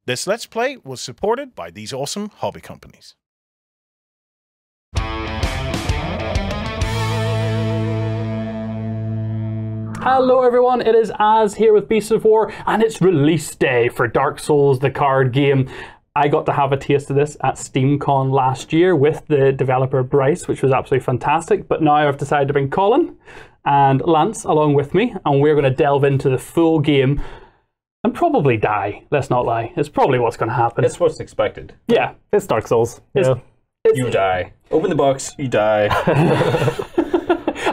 This Let's Play was supported by these awesome hobby companies. Hello everyone, it is Az here with Beasts of War, and it's release day for Dark Souls, the card game. I got to have a taste of this at SteamCon last year with the developer Bryce, which was absolutely fantastic, but now I've decided to bring Colin and Lance along with me, and we're going to delve into the full game and probably die, let's not lie. It's probably what's going to happen. It's what's expected. Yeah. It's Dark Souls. You die. Open the box, you die.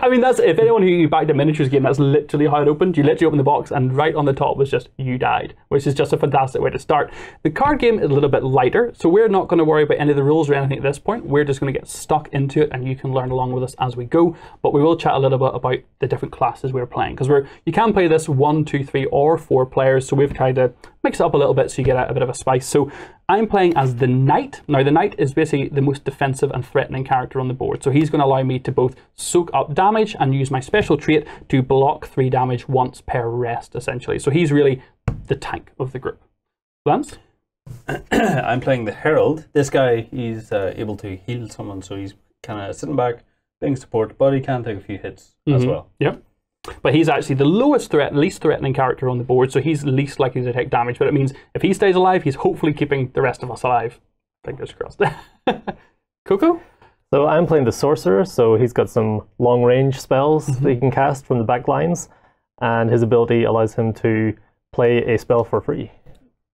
I mean, that's if anyone who backed a miniatures game, that's literally how it opened. You literally open the box and right on the top was just you died, which is just a fantastic way to start. The card game is a little bit lighter, so we're not going to worry about any of the rules or anything at this point. We're just going to get stuck into it and you can learn along with us as we go. But we will chat a little bit about the different classes we're playing, because you can play this 1, 2, 3 or 4 players, so we've tried to mix it up a little bit so you get a bit of a spice. So I'm playing as the Knight. Now the Knight is basically the most defensive and threatening character on the board, so he's going to allow me to both soak up damage and use my special trait to block 3 damage once per rest, essentially. So he's really the tank of the group. Lance? I'm playing the Herald. This guy, he's able to heal someone, so he's kind of sitting back, being support, but he can take a few hits as well. Yep. But he's actually the least threatening character on the board, so he's least likely to take damage. But it means if he stays alive, he's hopefully keeping the rest of us alive. Fingers crossed. Coco? So I'm playing the Sorcerer, so he's got some long-range spells that he can cast from the back lines, and his ability allows him to play a spell for free.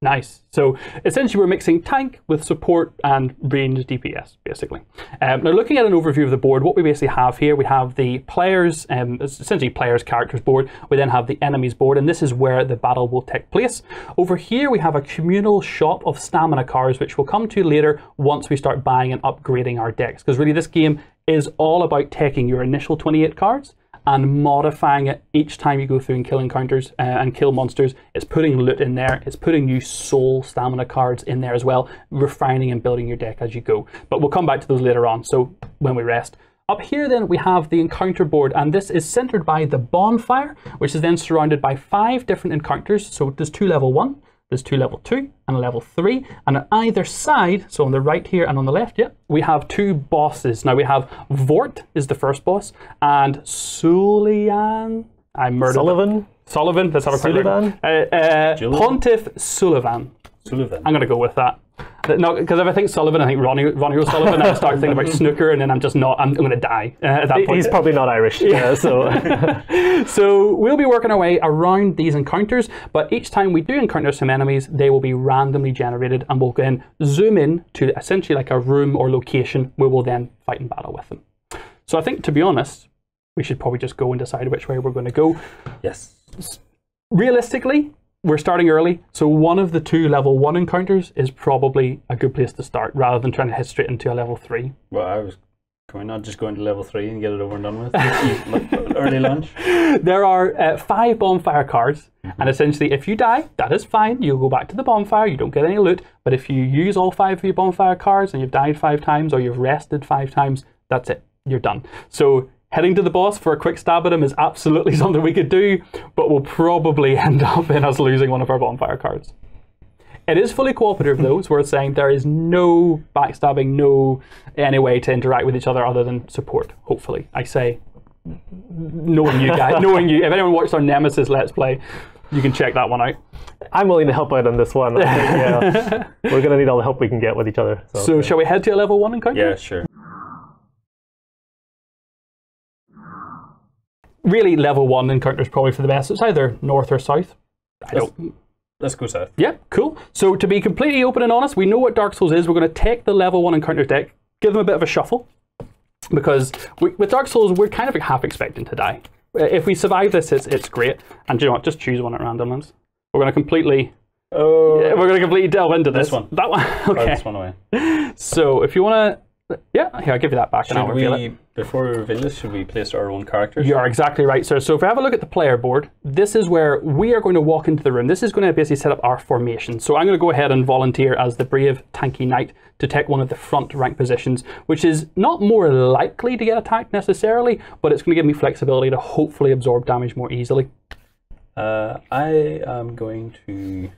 Nice. So essentially we're mixing tank with support and range DPS, basically. Now looking at an overview of the board, what we basically have here, we have the players, essentially players' characters board. We then have the enemies board, and this is where the battle will take place. Over here we have a communal shop of stamina cards, which we'll come to later once we start buying and upgrading our decks. Because really this game is all about taking your initial 28 cards and modifying it each time you go through and kill encounters and kill monsters. It's putting loot in there, it's putting new soul stamina cards in there as well, refining and building your deck as you go. But we'll come back to those later on, so when we rest. Up here then we have the encounter board, and this is centered by the bonfire, which is then surrounded by 5 different encounters. So there's 2 level 1, there's 2 level 2, and a level 3. And on either side, so on the right here and on the left, we have 2 bosses. Now we have Vort is the first boss, and Sulian. I murdered Sullivan? Sullivan, let's have a quick look. Pontiff Sullivan. I'm going to go with that. No, because if I think Sullivan, I think Ronnie O'Sullivan, I start thinking about snooker, and then I'm just not, I'm going to die at that point. He's probably not Irish, so. So we'll be working our way around these encounters, but each time we do encounter some enemies, they will be randomly generated, and we'll then zoom in to essentially like a room or location where we'll then fight and battle with them. So I think, to be honest, we should probably just go and decide which way we're going to go. Yes. Realistically, we're starting early, so one of the 2 level 1 encounters is probably a good place to start, rather than trying to hit straight into a level 3. Well, can we not just go into level 3 and get it over and done with? Early lunch? There are 5 bonfire cards, and essentially if you die, that is fine. You'll go back to the bonfire, you don't get any loot, but if you use all 5 of your bonfire cards and you've died 5 times or you've rested 5 times, that's it, you're done. So heading to the boss for a quick stab at him is absolutely something we could do, but will probably end up in us losing one of our bonfire cards. It is fully cooperative though, it's worth saying. There is no backstabbing, no any way to interact with each other other than support, hopefully. I say, knowing you guys, if anyone watched our Nemesis Let's Play, you can check that one out. I'm willing to help out on this one. I think, we're going to need all the help we can get with each other. So shall we head to a level 1 encounter? Yeah, sure. Really, level 1 encounter is probably for the best. It's either north or south. Let's go south. Yeah, cool. So to be completely open and honest, we know what Dark Souls is. We're going to take the level 1 encounters deck, give them a bit of a shuffle, because with Dark Souls, we're kind of half expecting to die. If we survive this, it's great. And do you know what? Just choose one at random. We're going to completely... we're going to completely delve into this. This one. That one. Okay. This one away. So if you want to... Yeah, here, I'll give you that back. Before we reveal this, should we place our own characters? You are exactly right, sir. So if we have a look at the player board, this is where we are going to walk into the room. This is going to basically set up our formation. So I'm going to go ahead and volunteer as the brave, tanky knight to take one of the front rank positions, which is not more likely to get attacked necessarily, but it's going to give me flexibility to hopefully absorb damage more easily. I am going to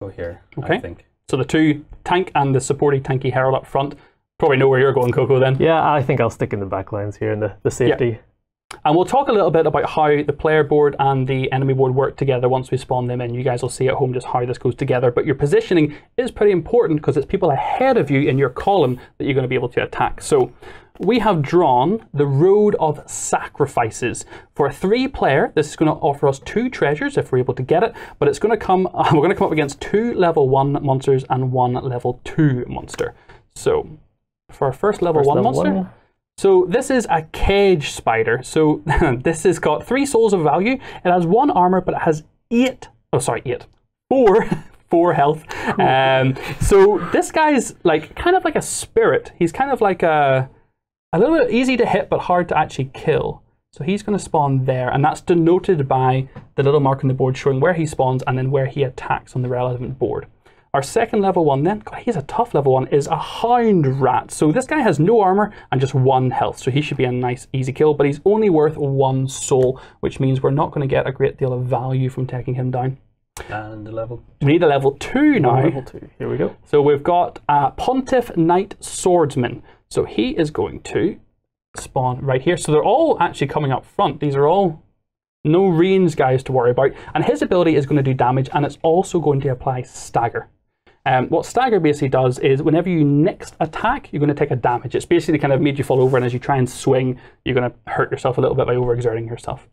go here, Okay. I think. So the two tank and the supporting tanky Herald up front. Probably know where you're going, Coco, then. Yeah, I think I'll stick in the back lines here in the safety. And we'll talk a little bit about how the player board and the enemy board work together once we spawn them in. You guys will see at home just how this goes together. But your positioning is pretty important because it's people ahead of you in your column that you're going to be able to attack. So we have drawn the Road of Sacrifices. For a 3-player, this is going to offer us 2 treasures if we're able to get it. But it's going to come. We're going to come up against 2 level 1 monsters and 1 level 2 monster. So for our first level 1 monster. So this is a cage spider. So this has got 3 souls of value. It has 1 armor, but it has 4 health. So this guy's like kind of like a spirit. He's kind of like a little bit easy to hit, but hard to actually kill. So he's going to spawn there, and that's denoted by the little mark on the board showing where he spawns and then where he attacks on the relevant board. Our second level 1 then, God, he's a tough level 1, is a Hound Rat. So this guy has no armor and just 1 health, so he should be a nice easy kill, but he's only worth 1 soul, which means we're not going to get a great deal of value from taking him down. And the level. We need a level 2 now. Level 2, here we go. So we've got a Pontiff Knight Swordsman. So he is going to spawn right here. So they're all actually coming up front. These are all no range guys to worry about. And his ability is going to do damage, and it's also going to apply stagger. What stagger basically does is whenever you next attack, you're going to take a damage. It's basically kind of made you fall over, and as you try and swing, you're going to hurt yourself a little bit by overexerting yourself.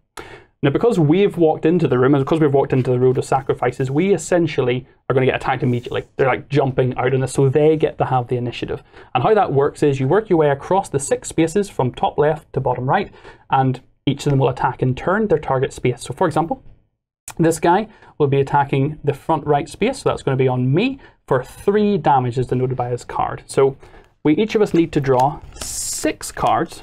Now, because we've walked into the room, and because we've walked into the Road of Sacrifices, we essentially are going to get attacked immediately. They're like jumping out on this, so they get to have the initiative. And how that works is you work your way across the 6 spaces from top left to bottom right, and each of them will attack in turn their target space. So for example, this guy will be attacking the front right space, so that's going to be on me for 3 damage as denoted by his card. So each of us need to draw 6 cards.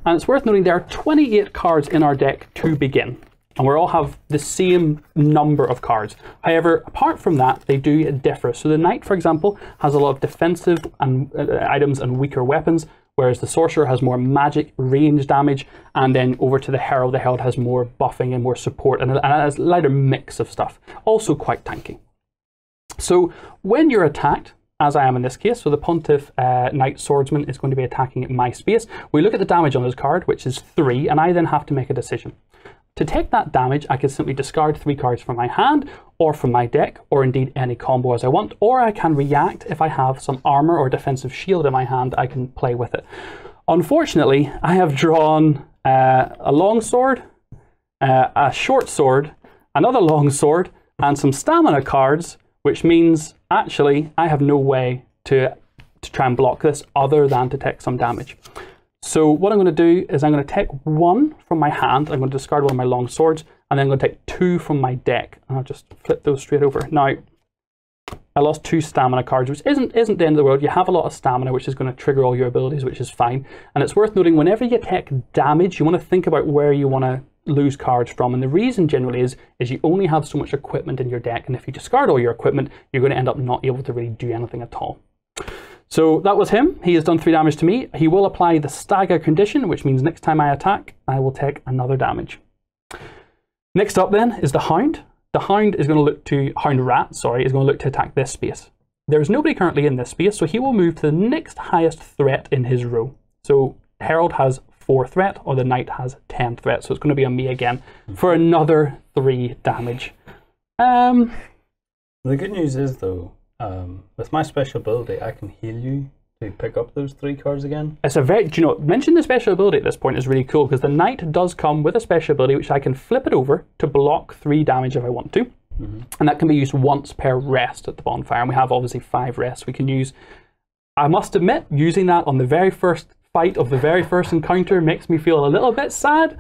And it's worth noting there are 28 cards in our deck to begin. And we all have the same number of cards. However, apart from that, they do differ. So the Knight, for example, has a lot of defensive items and weaker weapons, whereas the Sorcerer has more magic, range damage, and then over to the Herald has more buffing and more support, and a lighter mix of stuff. Also quite tanky. So when you're attacked, as I am in this case, so the Pontiff Knight Swordsman is going to be attacking my space. We look at the damage on his card, which is 3, and I then have to make a decision. To take that damage, I can simply discard 3 cards from my hand, or from my deck, or indeed any combo as I want, or I can react if I have some armor or defensive shield in my hand, I can play with it. Unfortunately, I have drawn a long sword, a short sword, another long sword, and some stamina cards, which means actually I have no way to try and block this other than to take some damage. So what I'm going to do is I'm going to take 1 from my hand, I'm going to discard 1 of my long swords, and then I'm going to take 2 from my deck. And I'll just flip those straight over. Now, I lost 2 stamina cards, which isn't the end of the world. You have a lot of stamina, which is going to trigger all your abilities, which is fine. And it's worth noting, whenever you take damage, you want to think about where you want to lose cards from, and the reason generally is you only have so much equipment in your deck, and if you discard all your equipment, you're going to end up not able to really do anything at all. So that was him. He has done 3 damage to me. He will apply the stagger condition, which means next time I attack, I will take another damage. Next up then is the Hound. The Hound is going to look to, Hound Rat, sorry, is going to look to attack this space. There is nobody currently in this space, so he will move to the next highest threat in his row. So Herald has 4 threat, or the Knight has 10 threat, so it's going to be on me again for another 3 damage. The good news is though, with my special ability, I can heal you to pick up those 3 cards again. It's a very, mention the special ability at this point is really cool, because the Knight does come with a special ability which I can flip it over to block 3 damage if I want to. And that can be used once per rest at the bonfire, and we have obviously 5 rests we can use. I must admit, using that on the very first fight of the very first encounter makes me feel a little bit sad,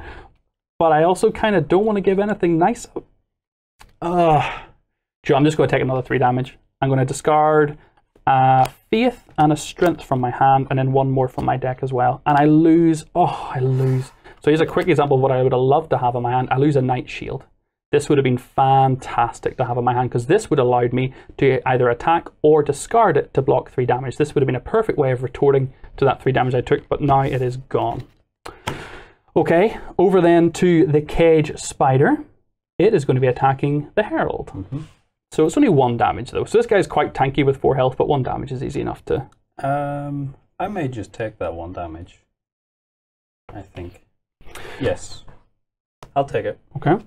but I also kind of don't want to give anything nice. I'm just going to take another 3 damage. I'm going to discard a Faith and a Strength from my hand, and then 1 more from my deck as well. And I lose. I lose. So here's a quick example of what I would have loved to have in my hand. I lose a Knight Shield. This would have been fantastic to have in my hand, because this would have allowed me to either attack or discard it to block 3 damage. This would have been a perfect way of retorting to that 3 damage I took, but now it is gone. Okay, over then to the Cage Spider. It is going to be attacking the Herald. So it's only 1 damage though. So this guy's quite tanky with 4 health, but 1 damage is easy enough to... I may just take that 1 damage. I think. Yes. I'll take it. Okay.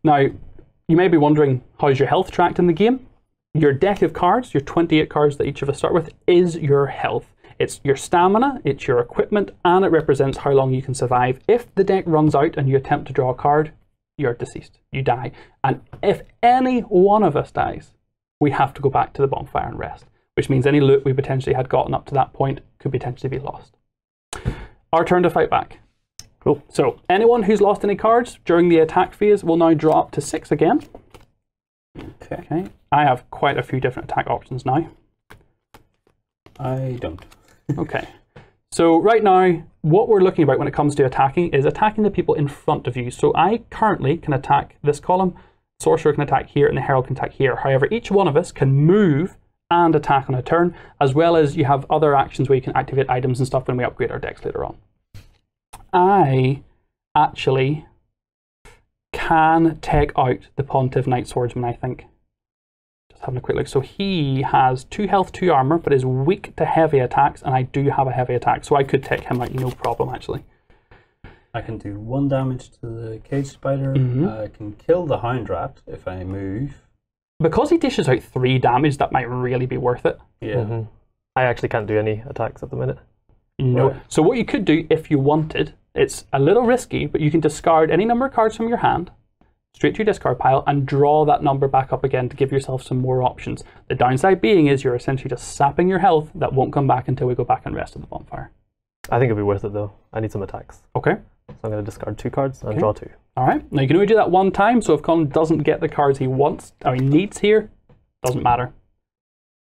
Now, you may be wondering, how's your health tracked in the game? Your deck of cards, your 28 cards that each of us start with, is your health. It's your stamina, it's your equipment, and it represents how long you can survive. If the deck runs out and you attempt to draw a card, you're deceased. You die. And if any one of us dies, we have to go back to the bonfire and rest, which means any loot we potentially had gotten up to that point could potentially be lost. Our turn to fight back. Cool. So anyone who's lost any cards during the attack phase will now draw up to 6 again. Okay. I have quite a few different attack options now. I don't. Okay. So right now, what we're looking about when it comes to attacking is attacking the people in front of you. So I currently can attack this column, Sorcerer can attack here, and the Herald can attack here. However, each one of us can move and attack on a turn, as well as you have other actions where you can activate items and stuff when we upgrade our decks later on. I actually can take out the Pontiff Knight Swordsman, I think. Just having a quick look. So he has 2 health, 2 armor, but is weak to heavy attacks, and I do have a heavy attack, so I could take him out no problem, actually. I can do 1 damage to the Cage Spider. Mm-hmm. I can kill the Hound Rat if I move. Because he dishes out 3 damage, that might really be worth it. Yeah. I actually can't do any attacks at the minute. No. Right. So what you could do if you wanted, it's a little risky, but you can discard any number of cards from your hand, straight to your discard pile, and draw that number back up again to give yourself some more options. The downside being is you're essentially just sapping your health that won't come back until we go back and rest at the bonfire. I think it'd be worth it though. I need some attacks. Okay. So I'm going to discard 2 cards and draw 2. All right. Now you can only do that 1 time, so if Colin doesn't get the cards he wants, or he needs here, doesn't matter.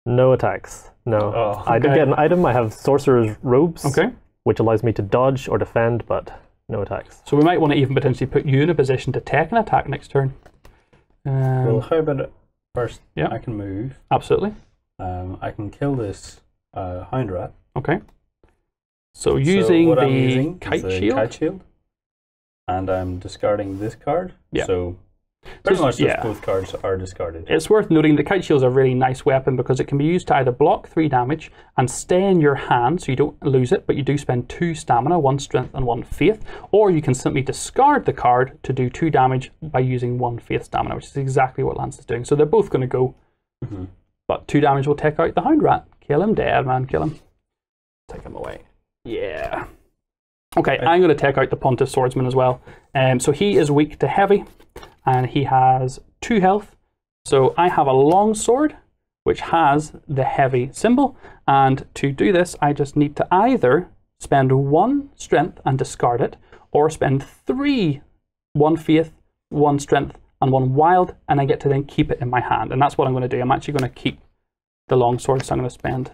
No attacks. No. Oh, I did okay. get an item. I have Sorcerer's Robes, Okay. which allows me to dodge or defend, but no attacks. So we might want to even potentially put you in a position to take an attack next turn. Well, how about it first? Yeah. I can move. Absolutely. I can kill this Hound Rat. Okay. So using what I'm the using kite is the shield. Kite Shield. And I'm discarding this card. Yeah. So pretty much yeah. both cards are discarded. It's worth noting the Kite Shield is a really nice weapon because it can be used to either block 3 damage and stay in your hand so you don't lose it, but you do spend 2 stamina, 1 strength and 1 faith, or you can simply discard the card to do 2 damage by using 1 faith stamina, which is exactly what Lance is doing. So they're both going to go, but 2 damage will take out the Hound Rat. Kill him dead, man, kill him. Take him away. Yeah. Okay, I'm going to take out the Pontiff Swordsman as well. So he is weak to heavy, and he has 2 health. So I have a long sword, which has the heavy symbol. And to do this, I just need to either spend 1 strength and discard it, or spend 3, 1 faith, 1 strength, and 1 wild, and I get to then keep it in my hand. And that's what I'm going to do. I'm actually going to keep the long sword, so I'm going to spend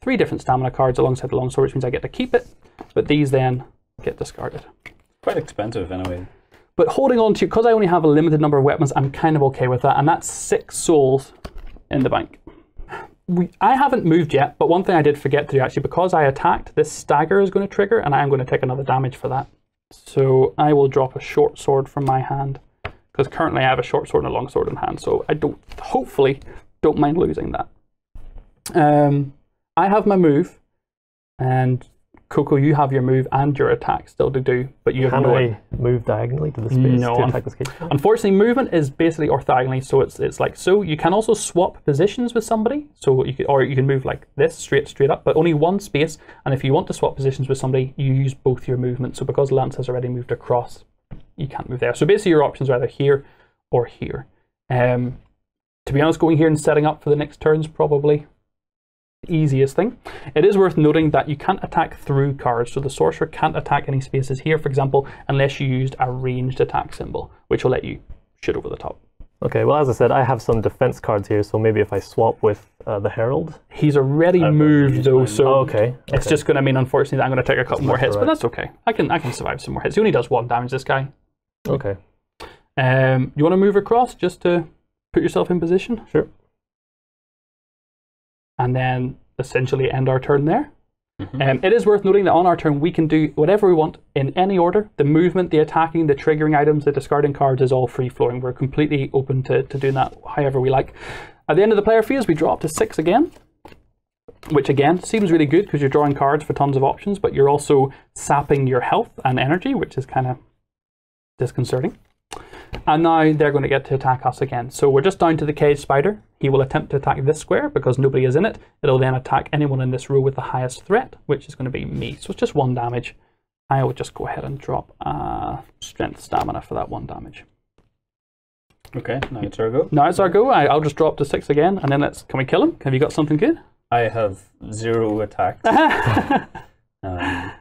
3 different stamina cards alongside the long sword, which means I get to keep it, but these then get discarded. Quite expensive anyway. But holding on to, because I only have a limited number of weapons, I'm kind of okay with that, and that's 6 souls in the bank. I haven't moved yet, but one thing I did forget to do actually, because I attacked, this stagger is going to trigger, and I am going to take another damage for that. So I will drop a short sword from my hand, because currently I have a short sword and a long sword in hand, so I hopefully don't mind losing that. I have my move, and Coco, you have your move and your attack still to do, but you have Can no. I move diagonally to the space No, to attack this cage? Unfortunately, movement is basically orthogonally, so it's like so. You can also swap positions with somebody, so you can move like this straight up, but only 1 space. And if you want to swap positions with somebody, you use both your movements. So because Lance has already moved across, you can't move there. So basically, your options are either here or here. To be honest, going here and setting up for the next turn is probably the easiest thing. It is worth noting that you can't attack through cards, so the sorcerer can't attack any spaces here, for example, unless you used a ranged attack symbol, which will let you shoot over the top. Okay, well, as I said, I have some defense cards here, so maybe if I swap with the Herald. He's already moved though, so okay. it's just going to mean, unfortunately, that I'm going to take a couple more hits, but correct. that's okay. I can survive some more hits. He only does 1 damage, this guy. Okay. You want to move across just to put yourself in position? Sure. And then essentially end our turn there. It is worth noting that on our turn we can do whatever we want in any order. The movement, the attacking, the triggering items, the discarding cards is all free-flowing. We're completely open to doing that however we like. At the end of the player phase, we draw up to 6 again, which again seems really good because you're drawing cards for tons of options, but you're also sapping your health and energy, which is kind of disconcerting. And now they're going to get to attack us again. So we're just down to the caged spider. He will attempt to attack this square because nobody is in it. It'll then attack anyone in this row with the highest threat, which is going to be me. So it's just 1 damage. I will just go ahead and drop strength stamina for that 1 damage. Okay, now it's our go. Now it's our go. I'll just drop to 6 again, and then can we kill him? Have you got something good? I have 0 attacks. I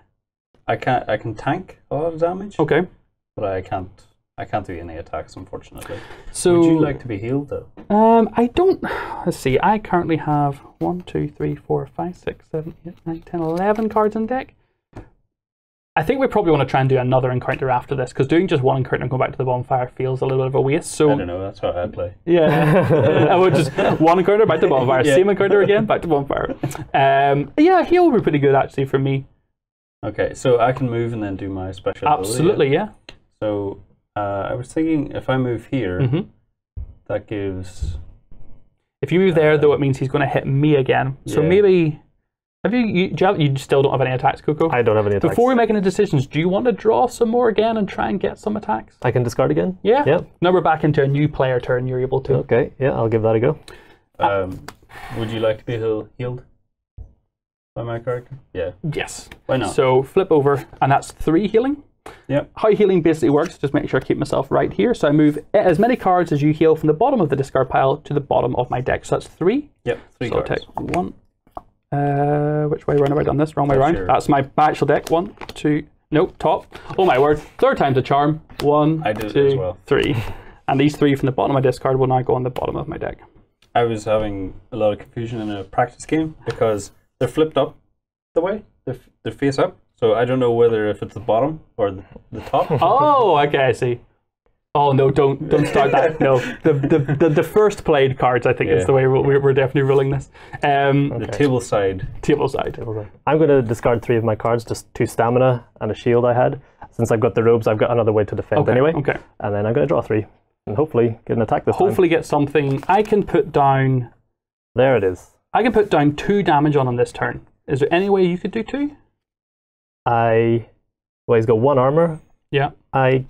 can tank a lot of damage. Okay. But I can't do any attacks, unfortunately. So would you like to be healed though? I don't. Let's see. I currently have 1, 2, 3, 4, 5, 6, 7, 8, 9, 10, 11 cards in deck. I think we probably want to try and do another encounter after this, because doing just 1 encounter and go back to the bonfire feels a little bit of a waste. So I don't know. That's how I play. yeah, I would just 1 encounter back to bonfire, Yeah. same encounter again back to bonfire. Yeah, heal would be pretty good actually for me. Okay, so I can move and then do my special ability. Absolutely, yeah. So I was thinking if I move here, that gives. If you move there, though, it means he's going to hit me again. So Yeah. maybe. You still don't have any attacks, Coco? I don't have any attacks. Before we make any decisions, do you want to draw some more again and try and get some attacks? I can discard again? Yeah. Yeah. Now we're back into a new player turn. You're able to. Okay, yeah, I'll give that a go. Would you like to be healed by my character? Yeah. Yes. Why not? So flip over, and that's 3 healing. Yep. How healing basically works, just make sure I keep myself right here. So I move as many cards as you heal from the bottom of the discard pile to the bottom of my deck. So that's 3. Yep. 3 So I'll cards. take 1. Which way round have I done this? Wrong way round. Sure. That's my actual deck. 1, 2. Nope, top. Oh my word. 3rd time's a charm. 1, I did it 2, as well. 3. And these 3 from the bottom of my discard will now go on the bottom of my deck. I was having a lot of confusion in a practice game because they're flipped up the way. They're face up. So I don't know whether if it's the bottom or the top. Oh, okay, I see. Oh no! Don't start that. No, the first played cards I think is the way we're definitely ruling this. The table side. Table side. I'm going to discard 3 of my cards, just 2 stamina and a shield I had. Since I've got the robes, I've got another way to defend Okay, anyway. okay. And then I'm going to draw 3 and hopefully get an attack this time. Hopefully get something. I can put down. There it is. I can put down 2 damage on him this turn. Is there any way you could do 2? Well, he's got 1 armor. Yeah. I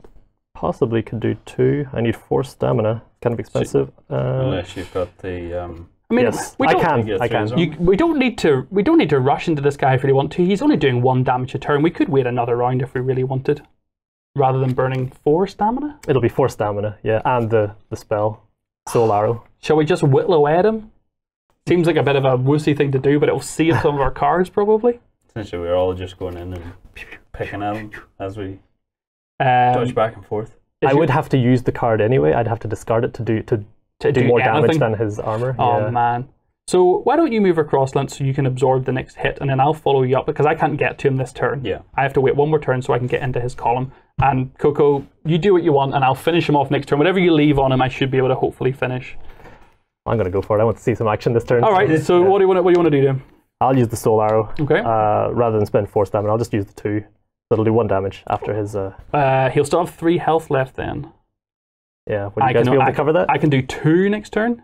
possibly could do 2. I need 4 stamina. Kind of expensive. Unless you've got the. I mean, Yes, we I don't, can. I can. we don't need to rush into this guy if we really want to. He's only doing 1 damage a turn. We could wait another round if we really wanted, rather than burning 4 stamina. It'll be 4 stamina, yeah, and the spell, Soul Arrow. Shall we just whittle away at him? Seems like a bit of a wussy thing to do, but it'll save some of our cards probably. Essentially, we're all just going in and picking at them as we dodge back and forth. I would have to use the card anyway. I'd have to discard it to do more damage anything? than his armor. Oh yeah. man. So why don't you move across, Lance, so you can absorb the next hit, and then I'll follow you up because I can't get to him this turn. Yeah. I have to wait 1 more turn so I can get into his column. And Coco, you do what you want, and I'll finish him off next turn. Whatever you leave on him, I should be able to hopefully finish. I'm going to go for it. I want to see some action this turn. All right. So what do you want to do to him? I'll use the Soul Arrow. Okay. Rather than spend 4 stamina, I'll just use the 2. That'll do 1 damage after his. He'll still have 3 health left then. Yeah. Would you guys be able to cover that? I can do 2 next turn.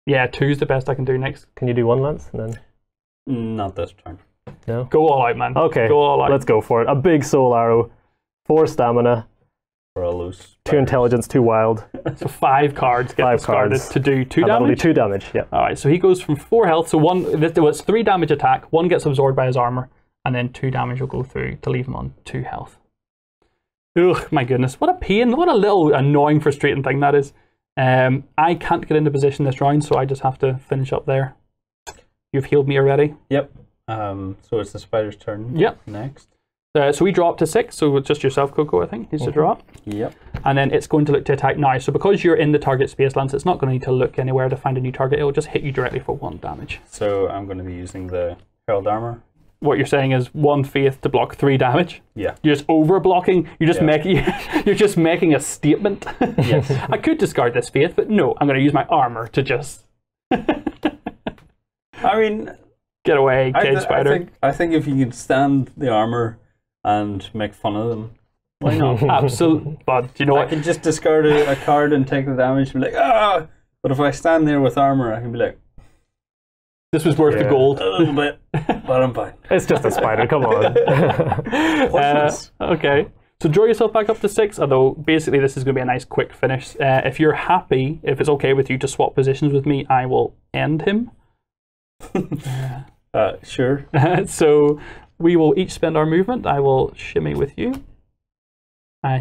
Yeah, 2's the best I can do next. Can you do 1, Lance? And then Not this turn. no. Go all out, man. Okay. Go all out. Let's go for it. A big Soul Arrow, 4 stamina, For all those. 2 intelligence, 2 wild. So 5 cards get 5 discarded cards. to do 2 And that'll be damage. 2 damage. Yeah. All right, so he goes from 4 health. So it's 3 damage attack. 1 gets absorbed by his armor, and then 2 damage will go through to leave him on 2 health. Ugh, my goodness, what a pain! What a little annoying, frustrating thing that is. I can't get into position this round, so I just have to finish up there. You've healed me already. Yep. So it's the spider's turn. Yep. Next. So we drop to 6. So it's just yourself, Coco, I think, needs to drop. Yep. And then it's going to look to attack now. So because you're in the target space, Lance, it's not going to need to look anywhere to find a new target. It'll just hit you directly for 1 damage. So I'm going to be using the Herald Armor. What you're saying is 1 faith to block 3 damage. Yeah. You're just over blocking. You're just you're just making a statement. Yes. I could discard this faith, but no, I'm going to use my armor to just. I mean, Get away, cage spider. I think if you could stand the armor and make fun of them, why not? Absolutely. But you know I what? can just discard a card and take the damage and be like, ah! But if I stand there with armor, I can be like, This was worth the gold. a little bit, but I'm fine. It's just a spider, come on. Okay. So draw yourself back up to 6, although basically this is going to be a nice quick finish. If you're happy, if it's okay with you to swap positions with me, I will end him. Sure. So we will each spend our movement. I will shimmy with you.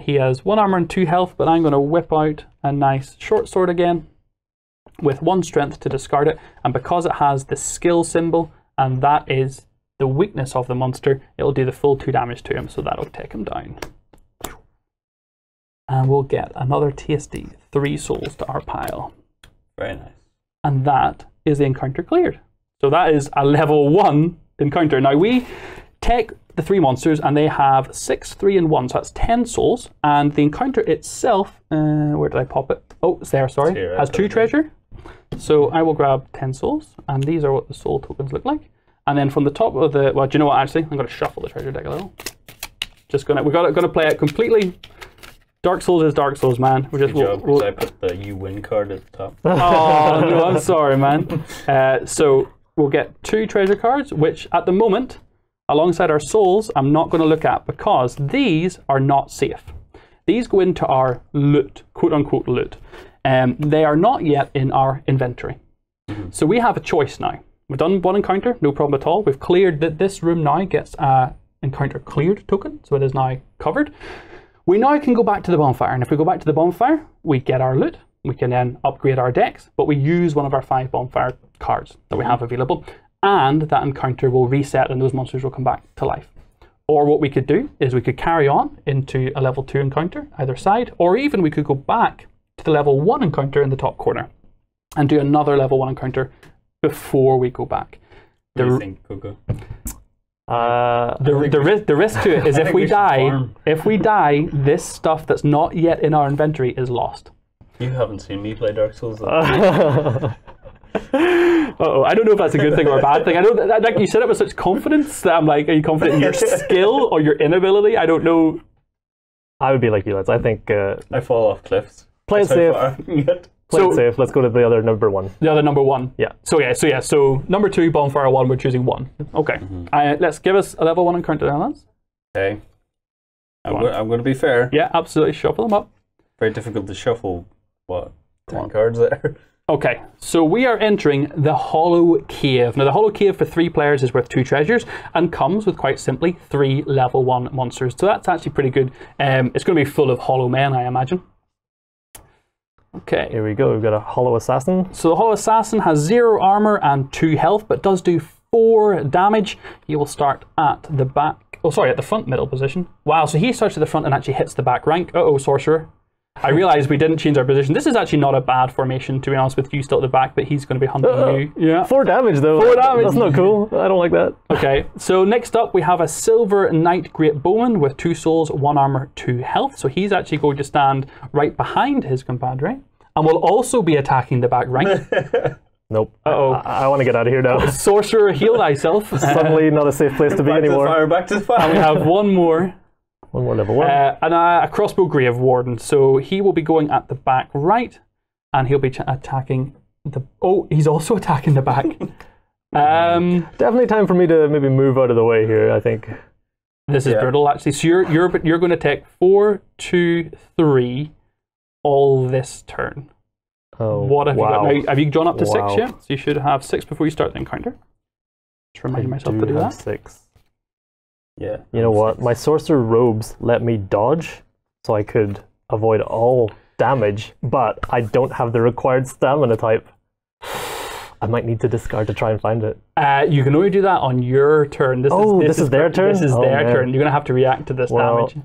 He has 1 armor and 2 health, but I'm going to whip out a nice short sword again with 1 strength to discard it. And because it has the skill symbol, and that is the weakness of the monster, it'll do the full 2 damage to him, so that'll take him down. And we'll get another tasty 3 souls to our pile. Very nice. And that is the encounter cleared. So that is a level 1 encounter. Now we take the 3 monsters and they have 6, 3, and 1, so that's 10 souls. And the encounter itself, where did I pop it? Oh, it's there, sorry. Here, has 2 treasure. So I will grab 10 souls, and these are what the soul tokens look like. And then from the top of the, well, do you know what? Actually, I'm going to shuffle the treasure deck a little. We're gonna play it completely. Dark Souls is Dark Souls, man. We're just. Good job, because I put the you win card at the top. Oh no, I'm sorry, man. So we'll get 2 treasure cards, which at the moment, alongside our souls, I'm not going to look at because these are not safe. These go into our loot, quote unquote loot. They are not yet in our inventory. So we have a choice now. We've done 1 encounter, no problem at all. We've cleared that. This room now gets a encounter cleared token, so it is now covered. We now can go back to the bonfire, and if we go back to the bonfire, we get our loot. We can then upgrade our decks, but we use one of our 5 bonfire cards that we have available, and that encounter will reset and those monsters will come back to life. Or what we could do is we could carry on into a level 2 encounter either side, or even we could go back to the level 1 encounter in the top corner and do another level 1 encounter before we go back. What do you think, Coco? The risk to it is if we die, this stuff that's not yet in our inventory is lost. You haven't seen me play Dark Souls. Uh-oh, I don't know if that's a good thing or a bad thing. I don't. Like you said it with such confidence that I'm like, are you confident in your skill or your inability? I don't know. I would be like you, lads. I think I fall off cliffs. Play it safe. Play it safe. Let's go to the other number 1. The other number 1. Yeah. So number 2, bonfire 1. We're choosing 1. Okay. Let's give us a level 1 encounter now, lads. Okay. I'm going to be fair. Yeah, absolutely. Shuffle them up. Very difficult to shuffle. What? 10 cards there. Okay, so we are entering the Hollow Cave. Now, the Hollow Cave for 3 players is worth 2 treasures and comes with, quite simply, 3 level 1 monsters. So that's actually pretty good. It's going to be full of Hollow Men, I imagine. Okay. Here we go. We've got a Hollow Assassin. So the Hollow Assassin has 0 armor and 2 health, but does do 4 damage. He will start at the back. Oh, sorry, at the front middle position. Wow, so he starts at the front and actually hits the back rank. Uh-oh, Sorcerer. I realised we didn't change our position. This is actually not a bad formation, to be honest with you, still at the back, but he's going to be hunting you. Yeah. 4 damage, though. 4 damage. That's not cool. I don't like that. Okay, so next up we have a Silver Knight Great Bowman with 2 souls, 1 armor, 2 health. So he's actually going to stand right behind his compadre and will also be attacking the back rank. Nope. Uh-oh. I want to get out of here now. Sorcerer, heal thyself. Suddenly not a safe place to be anymore. Back to the fire. And we have one more. One more level 1. And a Crossbow Grave Warden. So he will be going at the back right, and he'll be attacking the... Oh, he's also attacking the back. Definitely time for me to maybe move out of the way here, I think. This is brutal, actually. So you're going to take 4, 2, 3 all this turn. Oh, what have you got now? Have you drawn up to 6 yet? So you should have 6 before you start the encounter. Just remind myself to do that. 6. Yeah. You know what? My sorcerer robes let me dodge, so I could avoid all damage, but I don't have the required stamina type. I might need to discard to try and find it. You can only do that on your turn. This is their turn? This is their turn. You're going to have to react to this damage.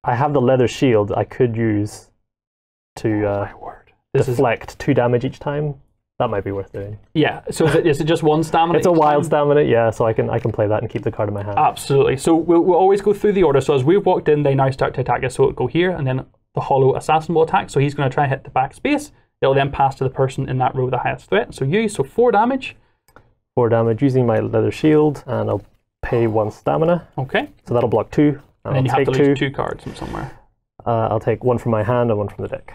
I have the leather shield I could use to deflect 2 damage each time. That might be worth doing. Yeah, so is it just 1 stamina? It's a wild stamina, yeah, so I can play that and keep the card in my hand. Absolutely. So we'll always go through the order. So as we've walked in, they now start to attack us. So it'll go here, and then the Hollow Assassin will attack. So he's going to try and hit the back space. It'll then pass to the person in that row with the highest threat. So 4 damage. 4 damage using my leather shield, and I'll pay 1 stamina. Okay. So that'll block 2. And then you I'll have to take lose 2 cards from somewhere. I'll take 1 from my hand and 1 from the deck.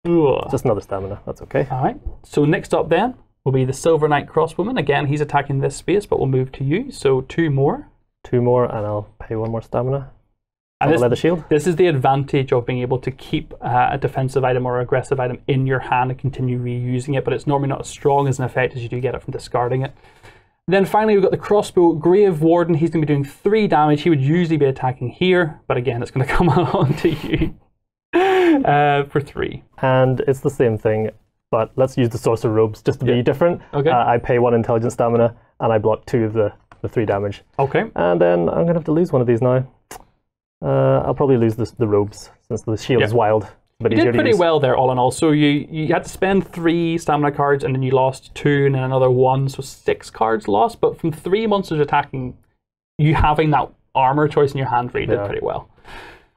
Ugh. Just another stamina. That's okay. All right. So next up then will be the Silver Knight Crossbowman. Again, he's attacking this space, but we'll move to you. So 2 more. 2 more, and I'll pay 1 more stamina. And Leather shield. This is the advantage of being able to keep a defensive item or aggressive item in your hand and continue reusing it, but it's normally not as strong as an effect as you do get it from discarding it. Then finally we've got the crossbow Grave Warden. He's going to be doing 3 damage. He would usually be attacking here, but again, it's going to come on to you for 3. And it's the same thing, but let's use the Sorcerer Robes just to be different. Okay. I pay 1 intelligence stamina, and I block 2 of the 3 damage. Okay. And then I'm going to have to lose one of these now. I'll probably lose the robes, since the shield is wild. But You did pretty well there, all in all. So you had to spend 3 stamina cards, and then you lost 2, and then another 1, so 6 cards lost. But from 3 monsters attacking, you having that armor choice in your hand really did pretty well.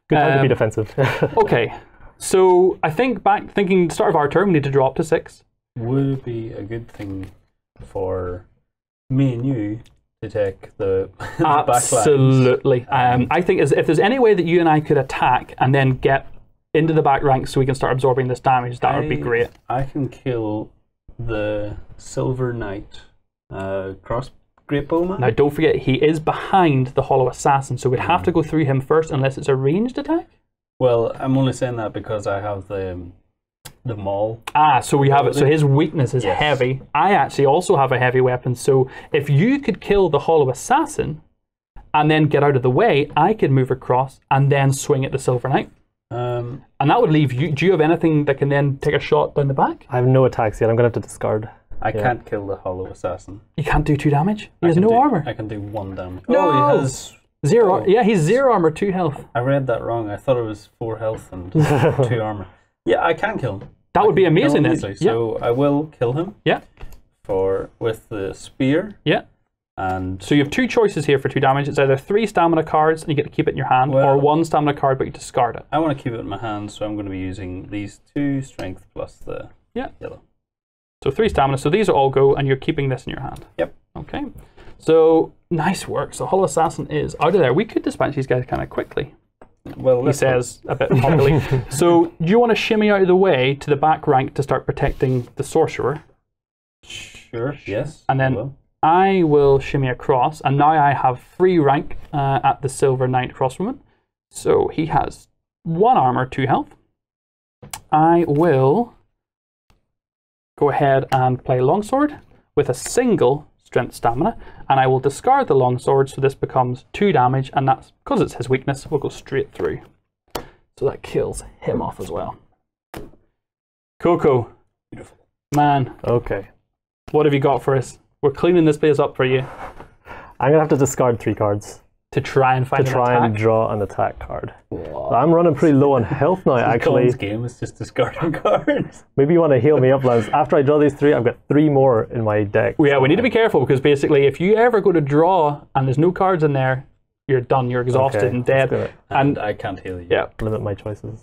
Good time to be defensive. Okay, so I think thinking start of our turn, we need to drop to 6. Would it be a good thing for me and you to take the backlines? Absolutely. I think if there's any way that you and I could attack and then get into the back ranks so we can start absorbing this damage, that would be great. I can kill the Silver Knight Great Bowman. Now don't forget, he is behind the Hollow Assassin, so we'd have to go through him first unless it's a ranged attack. Well, I'm only saying that because I have the maul. So we have it. So his weakness is heavy. I actually also have a heavy weapon, so if you could kill the Hollow Assassin and then get out of the way, I could move across and then swing at the Silver Knight. And that would leave you. Do you have anything that can then take a shot down the back? I have no attacks yet. I'm going to have to discard. I can't kill the Hollow Assassin. You can't do 2 damage? He has no armor. I can do 1 damage. No! Oh, he has 0. Yeah, he's 0 armor, 2 health. I read that wrong. I thought it was 4 health and 2 armor. Yeah, I can kill him. That would be amazing then. Easily. So I will kill him. Yeah. With the spear. Yeah. And so you have 2 choices here for 2 damage. It's either 3 stamina cards and you get to keep it in your hand, or 1 stamina card but you discard it. I want to keep it in my hand, so I'm going to be using these 2 strength plus the yellow. So 3 stamina. So these will all go, and you're keeping this in your hand. Yep. Okay. So nice work. So Hollow Assassin is out of there. We could dispatch these guys kind of quickly. Well, he says a bit popularly. So do you want to shimmy out of the way to the back rank to start protecting the sorcerer? Sure. Yes. And then I will shimmy across, and now I have free rank at the Silver Knight Crossbowman. So he has 1 armor, 2 health. I will go ahead and play Longsword with a single strength stamina, and I will discard the Longsword, so this becomes 2 damage, and that's because it's his weakness, we'll go straight through. So that kills him off as well. Coco, beautiful man. Okay. What have you got for us? We're cleaning this place up for you. I'm going to have to discard 3 cards. To try and find and draw an attack card. So I'm running pretty low on health now, actually. This game is just discarding cards. Maybe you want to heal me up, Lance. After I draw these 3, I've got 3 more in my deck. Yeah, we need to be careful, because basically if you ever go to draw and there's no cards in there, you're done. You're exhausted and dead. And I can't heal you. Yeah. Limit my choices.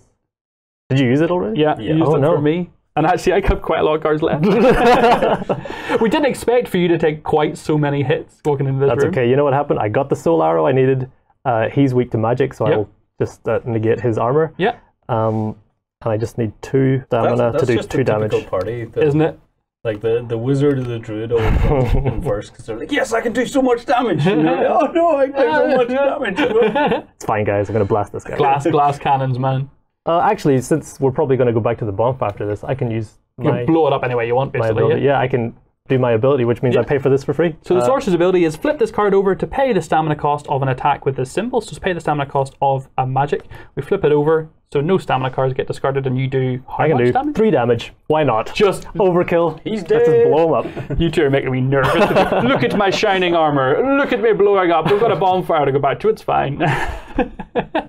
Did you use it already? Yeah, you used it for me. And actually, I kept quite a lot of cards left. We didn't expect for you to take quite so many hits walking into this room. That's okay. You know what happened? I got the soul arrow I needed. He's weak to magic, so I'll just negate his armor. Yeah. And I just need 2 stamina to do 2 damage. That's party, isn't it? Like the wizard or the druid always comes in first because they're like, yes, I can do so much damage. And like, oh no, I can do so much damage. It's fine, guys. I'm going to blast this guy. Glass cannons, man. Actually, since we're probably going to go back to the bomb after this, I can use my... You can blow it up any way you want, basically. Yeah, I can do my ability, which means I pay for this for free. So the sorcerer's ability is flip this card over to pay the stamina cost of an attack with this symbol. So pay the stamina cost of a magic. We flip it over, so no stamina cards get discarded, and you do how much damage? I can do 3 damage. Why not? Just overkill. He's dead. Let's just blow him up. You two are making me nervous. Look at my shining armor. Look at me blowing up. We've got a bonfire to go back to. It's fine.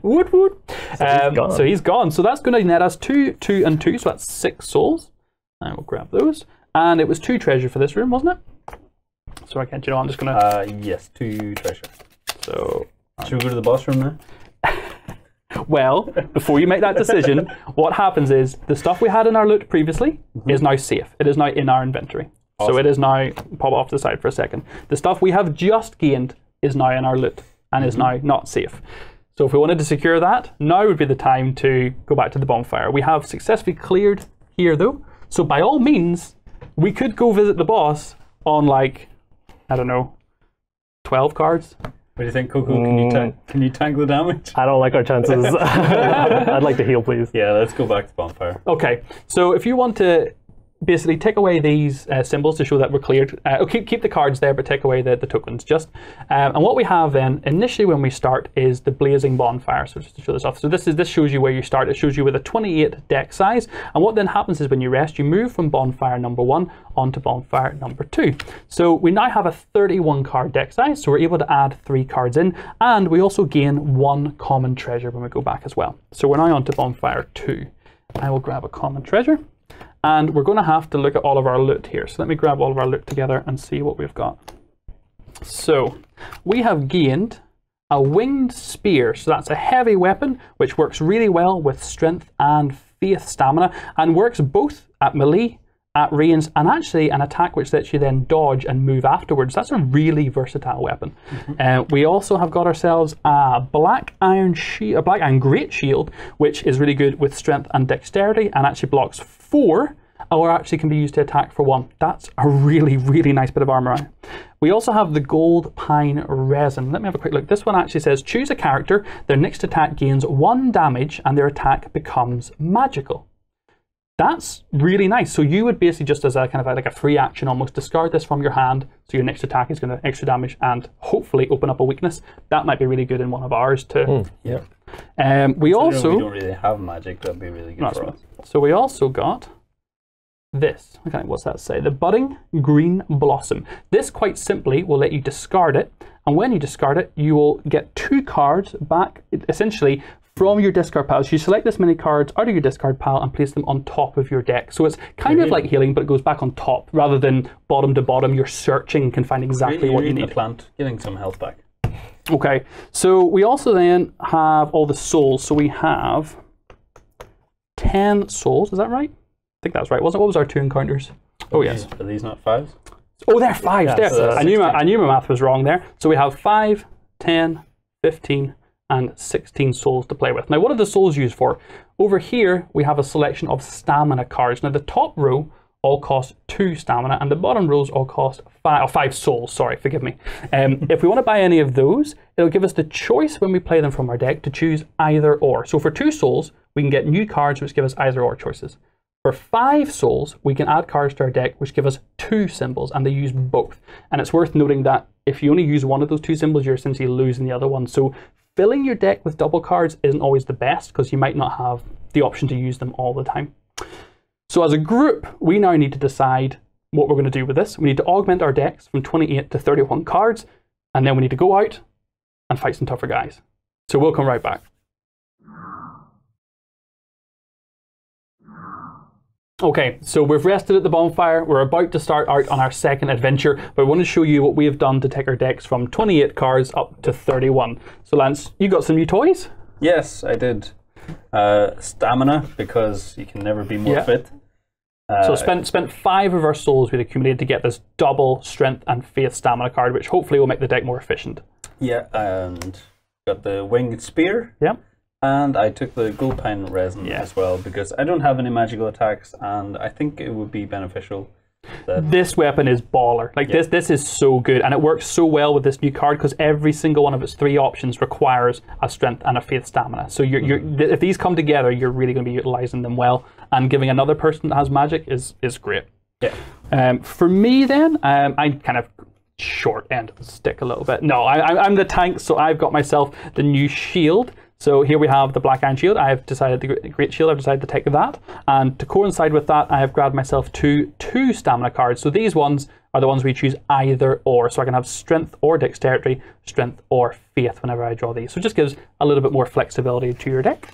Woot woot. So he's gone. So that's going to net us 2, 2, and 2. So that's 6 souls. And we'll grab those. And it was 2 treasure for this room, wasn't it? So I can't, I'm just going to... yes, 2 treasure. So... Should we go to the boss room now? Well, before you make that decision, what happens is the stuff we had in our loot previously is now safe. It is now in our inventory. So it is now, pop off to the side for a second. The stuff we have just gained is now in our loot and is now not safe. So if we wanted to secure that, now would be the time to go back to the bonfire. We have successfully cleared here though. So by all means, we could go visit the boss on like, I don't know, 12 cards. What do you think, Coco? Can you tank the damage? I don't like our chances. I'd like to heal, please. Yeah, let's go back to bonfire. Okay, so if you want to basically take away these symbols to show that we're cleared, keep the cards there, but take away the tokens just. And what we have then initially when we start is the blazing bonfire. So just to show this off, so this shows you where you start. It shows you with a 28 deck size, and what then happens is when you rest, you move from bonfire number 1 onto bonfire number 2. So we now have a 31 card deck size, so we're able to add 3 cards in, and we also gain 1 common treasure when we go back as well. So we're now onto bonfire 2. I will grab a common treasure. And we're going to have to look at all of our loot here. So let me grab all of our loot together and see what we've got. So we have gained a winged spear. So that's a heavy weapon, which works really well with strength and faith stamina, and works both at melee, at range, and actually an attack which lets you then dodge and move afterwards. That's a really versatile weapon. We also have got ourselves a black iron great shield, which is really good with strength and dexterity, and actually blocks 4, or actually can be used to attack for 1. That's a really, really nice bit of armor. We also have the gold pine resin. Let me have a quick look. This one actually says choose a character, their next attack gains 1 damage and their attack becomes magical. That's really nice. So you would basically just as a kind of like a free action almost discard this from your hand, so your next attack is going to extra damage and hopefully open up a weakness. That might be really good in one of ours too. Yeah. We also we don't really have magic. That'd be really good for us. So we also got this. Okay, what's that say? The budding green blossom. This quite simply will let you discard it, and when you discard it, you will get 2 cards back essentially from your discard pile. So you select this many cards out of your discard pile and place them on top of your deck. So it's kind of like healing, but it goes back on top rather than bottom to bottom. You're searching, can find exactly what you need. The plant, getting some health back. Okay, so we also then have all the souls. So we have 10 souls, is that right? I think that's right. What was our 2 encounters? Oh yes. Are these not 5s? Oh, they're 5s. Yeah, there. so I knew my math was wrong there. So we have 5, 10, 15, and 16 souls to play with. Now, what are the souls used for? Over here, we have a selection of stamina cards. Now, the top row all cost 2 stamina, and the bottom rows all cost 5 souls. Sorry, forgive me. If we want to buy any of those, it'll give us the choice when we play them from our deck to choose either or. So for 2 souls, we can get new cards which give us either or choices. For 5 souls, we can add cards to our deck which give us 2 symbols, and they use both. And it's worth noting that if you only use one of those 2 symbols, you're essentially losing the other one. So filling your deck with double cards isn't always the best because you might not have the option to use them all the time. So as a group, we now need to decide what we're going to do with this. We need to augment our decks from 28 to 31 cards, and then we need to go out and fight some tougher guys. So we'll come right back. Okay, so we've rested at the bonfire. We're about to start out on our second adventure, but I want to show you what we have done to take our decks from 28 cards up to 31. So Lance, you got some new toys? Yes, I did. Stamina, because you can never be more fit. So spent 5 of our souls we'd accumulated to get this double strength and faith stamina card, which hopefully will make the deck more efficient. Yeah, and got the winged spear. Yeah. And I took the gold pine resin as well, because I don't have any magical attacks, and I think it would be beneficial. This weapon is baller. Like this is so good, and it works so well with this new card because every single one of its 3 options requires a strength and a faith stamina. So if these come together, you're really going to be utilizing them well, and giving another person that has magic is great. Yeah. For me then, I kind of short end of the stick a little bit. No, I'm the tank, so I've got myself the new shield. So here we have the Black Iron Shield. I've decided the Great Shield, I've decided to take that. And to coincide with that, I have grabbed myself two stamina cards. So these ones are the ones we choose either or. So I can have strength or dexterity, strength or faith whenever I draw these. So it just gives a little bit more flexibility to your deck.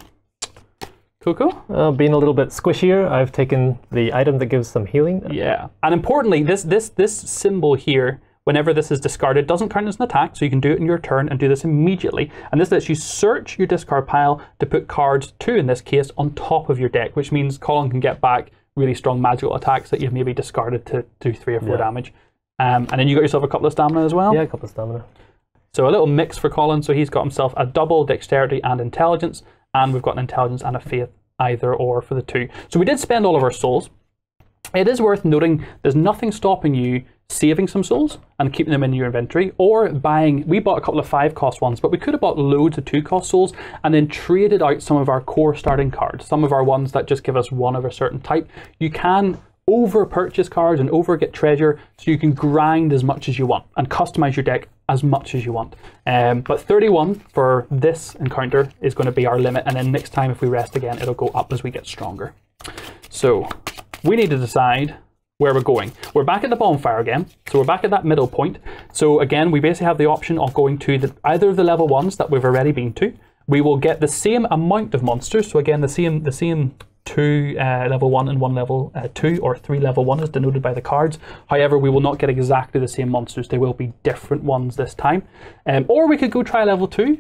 Coco? Being a little bit squishier, I've taken the item that gives some healing. Yeah. And importantly, this symbol here, whenever this is discarded, doesn't count as an attack, so you can do it in your turn and do this immediately. And this lets you search your discard pile to put cards, 2 in this case, on top of your deck, which means Colin can get back really strong magical attacks that you've maybe discarded to do 3 or 4 damage. And then you got yourself a couple of stamina as well. Yeah, a couple of stamina. So a little mix for Colin. So he's got himself a double dexterity and intelligence, and we've got an intelligence and a faith, either or for the 2. So we did spend all of our souls. It is worth noting there's nothing stopping you saving some souls and keeping them in your inventory, or buying. We bought a couple of 5-cost ones, but we could have bought loads of 2-cost souls and then traded out some of our core starting cards, some of our ones that just give us one of a certain type. You can over purchase cards and over get treasure, so you can grind as much as you want and customize your deck as much as you want. But 31 for this encounter is going to be our limit, and then next time if we rest again, it'll go up as we get stronger. So we need to decide where we're going. We're back at the bonfire again, so we're back at that middle point. So again, we basically have the option of going to either of the level 1s that we've already been to. We will get the same amount of monsters, so again the same 2 level 1 and 1 level 2, or 3 level 1 is denoted by the cards. However, we will not get exactly the same monsters. They will be different ones this time. Or we could go try level 2,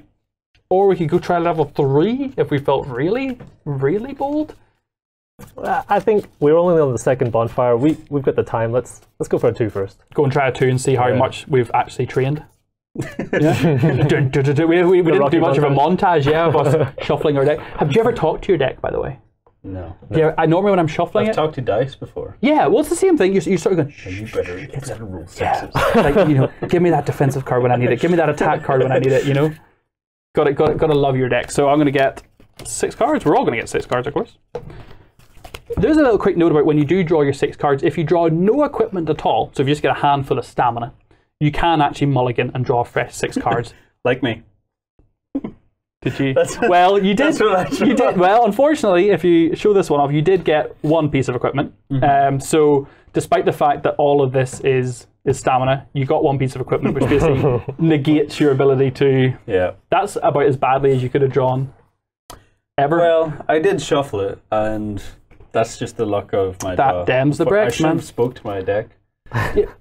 or we could go try level 3 if we felt really, really bold. I think we're only on the second bonfire. We've got the time. Let's go for a 2 first. Go and try a 2 and see how much we've actually trained. Yeah. we didn't do much of a montage, of us shuffling our deck. Have you ever talked to your deck, by the way? No. Yeah, I normally when I'm shuffling I've talked to dice before. Yeah, well, it's the same thing. You're sort of going, You better roll 6s. yeah. Like, give me that defensive card when I need it. Give me that attack card when I need it. Got to love your deck. So I'm going to get 6 cards. We're all going to get 6 cards, of course. There's a little quick note about when you do draw your 6 cards. If you draw no equipment at all, so if you just get a handful of stamina, you can actually mulligan and draw fresh 6 cards. Like me. Did you? Well, you did. You did. Well, unfortunately, if you show this one off, you did get 1 piece of equipment. So, despite the fact that all of this is stamina, you got 1 piece of equipment, which basically negates your ability to. Yeah. That's about as badly as you could have drawn. Ever. Well, I did shuffle it, and that's just the luck of my draw. That dems the bricks, I should have spoke to my deck. Yeah.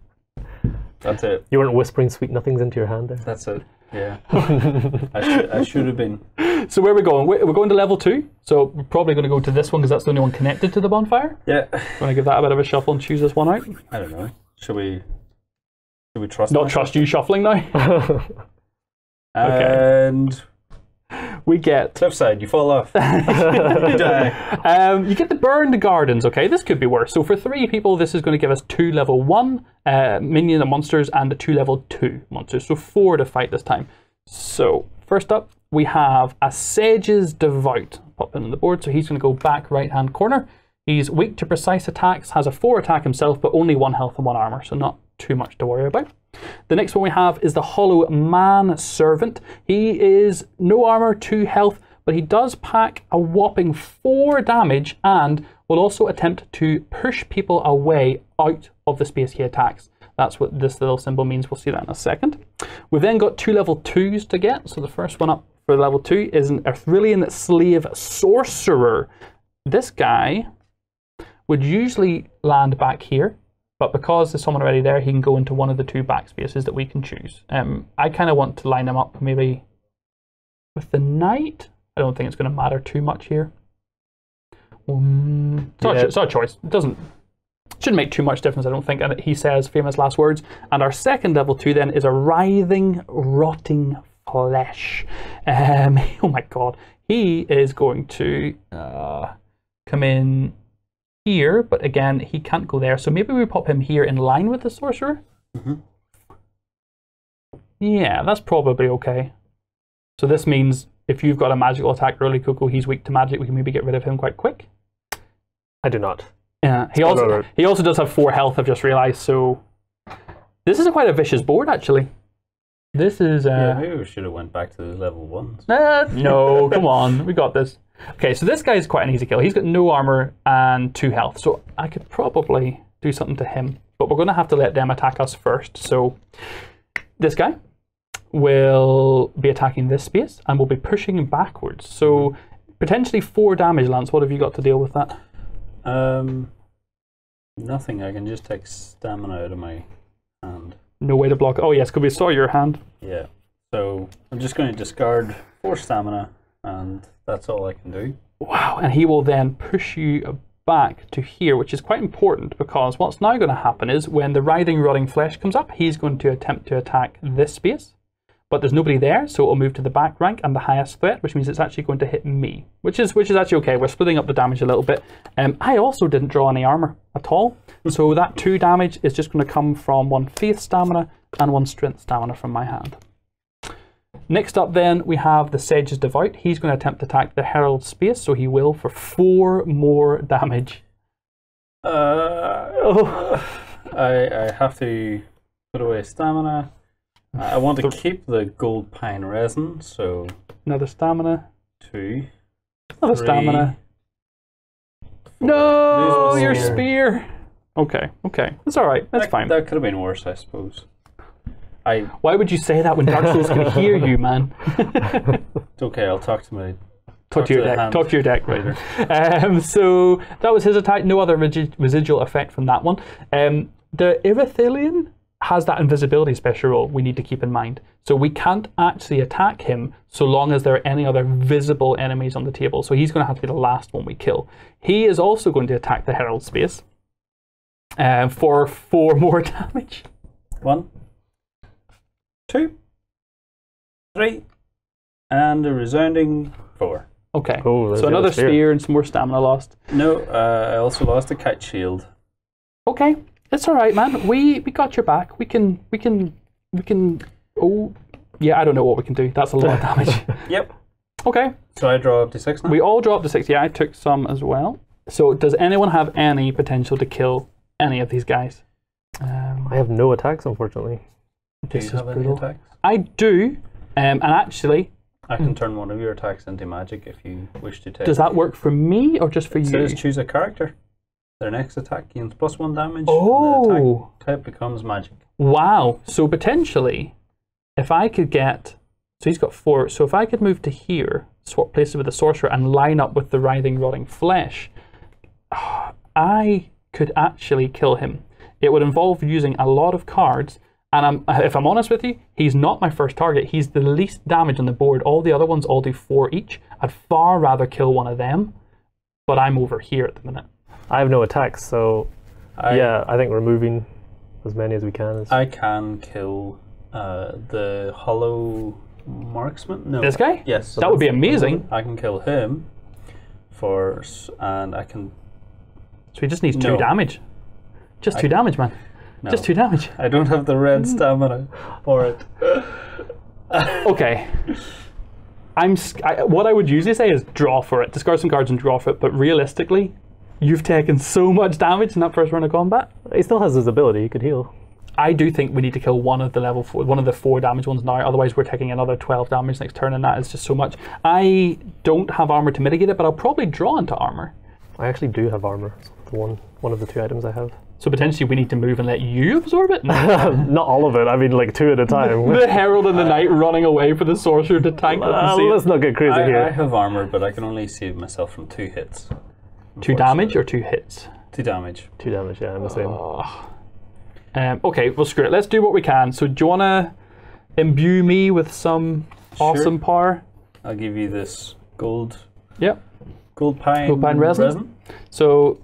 That's it. You weren't whispering sweet nothings into your hand there. That's it. Yeah. I should have been. So where are we going? We're going to level 2. So we're probably going to go to this one because that's the only one connected to the bonfire. Yeah. Want to give that a bit of a shuffle and choose this one out? I don't know. Should we trust? Not trust you shuffling now. And we get cliffside. You fall off. You die. You get the burned gardens. Okay, this could be worse. So for 3 people, this is going to give us 2 level 1 minion and monsters and 2 level 2 monsters. So 4 to fight this time. So first up, we have a Sage's Devout. Pop in on the board. So he's going to go back right hand corner. He's weak to precise attacks, has a 4 attack himself, but only 1 health and 1 armor. So not too much to worry about. The next one we have is the Hollow Man Servant. He is no armor, 2 health, but he does pack a whopping 4 damage and will also attempt to push people away out of the space he attacks. That's what this little symbol means. We'll see that in a second. We've then got 2 level 2s to get. So the first one up for level 2 is an Arthurian Slave Sorcerer. This guy would usually land back here, but because there's someone already there, he can go into one of the 2 backspaces that we can choose. I kind of want to line him up maybe with the knight. I don't think it's going to matter too much here. It's our choice. It shouldn't make too much difference, I don't think. And he says famous last words. And our second level 2 then is a Writhing, Rotting Flesh. Oh my god. He is going to come in here, but again, he can't go there. So maybe we pop him here in line with the sorcerer. Yeah, that's probably okay. So this means if you've got a magical attack early, Coco, he's weak to magic, we can maybe get rid of him quite quick. I do not. Yeah, he also does have 4 health, I've just realised, so this is quite a vicious board, actually. This is... yeah, maybe we should have went back to the level 1s. No, come on, we got this. Okay, so this guy is quite an easy kill. He's got no armor and 2 health, so I could probably do something to him, but we're going to have to let them attack us first. So this guy will be attacking this space and will be pushing backwards. So potentially 4 damage, Lance. What have you got to deal with that? Nothing. I can just take stamina out of my hand. No way to block it. Oh yes, could we saw your hand? Yeah. So I'm just going to discard 4 stamina, and that's all I can do. Wow, and he will then push you back to here, which is quite important because what's now going to happen is when the writhing, rotting flesh comes up, he's going to attempt to attack this space. But there's nobody there, so it'll move to the back rank and the highest threat, which means it's actually going to hit me, which is actually okay. We're splitting up the damage a little bit. I also didn't draw any armor at all, so that 2 damage is just going to come from 1 faith stamina and 1 strength stamina from my hand. Next up then, we have the Sage's Devout. He's going to attempt to attack the Herald space, so he will for 4 more damage. I have to put away stamina. I want to keep the gold pine resin, so Another stamina. 2. Another 3, stamina. 4. No, Lose my your spear. spear. Okay, that's all right. That's fine. That could have been worse, I suppose. Why would you say that when Dark Souls can hear you, man? It's okay. I'll talk to my. Talk to your the deck. hand Talk to your deck. later. So that was his attack. No other residual effect from that one. The Irithilian has that invisibility special role we need to keep in mind. So we can't actually attack him so long as there are any other visible enemies on the table. So he's going to have to be the last one we kill. He is also going to attack the Herald space for 4 more damage. 1, 2, 3, and a resounding 4. Okay. Oh, there's So the another other spear. spear and some more stamina lost. No, I also lost a kite shield. Okay, it's all right, man. We got your back. We can. Oh, yeah. I don't know what we can do. That's a lot of damage. Yep. Okay, So I draw up to 6 now. we all dropped to 6. Yeah, I took some as well. So does anyone have any potential to kill any of these guys? I have no attacks, unfortunately. Do This you is have any brutal. attacks? I do, and actually, I can turn one of your attacks into magic if you wish to take. does that work for me or just for It you? says choose a character. Their next attack gains +1 damage. And the Oh, attack type becomes magic. wow. So potentially, if I could get, so he's got 4. So if I could move to here, swap places with the sorcerer, and line up with the writhing, rotting flesh, I could actually kill him. It would involve using a lot of cards. And if I'm honest with you, he's not my first target. He's the least damage on the board. All the other ones all do 4 each. I'd far rather kill one of them, but I'm over here at the minute. I have no attacks, so I I think removing as many as we can is. I can kill the hollow marksman. No. This guy? Yes. That would be amazing. I can kill him and I can. So he just needs 2 No. damage. Just 2 damage, man. No. Just 2 damage. I don't have the red stamina for it. Okay. What I would usually say is draw for it. Discard some cards and draw for it. But realistically, you've taken so much damage in that first round of combat. He still has his ability. He could heal. I do think we need to kill one of the level 4, one of the 4 damage ones now. Otherwise, we're taking another 12 damage next turn, and that is just so much. I don't have armor to mitigate it, but I'll probably draw into armor. I actually do have armor. It's the one of the 2 items I have. So potentially we need to move and let you absorb it. No. Not all of it. I mean, like 2 at a time. The Herald in the Night running away for the sorcerer to tank up and see Let's not get crazy I here. have armor, but I can only save myself from 2 hits. 2 damage or 2 hits. 2 damage. 2 damage. Yeah, I'm the same. Okay, well screw it. Let's do what we can. So do you want to imbue me with some awesome power? I'll give you this gold Yep. pine resin. So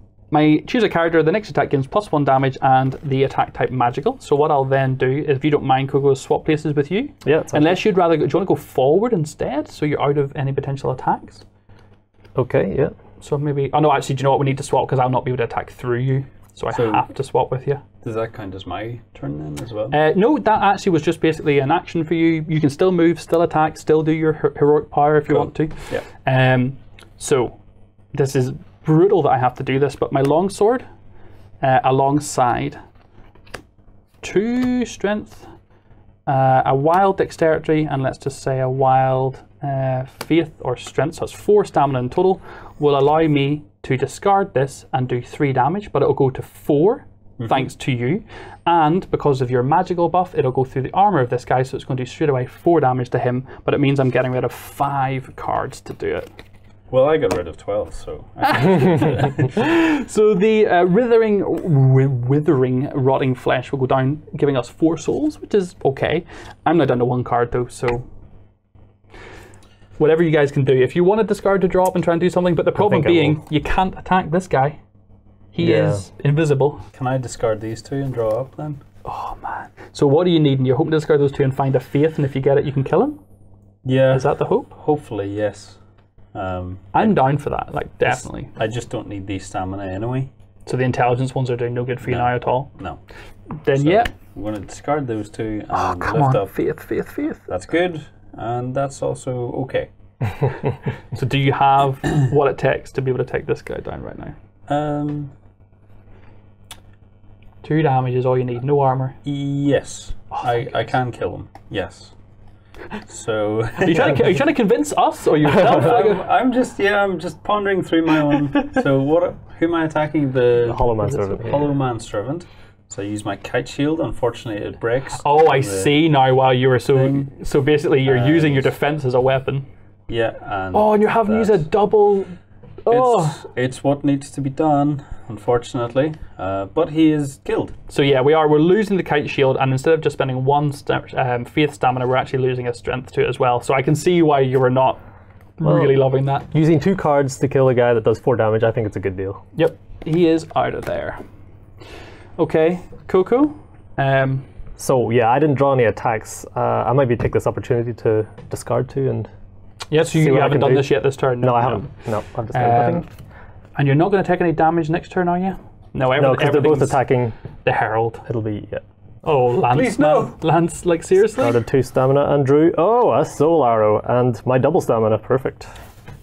choose a character, the next attack gains +1 damage and the attack type magical. So what I'll then do, if you don't mind, Coco, is swap places with you. Yeah, it's Unless you'd rather, do you want to go forward instead so you're out of any potential attacks? okay. Yeah. So maybe, oh no, actually, do you know what, we need to swap because I'll not be able to attack through you. So I have to swap with you. Does that count as my turn then as well? No, that actually was just basically an action for you. You can still move, still attack, still do your heroic power if you want to. Yeah. So this is brutal that I have to do this, but my longsword alongside 2 strength, a wild dexterity, and let's just say a wild faith or strength, so it's 4 stamina in total, will allow me to discard this and do 3 damage, but it'll go to 4 thanks to you. And because of your magical buff, it'll go through the armor of this guy, so it's going to do straight away 4 damage to him, but it means I'm getting rid of 5 cards to do it. Well, I got rid of 12, so. So the withering, rotting flesh will go down, giving us 4 souls, which is okay. I'm now down to 1 card though, so whatever you guys can do. If you want to discard to drop and try and do something, but the problem I being will. you can't attack this guy He is invisible. Can I discard these two and draw up then? Oh man. So what do you need? And you're hoping to discard those two and find a faith, and if you get it, you can kill him? Yeah. Is that the hope? Hopefully, yes. I'm down for that, like, definitely. I just don't need the stamina anyway. So the intelligence ones are doing no good for you now at all? No. Then, So yeah. I'm going to discard those two and Oh, come lift on. up. Faith. That's good. And that's also okay. So do you have what it takes to be able to take this guy down right now? 2 damage is all you need, no armor. Yes. I can kill him. Yes. So Are you trying to convince us or yourself? I'm just pondering through my own. So who am I attacking? The Hollow Man Servant. Yeah. Hollow Man Servant. So I use my kite shield. Unfortunately, it breaks. Oh, I from the see now why you were so... So basically you're using your And- defense as a weapon. Yeah, and Oh, and you're having to use a double... Oh. it's what needs to be done, unfortunately. But he is killed. So yeah, we're losing the kite shield, and instead of just spending 1 faith stamina, we're actually losing a strength to it as well. So I can see why you were not really loving that. Using 2 cards to kill a guy that does 4 damage, I think it's a good deal. Yep, he is out of there. Okay, Coco. So yeah, I didn't draw any attacks. I might be take this opportunity to discard 2 and... Yes, See you what I haven't can done do. this yet this turn. No, I haven't. No, I've discarded nothing. And you're not going to take any damage next turn, are you? No, No, because they're both everything's attacking. the Herald. It'll be, yeah. Oh, Lance. Please, no. Lance, like, seriously? Started 2 stamina and drew, a soul arrow and my double stamina. Perfect.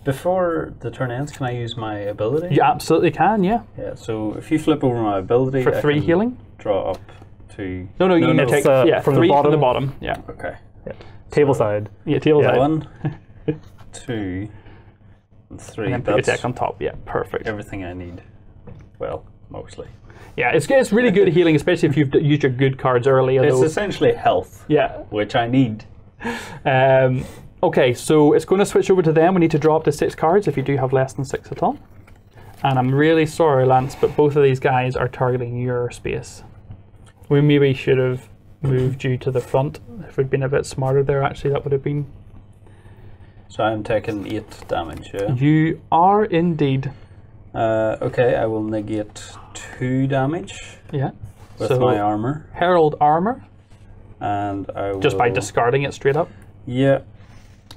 Before the turn ends, can I use my ability? You absolutely can, yeah. Yeah. So if you flip over my ability, For I 3 can healing? draw up to. No, you need to take from the 3 from the bottom. bottom. Yeah. Okay. Table side. Yeah, table side. 1, 2, and 3. And then put your That's deck on top. Yeah, perfect. everything I need. Well, mostly. Yeah, it's really good healing, especially if you've used your good cards early. It's Although, essentially health, yeah. which I need. Okay, so it's going to switch over to them. We need to draw up to 6 cards if you do have less than 6 at all. And I'm really sorry, Lance, but both of these guys are targeting your space. We maybe should have moved you to the front. If we'd been a bit smarter there, actually, that would have been... So I'm taking 8 damage, yeah? You are indeed. Okay, I will negate 2 damage Yeah. with So, my armor. Herald armor, And I will... just by discarding it straight up. Yeah.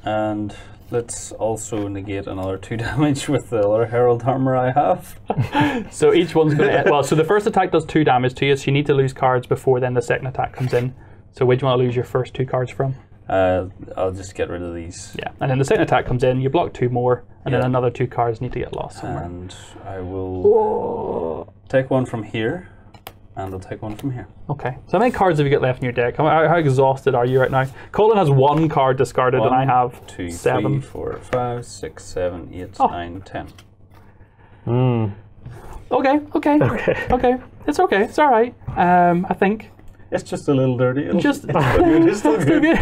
And let's also negate another 2 damage with the other Herald armor I have. So each one's going to... Well, so the first attack does 2 damage to you, so you need to lose cards before then the second attack comes in. So where do you want to lose your first 2 cards from? I'll just get rid of these. Yeah, and then the second attack comes in, you block 2 more, and then Yeah. another 2 cards need to get lost somewhere. And I will take one from here, and I'll take one from here. Okay, so how many cards have you got left in your deck? How exhausted are you right now? Colin has 1 card discarded, and I have 2, 7. 3, 4, 5, 6, 7, 8, Oh. 9, 10. Okay. It's okay, it's alright. I think. It's just a little dirty. Just It's still good.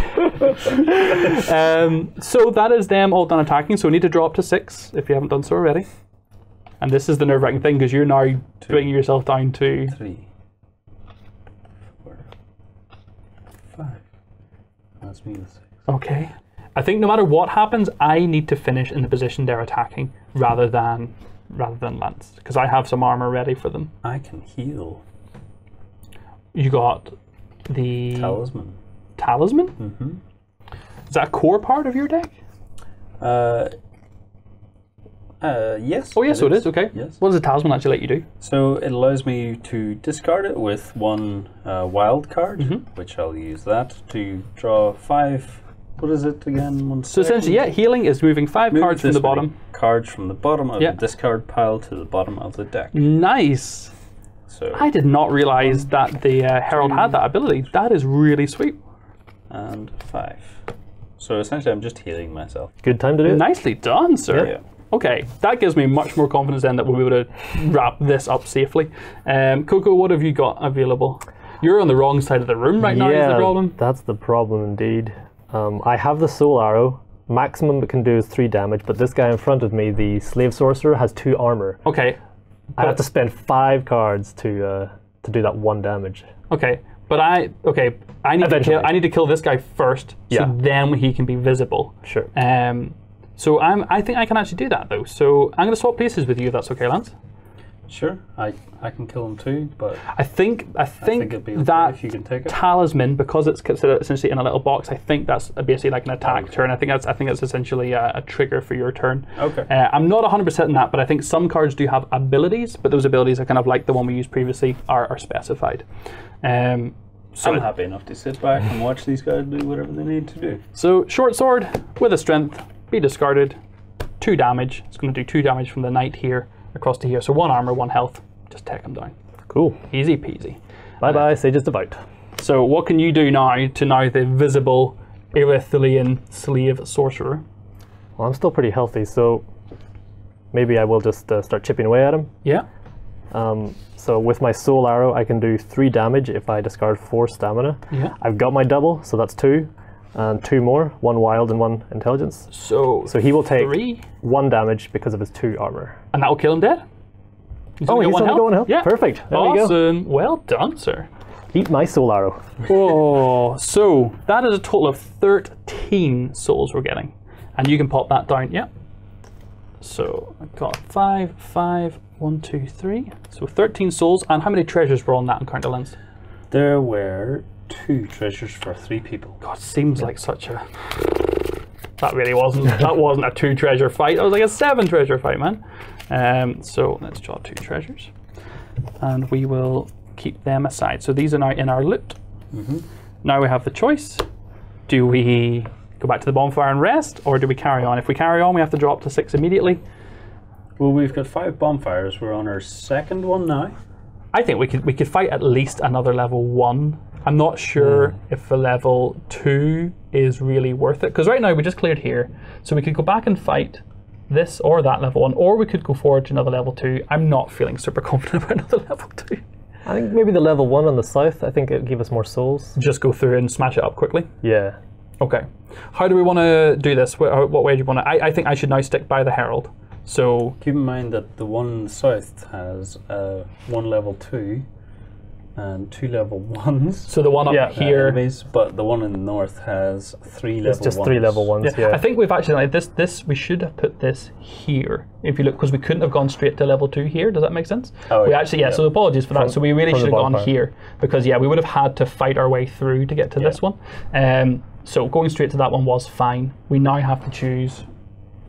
So that is them all done attacking, so we need to draw up to 6 if you haven't done so already. And this is the nerve-wracking thing, because you're now bringing yourself down to... 3, 4, 5. That's me. 6. Okay. I think no matter what happens, I need to finish in the position they're attacking rather than Lance, because I have some armor ready for them. I can heal. You got the Talisman. Talisman? Mm-hmm. Is that a core part of your deck? Yes. Oh, yes, so it is. Okay. Yes. What does the Talisman actually let you do? So it allows me to discard it with 1 wild card, which I'll use that to draw 5. What is it again? One So second. essentially, yeah, healing is moving 5 Move cards from this the many bottom. Cards from the bottom of Yeah. the discard pile to the bottom of the deck. Nice. So I did not realize that the Herald had that ability. That is really sweet. and 5. So essentially, I'm just healing myself. Good time to do it. Nicely done, sir. Yeah. Okay, that gives me much more confidence then that we'll be able to wrap this up safely. Coco, what have you got available? You're on the wrong side of the room right now, is the problem? That's the problem indeed. I have the soul arrow. Maximum it can do is 3 damage, but this guy in front of me, the slave sorcerer, has 2 armor. Okay, I have to spend 5 cards to do that 1 damage. okay. But I need to kill this guy first, so Yeah. then he can be visible. Sure. So I think I can actually do that though. So I'm going to swap places with you if that's okay, Lance. Sure, I can kill him too, but I think it'd be okay that if you can take it. talisman, because it's considered essentially in a little box, I think that's basically like an attack turn. I think that's essentially a trigger for your turn. Okay. I'm not 100% in that, but I think some cards do have abilities, but those abilities are kind of like the one we used previously are specified. So I'm happy enough to sit back and watch these guys do whatever they need to do. So short sword with a strength, be discarded, 2 damage. It's going to do 2 damage from the knight here across to here. So 1 armor, 1 health. Just take him down. Cool. Easy peasy. Bye bye, Sage's Devout. So what can you do now to now the visible Erithilian slave sorcerer? Well, I'm still pretty healthy, so maybe I will just start chipping away at him. Yeah. So with my soul arrow, I can do 3 damage if I discard 4 stamina. Yeah. I've got my double, so that's 2, and 2 more, 1 wild and 1 intelligence. So he will take 3, 1 damage because of his 2 armor. and that will kill him dead. He's Oh, only he's got only got 1 health? Yeah. Perfect. There we go. Awesome. Well done, sir. Eat my soul arrow. Oh, so that is a total of 13 souls we're getting. And you can pop that down, yeah. So I've got 5, 5, 1, 2, 3. So 13 souls. And how many treasures were on that encounter lens? There were 2 treasures for 3 people. God, seems like such a... That really wasn't. That wasn't a 2 treasure fight. That was like a 7 treasure fight, man. So let's draw 2 treasures. And we will keep them aside. So these are now in our loot. Now we have the choice. Do we go back to the bonfire and rest, or do we carry on? If we carry on, we have to drop to 6 immediately. Well, we've got 5 bonfires. We're on our 2nd one now. I think we could fight at least another level 1. I'm not sure if the level 2 is really worth it, because right now we just cleared here, so we could go back and fight this or that level 1, or we could go forward to another level 2. I'm not feeling super confident about another level 2. I think maybe the level 1 on the south, I think it would give us more souls. Just go through and smash it up quickly. Yeah. Okay. How do we want to do this? What way do you want to... I think I should now stick by the Herald. So... Keep in mind that the one in the south has 1 level 2 and 2 level 1s. So the one up here... enemies, but the one in the north has 3 level 1s. It's just 3 level 1s, yeah. I think we've actually... Like this we should have put this here. If you look, because we couldn't have gone straight to level 2 here. Does that make sense? Oh, we actually... So apologies for that. So we really should have gone bonfire. here. Because, yeah, we would have had to fight our way through to get to this one. So going straight to that one was fine. We now have to choose...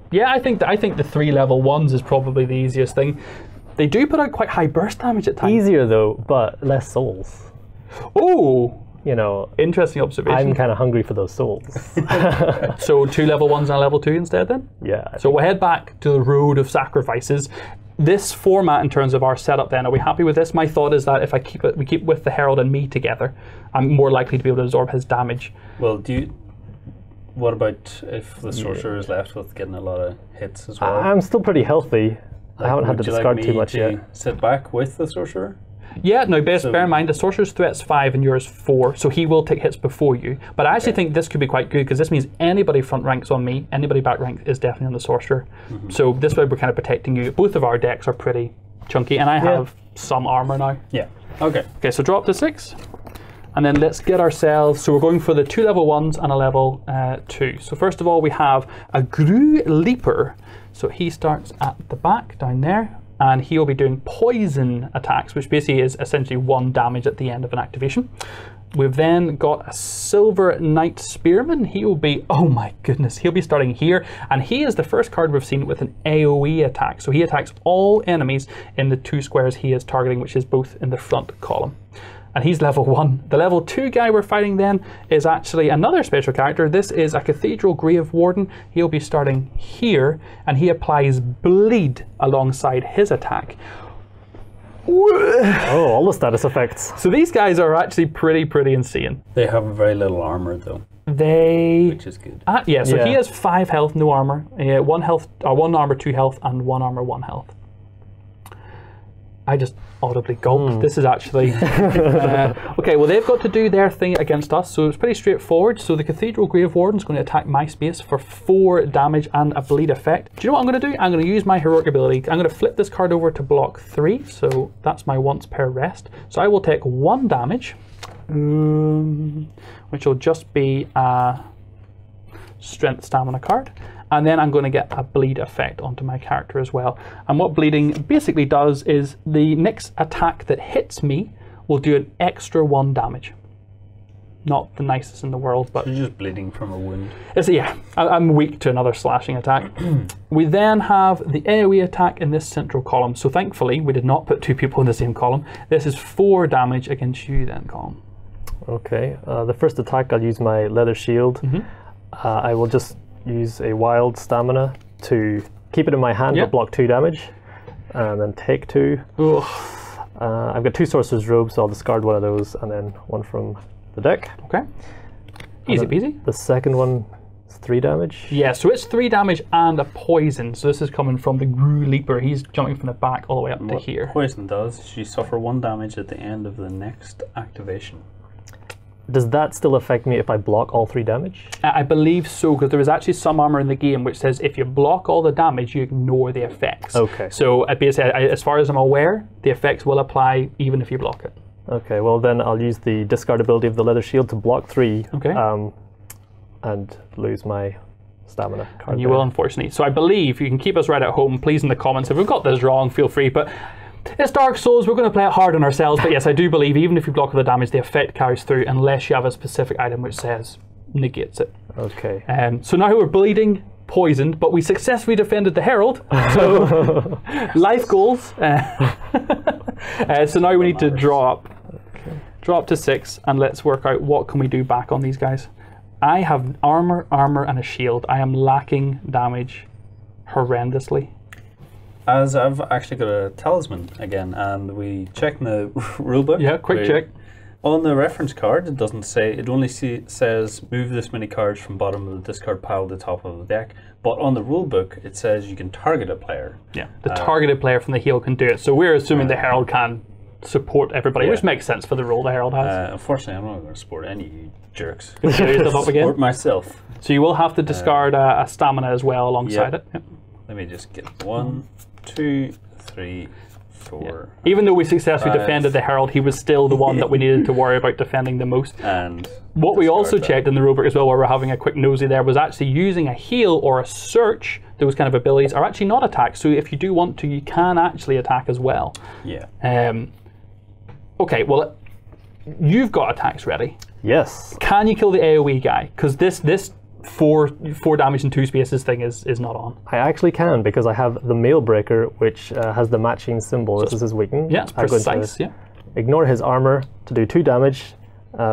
Yeah, I think the 3 level 1s is probably the easiest thing. They do put out quite high burst damage at times. Easier though, but less souls. Oh! You know, Interesting observation. I'm kind of hungry for those souls. So 2 level 1s and a level 2 instead then? Yeah. So we'll head back to the road of sacrifices. This format in terms of our setup then, are we happy with this? My thought is that if we keep with the Herald and me together, I'm more likely to be able to absorb his damage. Well, what about if the sorcerer is left with getting a lot of hits as well? I'm still pretty healthy. I haven't had to discard too much yet. Sit back with the sorcerer? Yeah, now bear in mind, the sorcerer's threat's 5 and yours 4, so he will take hits before you. But I actually think this could be quite good, because this means anybody front ranks on me, anybody back ranks is definitely on the sorcerer. So this way we're kind of protecting you. Both of our decks are pretty chunky, and I have some armor now. Yeah. Okay. Okay, so drop to 6. And then let's get ourselves, so we're going for the 2 level 1s and a level 2. So first of all, we have a Gru Leaper. So he starts at the back, down there, and he'll be doing poison attacks, which basically is essentially 1 damage at the end of an activation. We've then got a Silver Knight Spearman. He will be, oh my goodness, he'll be starting here, and he is the first card we've seen with an AoE attack. So he attacks all enemies in the 2 squares he is targeting, which is both in the front column. And he's level 1. The level 2 guy we're fighting then is actually another special character. This is a Cathedral Grave Warden. He'll be starting here, and he applies Bleed alongside his attack. Oh, all the status effects. So these guys are actually pretty insane. They have very little armor though, They... which is good. Yeah, so he Yeah. has 5 health, no armor. 1 health, 1 armor, 2 health, and 1 armor, 1 health. I just audibly gulped. This is actually... okay, well, they've got to do their thing against us, so it's pretty straightforward. So the Cathedral Grave Warden is going to attack my space for 4 damage and a bleed effect. Do you know what I'm going to do? I'm going to use my heroic ability. I'm going to flip this card over to block 3, so that's my once per rest. So I will take 1 damage, which will just be a strength stamina card. and then I'm going to get a bleed effect onto my character as well. And what bleeding basically does is the next attack that hits me will do an extra 1 damage. Not the nicest in the world, but You're just bleeding from a wound. yeah, I'm weak to another slashing attack. We then have the AoE attack in this central column. So thankfully, we did not put 2 people in the same column. This is 4 damage against you then, Colin. Okay, the first attack I'll use my leather shield. I will just use a wild stamina to keep it in my hand Yep. but block 2 damage, and then take 2. Ugh. I've got 2 sorcerer's robes, so I'll discard one of those, and then 1 from the deck. Okay. Easy peasy. The second one is 3 damage. Yeah, so it's 3 damage and a poison. So this is coming from the Gru Leaper. He's jumping from the back all the way up to What here. poison does is you suffer 1 damage at the end of the next activation. Does that still affect me if I block all 3 damage? I believe so, because there is actually some armor in the game which says if you block all the damage, you ignore the effects. Okay. So basically, as far as I'm aware, the effects will apply even if you block it. Okay, well then I'll use the discard ability of the leather shield to block 3. Okay. And lose my stamina card. You will, unfortunately. So I believe you can keep us right at home. Please in the comments if we've got this wrong, feel free. But it's Dark Souls. We're going to play it hard on ourselves. But yes, I do believe even if you block all the damage, the effect carries through unless you have a specific item which says negates it. Okay. So now we're bleeding, poisoned, but we successfully defended the Herald. So life goals. So now we need to draw up. Draw up to 6, and let's work out what can we do back on these guys. I have armor, and a shield. I am lacking damage horrendously. As I've actually got a talisman again, and we check in the rulebook. Yeah, quick check. On the reference card, it doesn't say, it only says move this many cards from bottom of the discard pile to top of the deck. But on the rulebook, it says you can target a player. Yeah, the targeted player from the heel can do it. So we're assuming the Herald can support everybody, which makes sense for the role the Herald has. Unfortunately, I'm not going to support any of you jerks. Show yourself up again. Support myself. So you will have to discard a stamina as well alongside it. Yep. Let me just get 1, 2, 3, 4. Even though we successfully 5. defended the Herald, he was still the one that we needed to worry about defending the most. And what we also that. checked in the rulebook as well, while we're having a quick nosy there, was actually using a heal or a search. Those kind of abilities are actually not attacks. So if you do want to, you can actually attack as well. Yeah. Okay, well, you've got attacks ready. Yes. Can you kill the AoE guy? Because this 4 damage in 2 spaces thing is not on. I actually can, because I have the Mail Breaker, which has the matching symbol. This is his weakness. Yeah, it's I'm going to precise. Yeah. ignore his armor to do 2 damage,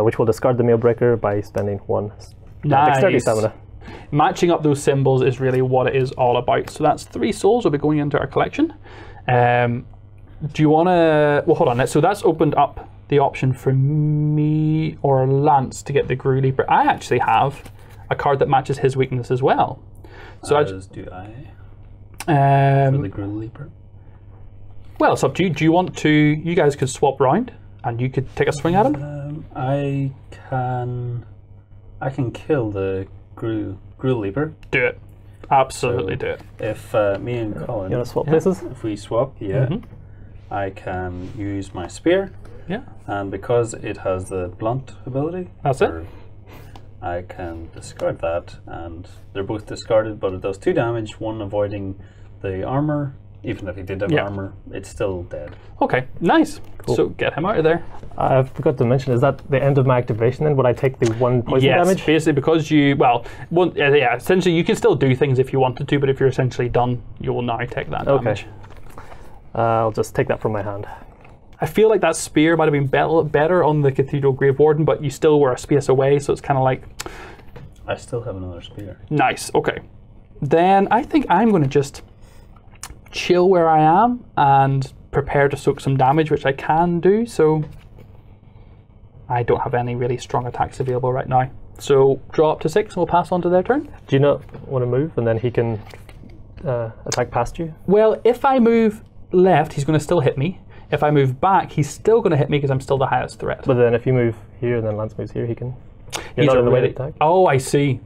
which will discard the Mail Breaker by spending 1 dexterity Nice. stamina. Matching up those symbols is really what it is all about. So that's 3 souls will be going into our collection. Do you want to... Well, hold on. So that's opened up the option for me or Lance to get the Gru Leaper. I actually have a card that matches his weakness as well. So As do I. For the Gru Leaper. well, it's up to you. Do you want to... You guys could swap round and you could take a swing at him. I can kill the Gru Leaper. Do it. Absolutely do it. If me and Colin, You want to swap places? if we swap, I can use my spear, Yeah. and because it has the blunt ability, That's it. I can discard that, and they're both discarded, but it does 2 damage, 1 avoiding the armor. Even if he did have armor, it's still dead. Okay, nice. So get him out of there. I forgot to mention, is that the end of my activation then? Would I take the 1 poison Yes, damage? basically because you, essentially you can still do things if you wanted to, but if you're essentially done, you will now take that damage. I'll just take that from my hand. I feel like that spear might have been better on the Cathedral Grave Warden, but you still were a space away, so it's kind of like... I still have another spear. Nice, okay. Then I think I'm going to just chill where I am and prepare to soak some damage, which I can do, so I don't have any really strong attacks available right now. So draw up to 6 and we'll pass on to their turn. Do you not want to move and then he can attack past you? Well, if I move left, he's going to still hit me. If I move back, he's still going to hit me because I'm still the highest threat. But then if you move here and then Lance moves here, he can... You're He's not in the way to already- attack? Oh, I see.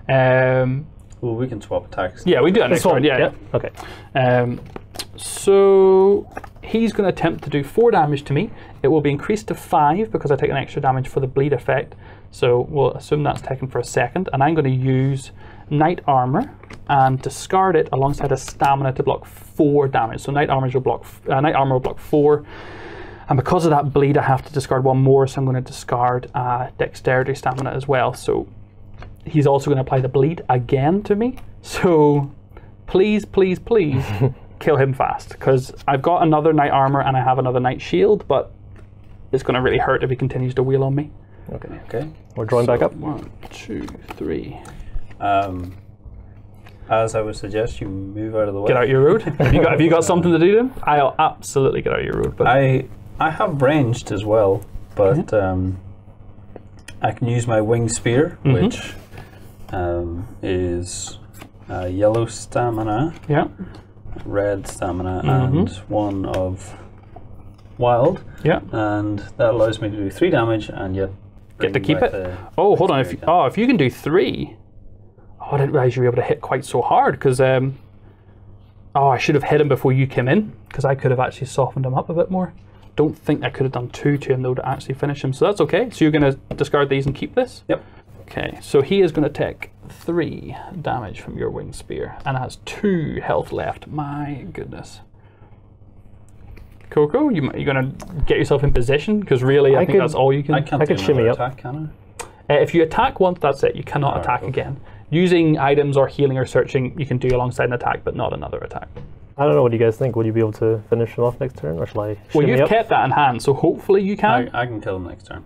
Well, we can swap attacks. Yeah, we do that next Swap, round. Yeah. Okay. So he's going to attempt to do 4 damage to me. It will be increased to 5 because I take an extra damage for the bleed effect. So we'll assume that's taken for a second. And I'm going to use Knight Armor and discard it alongside a Stamina to block 4 damage. So Knight Armor will block 4. And because of that bleed, I have to discard 1 more. So I'm going to discard Dexterity Stamina as well. So he's also going to apply the bleed again to me. So please, please, please kill him fast, because I've got another Knight Armor and I have another Knight Shield, but it's going to really hurt if he continues to wheel on me. Okay. We're drawing back up. 1, 2, 3. As I would suggest, you move out of the way. Get out your road. Have you got something to do to him? I'll absolutely get out your road. But I have ranged as well, but I can use my wing spear, which is yellow stamina, yeah, red stamina, and 1 of wild. Yeah. And that allows me to do 3 damage and yet Get to keep it. Oh, hold on. If you can do 3. Oh, I didn't realize you were able to hit quite so hard, because I should have hit him before you came in, because I could have actually softened him up a bit more. Don't think I could have done 2 to him though to actually finish him. So that's okay. So you're going to discard these and keep this? Yep. Okay, so he is going to take 3 damage from your wing spear and has 2 health left. My goodness. Coco, you're going to get yourself in position, because really I think that's all you can. I can't do shimmy another up. attack, can If you attack once, that's it. You cannot attack again. Using items or healing or searching, you can do alongside an attack, but not another attack. I don't know, what do you guys think? Would you be able to finish him off next turn, or shall I Well, shimmy you've up? kept that in hand, so hopefully you can. I can kill him next turn.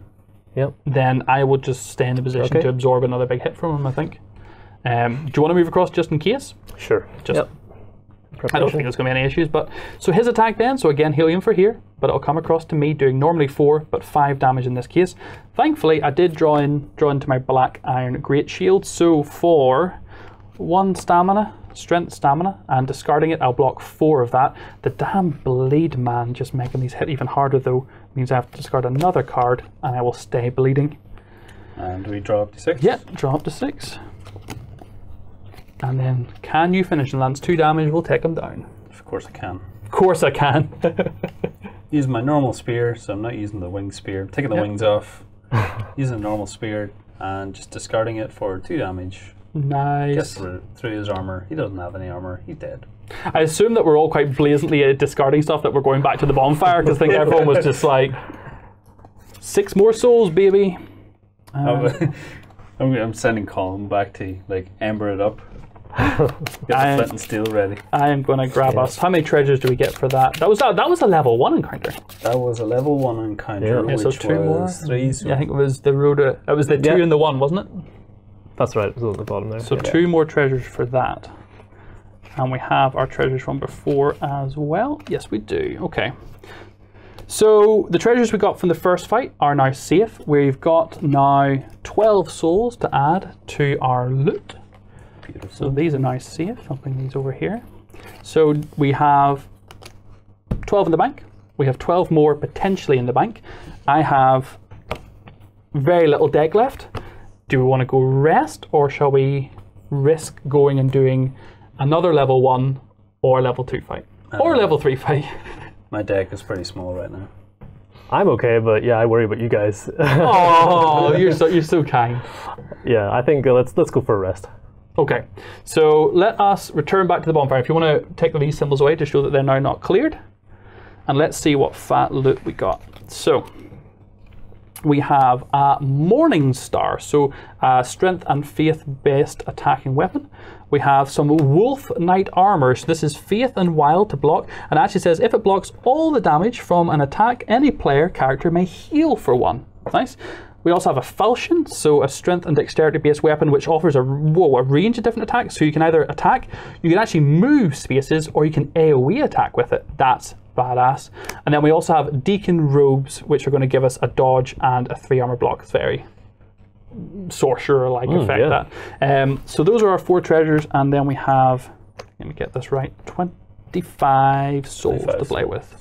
Yep. Then I will just stay in the position Okay. to absorb another big hit from him, I think. Do you want to move across just in case? Sure. Just. Yep. I don't think there's going to be any issues, but so his attack then, so again helium for here, but it'll come across to me doing normally 4, but 5 damage in this case. Thankfully, I did draw into my black iron great shield, so for 1 stamina, strength stamina, and discarding it, I'll block 4 of that. The damn bleed, man, just making these hit even harder though, means I have to discard another card, and I will stay bleeding. And we draw up to 6. Yeah, draw up to 6. And then, can you finish? And lands 2 damage, we'll take him down. Of course I can. Of course I can. Use my normal spear, so I'm not using the wing spear. Taking the wings off, using a normal spear, and just discarding it for 2 damage. Nice. Gets through his armor. He doesn't have any armor. He's dead. I assume that we're all quite blatantly discarding stuff, that we're going back to the bonfire, because I think everyone was just like, 6 more souls, baby. I'm sending Colin back to ember it up. Get the flint and steel ready. I am going to grab us. How many treasures do we get for that? That was a level 1 encounter. That was a level 1 encounter, Yeah, so which 2 more. was 3. So Yeah, I think it was the road. It was the 2 and the 1, wasn't it? That's right, it was at the bottom there. So 2 more treasures for that. And we have our treasures from before as well. Yes, we do. Okay. So the treasures we got from the first fight are now safe. We've got now 12 souls to add to our loot. beautiful. So these are now safe. I'll bring these over here. So we have 12 in the bank. We have 12 more potentially in the bank. I have very little deck left. Do we want to go rest, or shall we risk going and doing another level 1 or level 2 fight? Or level 3 fight? My deck is pretty small right now. I'm okay, but yeah, I worry about you guys. Oh, you're so kind. Yeah, I think let's go for a rest. Okay, so let us return back to the bonfire. If you want to take these symbols away to show that they're now not cleared, and let's see what fat loot we got. So we have a Morning Star, so strength and faith based attacking weapon. We have some Wolf Knight armor, so this is faith and wild to block, and it actually says if it blocks all the damage from an attack, any player character may heal for 1. Nice. We also have a falchion, so a strength and dexterity based weapon which offers a range of different attacks. So you can either attack, you can actually move spaces, or you can AoE attack with it. That's badass. And then we also have Deacon robes, which are going to give us a dodge and a 3 armor block. It's very sorcerer-like effect. Yeah. That. So those are our 4 treasures, and then we have, let me get this right, 25 souls to play with.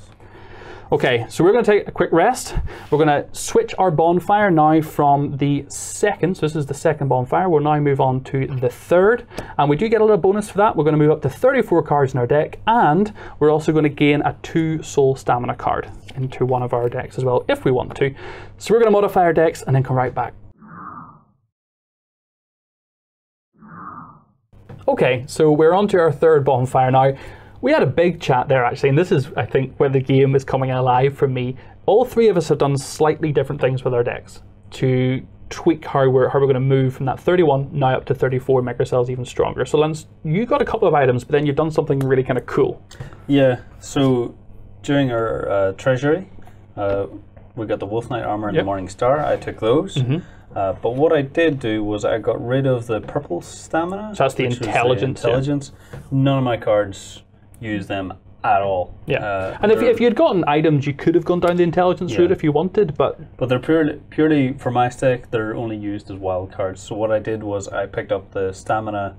Okay, so we're going to take a quick rest. We're going to switch our bonfire now from the second. So this is the second bonfire. We'll now move on to the third. And we do get a little bonus for that. We're going to move up to 34 cards in our deck. And we're also going to gain a 2 soul stamina card into one of our decks as well, if we want to. So we're going to modify our decks and then come right back. Okay, so we're on to our third bonfire now. We had a big chat there actually, and this is, I think, where the game is coming alive for me. All three of us have done slightly different things with our decks to tweak how we're going to move from that 31 now up to 34, make ourselves even stronger. So Lance, you got a couple of items, but then you've done something really kind of cool. Yeah, so during our treasury, we got the Wolf Knight armor and the Morning Star. I took those. But what I did do was I got rid of the purple stamina. So that's the intelligence. None of my cards use them at all. And if you had gotten items, you could have gone down the intelligence route if you wanted, but they're purely for my stack. They're only used as wild cards. So what I did was I picked up the stamina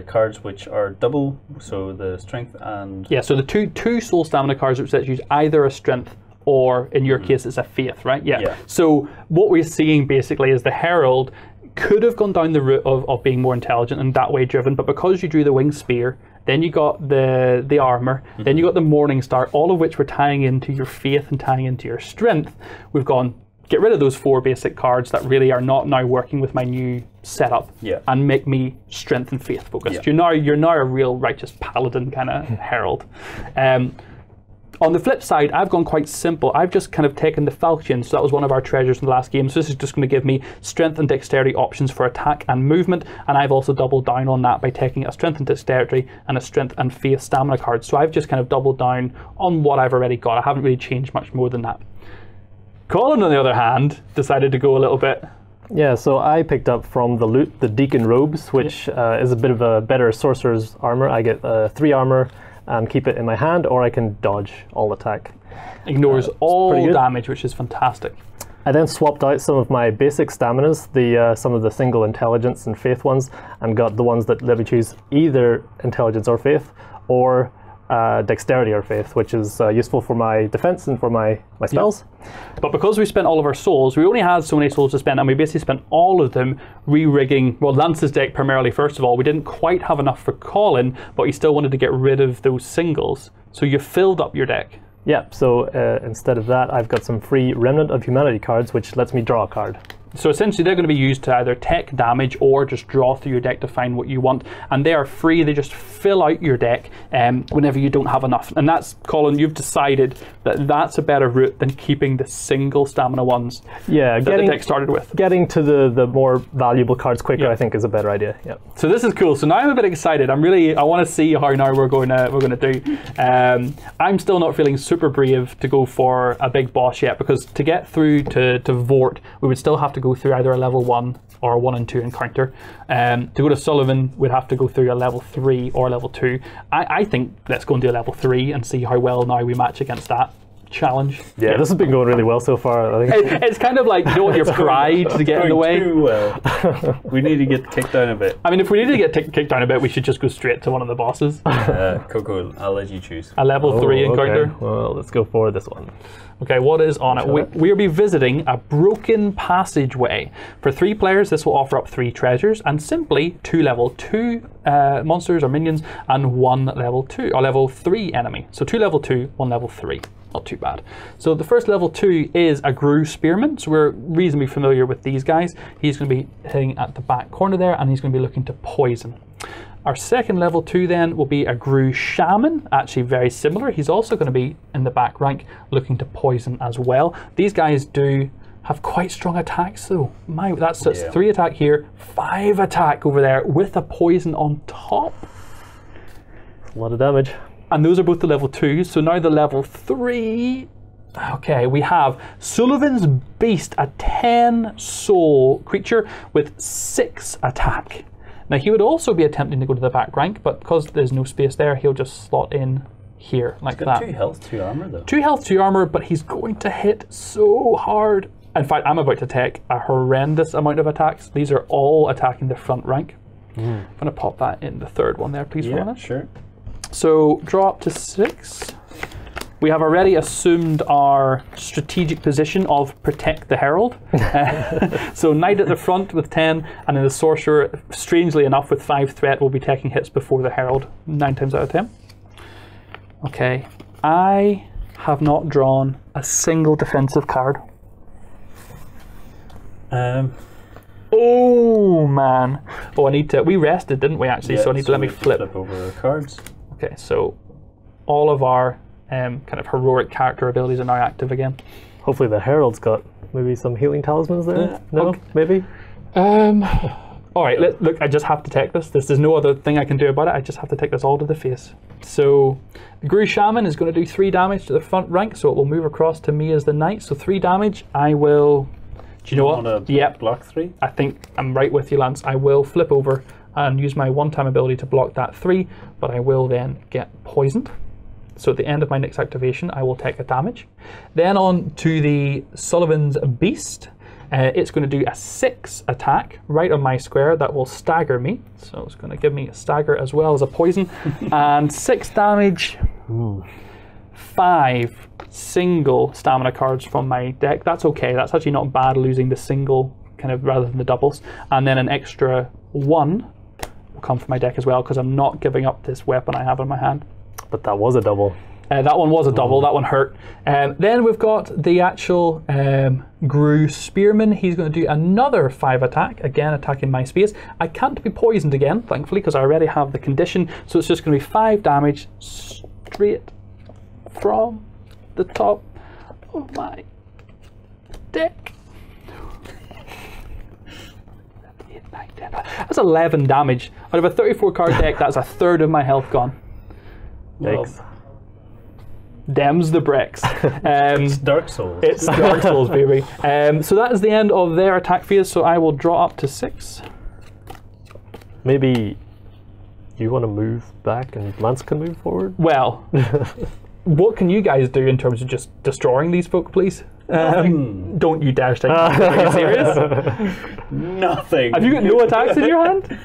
cards, which are double, so the strength and so the two soul stamina cards, which lets you use either a strength or in your case it's a faith, right? So what we're seeing basically is the Herald could have gone down the route of being more intelligent and that way driven, but because you drew the winged spear, then you got the armor, then you got the Morning Star, all of which were tying into your faith and tying into your strength. We've gone, get rid of those 4 basic cards that really are not now working with my new setup and make me strength and faith focused. You're now a real righteous paladin kind of herald. On the flip side, I've gone quite simple. I've just kind of taken the Falchion, so that was one of our treasures in the last game. So this is just going to give me strength and dexterity options for attack and movement, and I've also doubled down on that by taking a strength and dexterity and a strength and faith stamina card. So I've just kind of doubled down on what I've already got. I haven't really changed much more than that. Colin, on the other hand, decided to go a little bit. Yeah, so I picked up from the loot the Deacon Robes, which is a bit of a better sorcerer's armor. I get 3 armor and keep it in my hand, or I can dodge all attack. Ignores all damage, which is fantastic. I then swapped out some of my basic staminas, some of the single intelligence and faith ones, and got the ones that let me choose either intelligence or faith, or dexterity or faith, which is useful for my defense and for my spells. But because we spent all of our souls, we only had so many souls to spend, and we basically spent all of them re-rigging, well, Lance's deck primarily, first of all. We didn't quite have enough for Colin, but he still wanted to get rid of those singles. So you filled up your deck. Yeah, so instead of that, I've got some free Remnant of Humanity cards, which lets me draw a card. So essentially they're going to be used to either tech damage or just draw through your deck to find what you want. And they are free, they just fill out your deck whenever you don't have enough. And that's, Colin, you've decided that that's a better route than keeping the single stamina ones that the deck started with. Getting to the more valuable cards quicker, I think, is a better idea. Yeah. So this is cool. So now I'm a bit excited. I want to see how now we're going to do. I'm still not feeling super brave to go for a big boss yet, because to get through to Vort, we would still have to go through either a level 1 or a 1 and 2 encounter. To go to Sullivan, we'd have to go through a level 3 or level 2. I think let's go and do a level 3 and see how well now we match against that challenge. Yeah, this has been going really well so far. I think it's kind of like, you don't want your pride to get in the way. Too well. We need to get kicked down a bit. I mean, if we need to get kicked down a bit, we should just go straight to one of the bosses. Coco, I'll let you choose. A level 3 encounter. Okay. Well, let's go for this one. Okay, what is on it? We'll be visiting a broken passageway. For 3 players, this will offer up 3 treasures and simply 2 level 2 monsters or minions and 1 level 2 or level 3 enemy. So 2 level 2, 1 level 3. Not too bad. So the first level 2 is a Grue Spearman. So we're reasonably familiar with these guys. He's going to be hitting at the back corner there, and he's going to be looking to poison. Our second level 2 then will be a Grue Shaman, actually very similar. He's also going to be in the back rank looking to poison as well. These guys do have quite strong attacks though. That's 3 attack here, 5 attack over there with a poison on top. A lot of damage. And those are both the level 2s. So now the level 3. Okay, we have Sullivan's Beast, a 10 soul creature with 6 attack. Now he would also be attempting to go to the back rank, but because there's no space there, he'll just slot in here like that. 2 health, 2 armor though. 2 health, 2 armor, but he's going to hit so hard. In fact, I'm about to take a horrendous amount of attacks. These are all attacking the front rank. I'm going to pop that in the third one there, please, for a minute. Sure. So draw up to 6. we have already assumed our strategic position of protect the Herald. So Knight at the front with 10, and then the Sorcerer, strangely enough, with 5 threat, will be taking hits before the Herald 9 times out of 10. Okay, I have not drawn a single defensive card. Oh man! Oh, I need to. We rested, didn't we? Actually, so I need to let me flip over the cards. Okay, so all of our kind of heroic character abilities are now active again. Hopefully the Herald's got maybe some healing talismans there. No, okay. Maybe. All right, look. I just have to take this. There's no other thing I can do about it. I just have to take this all to the face. So the Gru Shaman is going to do 3 damage to the front rank, so it will move across to me as the knight. So 3 damage. I will. Do you know what? Yep. Block 3. I think I'm right with you, Lance. I will flip over and use my one-time ability to block that 3, but I will then get poisoned. So at the end of my next activation, I will take a damage. Then on to the Sullivan's Beast. It's going to do a 6 attack right on my square that will stagger me. So it's going to give me a stagger as well as a poison. And 6 damage. Ooh. 5 single stamina cards from my deck. That's okay. That's actually not bad, losing the single kind of rather than the doubles. And then an extra 1 will come from my deck as well, because I'm not giving up this weapon I have in my hand. But that was a double. That one was a double. That one hurt. Then we've got the actual Gru Spearman. He's going to do another 5 attack, again attacking my space. I can't be poisoned again, thankfully, because I already have the condition. So it's just going to be 5 damage straight from the top of my deck. 8, 9, 10. That's 11 damage. Out of a 34 card deck, that's a third of my health gone. Yikes. Dems the bricks. It's Dark Souls. It's Dark Souls, baby. So that is the end of their attack phase, so I will draw up to 6. Maybe you want to move back and Lance can move forward? Well, what can you guys do in terms of just destroying these folk, please? Don't you dare take that. Are you serious? Nothing. Have you got no attacks in your hand?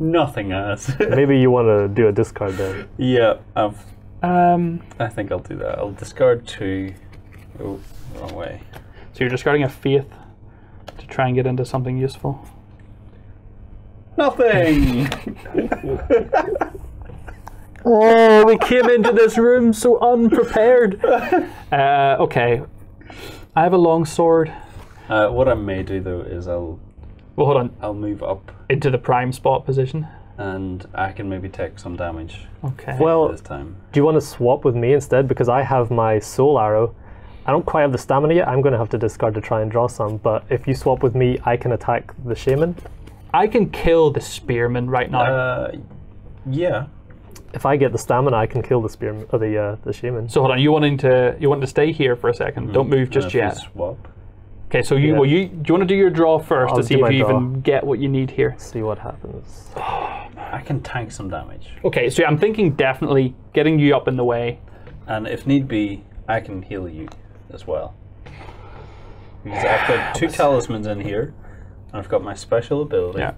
Nothing has. Maybe you want to do a discard then. Yeah, I think I'll do that. I'll discard 2. Oh, wrong way. So you're discarding a faith to try and get into something useful. Nothing! Oh, we came into this room so unprepared. Okay. I have a long sword. What I may do though is Well, hold on. I'll move up Into the prime spot position. and I can maybe take some damage Okay. Well, this time. do you want to swap with me instead? Because I have my soul arrow. I don't quite have the stamina yet. I'm going to have to discard to try and draw some. But if you swap with me, I can attack the shaman. I can kill the spearman right now. Yeah. If I get the stamina, I can kill the spearman or the shaman. So hold on, you wanting to stay here for a second? Don't move just If you yet. Swap. Okay, so do you want to do your draw first to see if you even get what you need here? See what happens. I can tank some damage. Okay, so I'm thinking definitely getting you up in the way. And if need be, I can heal you as well. Because I've got 2 talismans in here, and I've got my special ability. Yeah.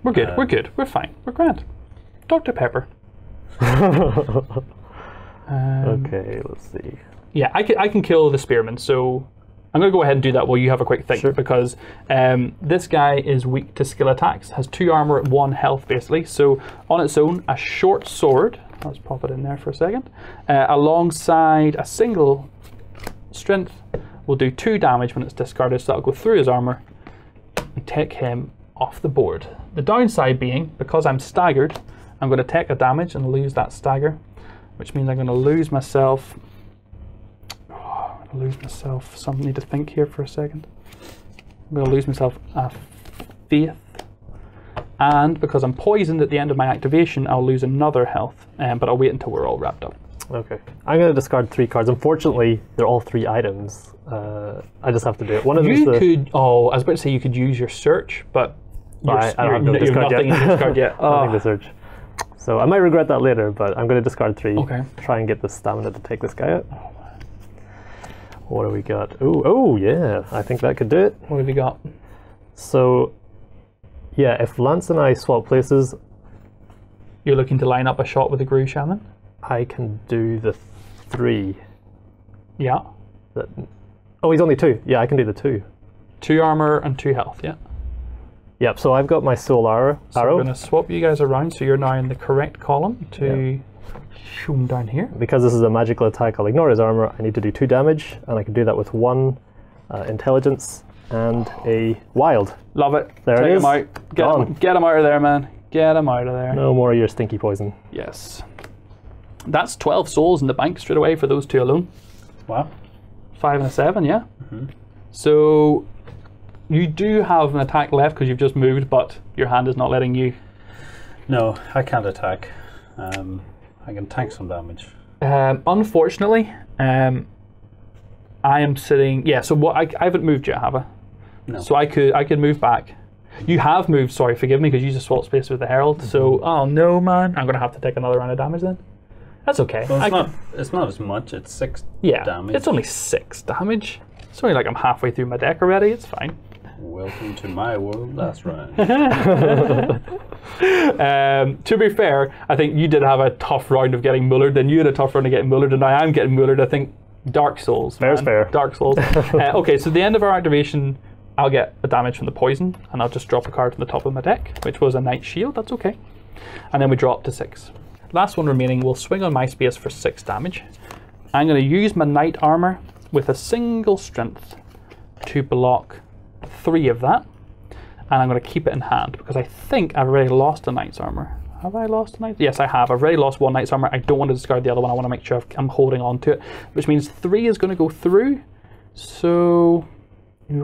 We're good, we're good, we're fine, we're grand. Dr. Pepper. Okay, let's see. Yeah, I can kill the spearman, so I'm going to go ahead and do that while you have a quick think, Sure. because this guy is weak to skill attacks, has 2 armor, 1 health basically, so on its own, a short sword, let's pop it in there for a second, alongside a single strength will do 2 damage when it's discarded, so that'll go through his armor and take him off the board. The downside being, because I'm staggered, I'm going to take a damage and lose that stagger, which means I'm going to lose myself. So I need to think here for a second. I'm going to lose myself a faith, and because I'm poisoned at the end of my activation, I'll lose another health. But I'll wait until we're all wrapped up. Okay. I'm going to discard 3 cards. Unfortunately, they're all 3 items. I just have to do it. One of them is You could. Oh, I was about to say you could use your search, but I don't have no discard nothing yet. in discard yet. Nothing to search. So I might regret that later, but I'm going to discard 3. Okay. Try and get the stamina to take this guy out. What do we got? Oh yeah, I think that could do it. What have you got? So, yeah, if Lance and I swap places, You're looking to line up a shot with the Gru Shaman? I can do the 3. Yeah. Oh, he's only 2. Yeah, I can do the 2. 2 armor and 2 health, yeah. Yep, so I've got my soul arrow. So I'm going to swap you guys around so you're now in the correct column to shoom down here. Because this is a magical attack, I'll ignore his armor. I need to do 2 damage, and I can do that with 1 intelligence and a wild. Love it. There Take it is. him out. Get him out of there, man. Get him out of there. No more of your stinky poison. Yes. That's 12 souls in the bank straight away for those 2 alone. Wow. 5 and a 7, yeah. So you do have an attack left because you've just moved, but your hand is not letting you. No, I can't attack. I can tank some damage. Unfortunately, I am sitting. Yeah. So what? I haven't moved yet, have I? No. So I could move back. You have moved. Sorry, forgive me, because you just swapped space with the Herald. So oh no, man, I'm gonna have to take another round of damage then. That's okay. Well, it's not as much. It's 6 damage. It's only 6 damage. It's only like I'm halfway through my deck already. It's fine. Welcome to my world. That's right. To be fair, I think you did have a tough round of getting mullered, then you had a tough round of getting mullered, and now I'm getting mullered. I think Dark Souls. Fair's fair. Dark Souls. Okay, so at the end of our activation, I'll get a damage from the poison, and I'll just drop a card from the top of my deck, which was a Knight Shield. That's okay. And then we drop to 6. Last one remaining will swing on my space for 6 damage. I'm going to use my Knight Armor with a single strength to block 3 of that, and I'm going to keep it in hand because I think I've already lost a Knight's Armor. Have I lost a Knight? Yes, I have. I've already lost 1 Knight's Armor. I don't want to discard the other one. I want to make sure I'm holding on to it, which means 3 is going to go through. So I'm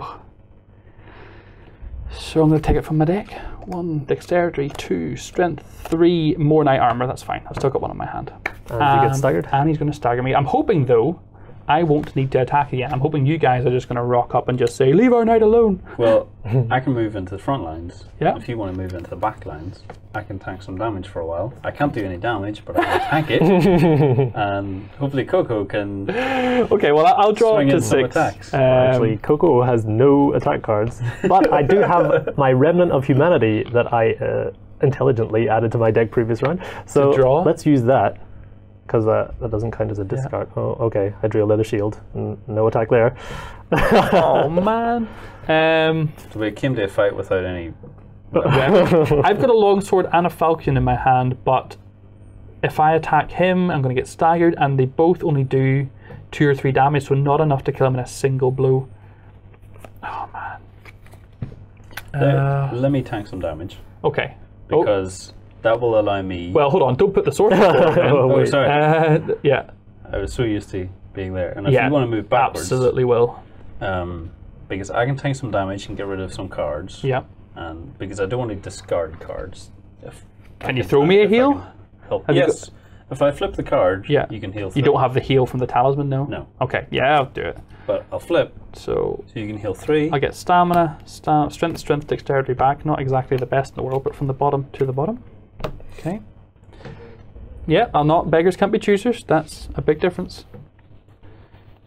going to take it from my deck. 1 Dexterity, 2 Strength, 3 more Knight Armor. That's fine. I've still got 1 in my hand. And you get staggered. And he's going to stagger me. I'm hoping, though, I won't need to attack again. I'm hoping you guys are just going to rock up and just say, leave our knight alone. Well, I can move into the front lines. Yeah. If you want to move into the back lines, I can tank some damage for a while. I can't do any damage, but I can tank it. And hopefully Coco can Okay, well, I'll draw swing up to in some 6. attacks. Actually, Coco has no attack cards, but I do have my Remnant of Humanity that I intelligently added to my deck previous round. So draw? let's use that, because that doesn't count as a discard. Oh, okay. I drew a leather shield. No attack there. Oh, man. So we came to a fight without any. I've got a longsword and a falcon in my hand, but if I attack him, I'm going to get staggered, and they both only do 2 or 3 damage, so not enough to kill him in a single blow. Oh, man. Let me tank some damage Okay. because that will allow me. Well, hold on. Don't put the sword forward, man. Oh, sorry. Yeah. I was so used to being there, and if Yeah, you want to move backwards, absolutely will. Because I can tank some damage and get rid of some cards. Yeah. And because I don't want to discard cards. Can you throw me a heal? Help. Have you Yes. If I flip the card, Yeah. you can heal. You don't have the heal from the talisman, no? No. Okay, yeah, I'll do it. But I'll flip, So so you can heal 3. I get stamina, strength, dexterity back. Not exactly the best in the world, but from the bottom to the bottom. Okay. Yeah, I'll not. Beggars can't be choosers. That's a big difference.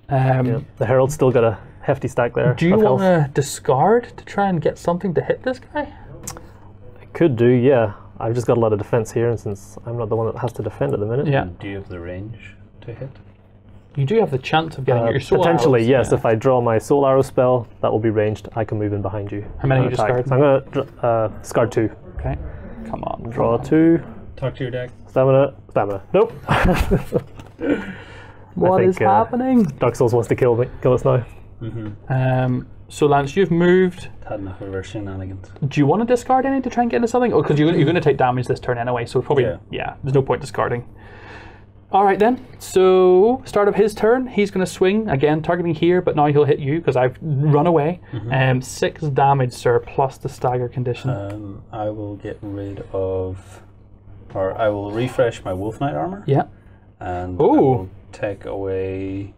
Yeah. The Herald's still got a hefty stack there. Do you of want health. to discard to try and get something to hit this guy? I could do, yeah. I've just got a lot of defense here, and since I'm not the one that has to defend at the minute. Yeah. Do you have the range to hit? You do have the chance of getting your soul Potentially, arrows. yes. Yeah. If I draw my soul arrow spell, that will be ranged. I can move in behind you. How many and you attack. discard? So I'm going to discard 2. Okay. Come on. Draw 2. Talk to your deck. Stamina. Nope. What is happening? Dark Souls wants to kill us now. So Lance, you've moved. Had enough of our shenanigans. Do you want to discard any to try and get into something? Oh, because you're going to take damage this turn anyway, so probably, yeah, there's no point discarding. All right then, so start of his turn, he's going to swing, again, targeting here, but now he'll hit you because I've run away. 6 damage, sir, plus the stagger condition. I will get rid of, or I will refresh my Wolf Knight armor. Yeah. And I Ooh. will take away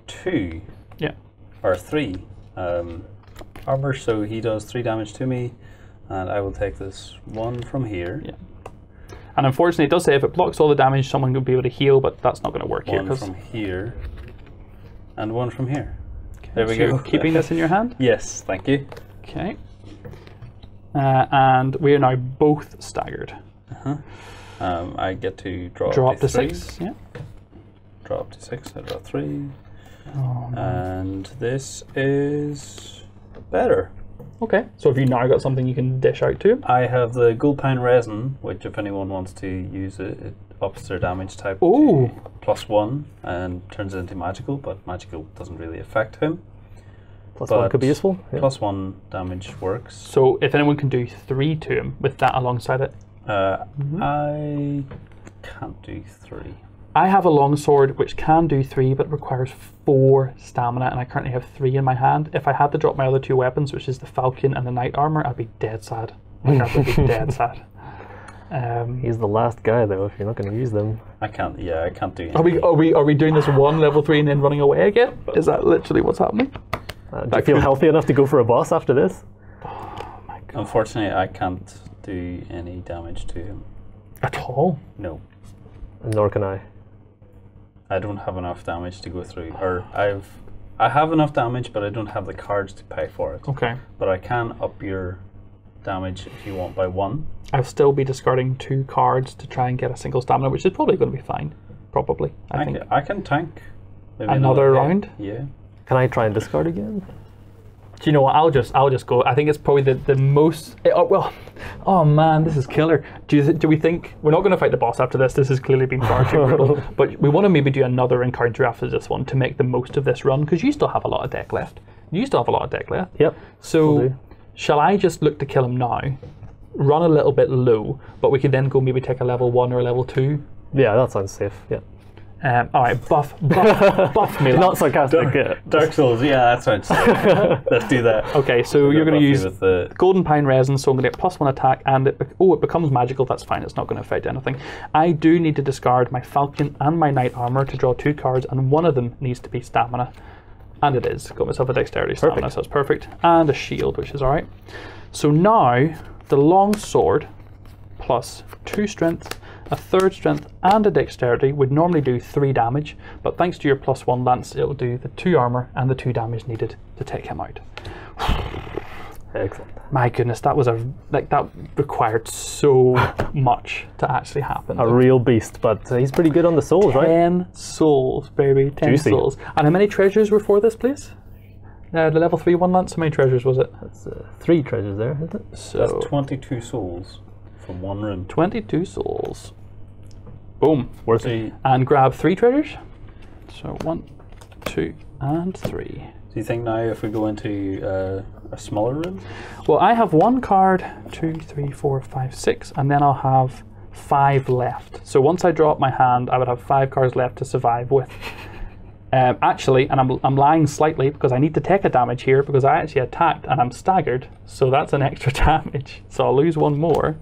2. Yeah. Or 3 armor, so he does 3 damage to me, and I will take this 1 from here. Yeah. And unfortunately, it does say if it blocks all the damage, someone will be able to heal, but that's not going to work here. 1 from here, and 1 from here. Okay, There we so go. you're keeping this in your hand? Yes, thank you. Okay. And we are now both staggered. I get to draw Drop up to to 3. 6. Yeah. Draw up to 6, I draw 3. And this is better. Okay, so have you now got something you can dish out to him? I have the Gulpine Resin, which if anyone wants to use it, it ups their damage type Ooh. to +1 and turns it into magical, but magical doesn't really affect him. +1 could be useful. Yeah. +1 damage works. So if anyone can do 3 to him with that alongside it. I can't do 3. I have a longsword which can do 3 but requires 4 stamina, and I currently have 3 in my hand. If I had to drop my other 2 weapons, which is the falcon and the knight armor, I'd be dead sad. Like, I would be dead sad. He's the last guy though. If you're not going to use them, I can't. Yeah, I can't do. Are we doing this one level 3 and then running away again? Is that literally what's happening? do you feel healthy enough to go for a boss after this? Oh my god! Unfortunately, I can't do any damage to him. At all? No, Nor can I. I don't have enough damage to go through. Or I have enough damage, but I don't have the cards to pay for it. Okay. But I can up your damage if you want by 1. I'll still be discarding 2 cards to try and get a single stamina, which is probably going to be fine. Probably, I think. I can tank. Maybe Another hit. round? Yeah. Can I try and discard again? Do you know what? I'll just go. I think it's probably the most. Oh man, this is killer. Do we think we're not going to fight the boss after this? This has clearly been far too brutal. But we want to maybe do another encounter after this one to make the most of this run, because you still have a lot of deck left. You still have a lot of deck left. Yep. So will do. shall I just look to kill him now, run a little bit low, but we could then go maybe take a level 1 or a level 2. Yeah, that sounds safe. Yeah. All right, buff me. Not sarcastic. Dark Souls. Yeah, that sounds safe. Let's do that. Okay, so you're going to use with the Golden Pine Resin, so I'm going to get +1 attack, and it becomes magical. That's fine. It's not going to affect anything. I do need to discard my Falcon and my Knight Armor to draw 2 cards, and one of them needs to be Stamina, and it is. Got myself a Dexterity Stamina, so that's perfect, and a Shield, which is all right. So now the Long Sword plus 2 Strength, a 3rd Strength, and a Dexterity would normally do 3 damage, but thanks to your +1 Lance, it will do the 2 armor and the 2 damage needed to take him out. Excellent. My goodness, that required so much to actually happen. A real beast, but he's pretty good on the souls, right? 10 souls, baby, 10 Juicy. souls. And how many treasures were for this, please? The level 3 1 Lance, how many treasures was it? That's 3 treasures there, isn't it? So that's 22 souls from 1 room. 22 souls. Boom. Worth it. And grab 3 treasures. So 1, 2, and 3. Do you think now if we go into a smaller room? Well, I have 1 card, 2, 3, 4, 5, 6, and then I'll have 5 left. So once I draw up my hand, I would have 5 cards left to survive with. Actually, and I'm lying slightly because I need to take a damage here because I actually attacked and I'm staggered, so that's an extra damage. So I'll lose 1 more.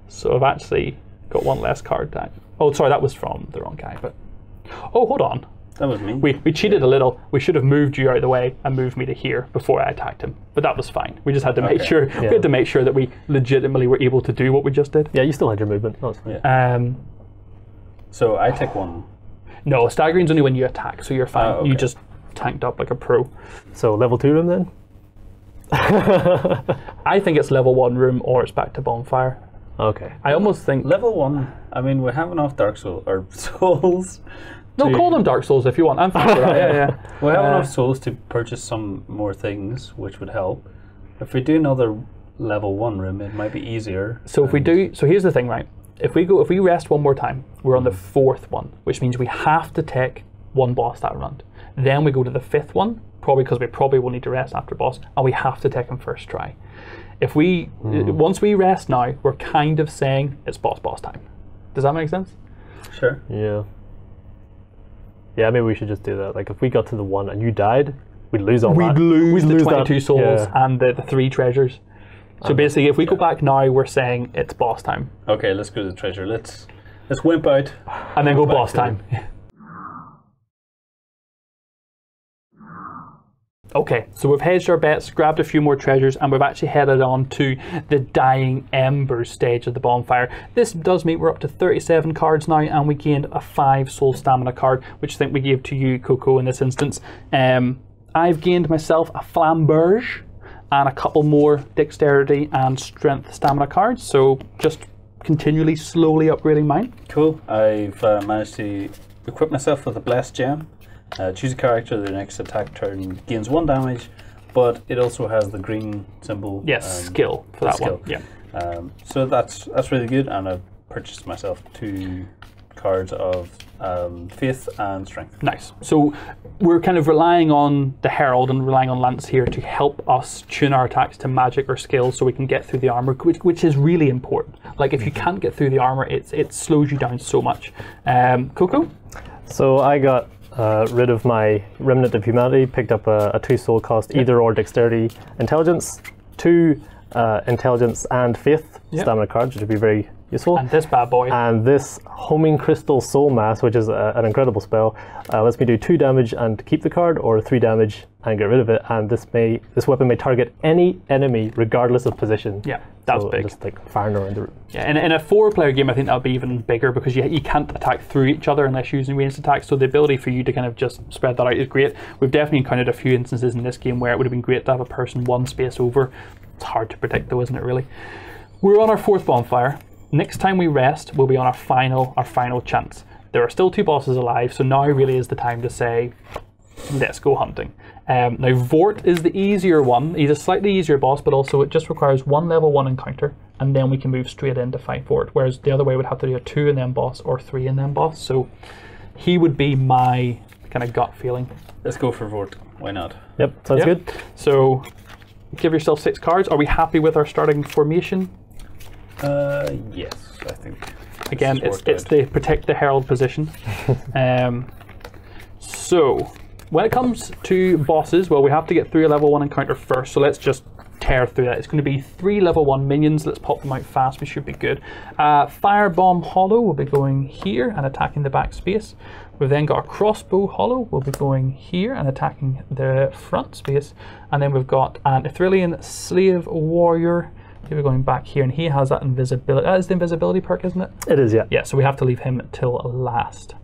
So I've actually got 1 less card back. Oh, sorry, that was from the wrong guy. But oh, hold on. That was me. We cheated a little. We should have moved you out of the way and moved me to here before I attacked him. But that was fine. We just had to make sure. Yeah. We had to make sure that we legitimately were able to do what we just did. Yeah, you still had your movement. That was fine. So I take 1. No, staggering's only when you attack, so you're fine. Okay. You just tanked up like a pro. So level 2 room then? I think it's level 1 room or it's back to bonfire. Okay. I almost think. Level 1. I mean, we have enough Dark Souls or souls. No, call them Dark Souls if you want. I'm fine with that. Yeah. We have enough souls to purchase some more things, which would help. If we do another level 1 room, it might be easier. So if we do, so here's the thing, right? If we rest 1 more time, we're on the 4th one, which means we have to take 1 boss that round. Then we go to the 5th one, probably because we probably will need to rest after boss, and we have to take him first try. If we once we rest now, we're kind of saying it's boss time. Does that make sense? Sure. Yeah. Yeah, maybe we should just do that. Like, if we got to the 1 and you died, we'd lose all that. We'd lose the 22 that. souls Yeah. and the 3 treasures. So basically, if we go back now, we're saying it's boss time. Okay, let's go to the treasure. Let's wimp out. And then go boss to time. Okay, so we've hedged our bets, grabbed a few more treasures, and we've actually headed on to the Dying Embers stage of the bonfire. This does mean we're up to 37 cards now, and we gained a 5 soul stamina card, which I think we gave to you, Coco, in this instance. I've gained myself a Flamberge and a couple more Dexterity and Strength stamina cards, so just continually slowly upgrading mine. Cool. I've managed to equip myself with a Blessed Gem. Choose a character, their next attack turn gains 1 damage, but it also has the green symbol. Yes, skill for that skill. one. Yeah. So that's really good, and I've purchased myself 2 cards of Faith and Strength. Nice. So we're kind of relying on the Herald and relying on Lance here to help us tune our attacks to magic or skill so we can get through the armor, which is really important. Like if you can't get through the armor, it slows you down so much. Coco? So I got rid of my Remnant of Humanity, picked up a 2 soul cost, either or Dexterity, Intelligence, 2 Intelligence and Faith stamina cards, which would be very useful. And this bad boy. And this Homing Crystal Soul Mass, which is an incredible spell, lets me do 2 damage and keep the card, or 3 damage and get rid of it. And this weapon may target any enemy regardless of position. Yeah, that's big. Just like firing around the room. Yeah, in a 4-player game, I think that would be even bigger because you can't attack through each other unless you're using ranged attacks. So the ability for you to kind of just spread that out is great. We've definitely encountered a few instances in this game where it would have been great to have a person one space over. It's hard to predict though, isn't it really? We're on our 4th bonfire. Next time we rest, we'll be on our final chance. There are still 2 bosses alive, so now really is the time to say, let's go hunting. Now Vort is the easier one. He's a slightly easier boss, but also it just requires 1 level 1 encounter, and then we can move straight in to fight Vort, whereas the other way would have to do a 2 and then boss or 3 and then boss. So he would be my kind of gut feeling. Let's go for Vort. Why not? Yep, sounds good. So give yourself 6 cards. Are we happy with our starting formation? Yes, I think. Again, it's the protect the Herald position. So when it comes to bosses, well, we have to get through a level 1 encounter first, so let's just tear through that. It's going to be 3 level 1 minions. Let's pop them out fast. We should be good. Firebomb Hollow will be going here and attacking the back space. We've then got a Crossbow Hollow will be going here and attacking the front space. And then we've got an Ithrillian Slave Warrior. He'll be going back here, and he has that invisibility. That is the invisibility perk, isn't it? It is, yeah. Yeah, so we have to leave him till last.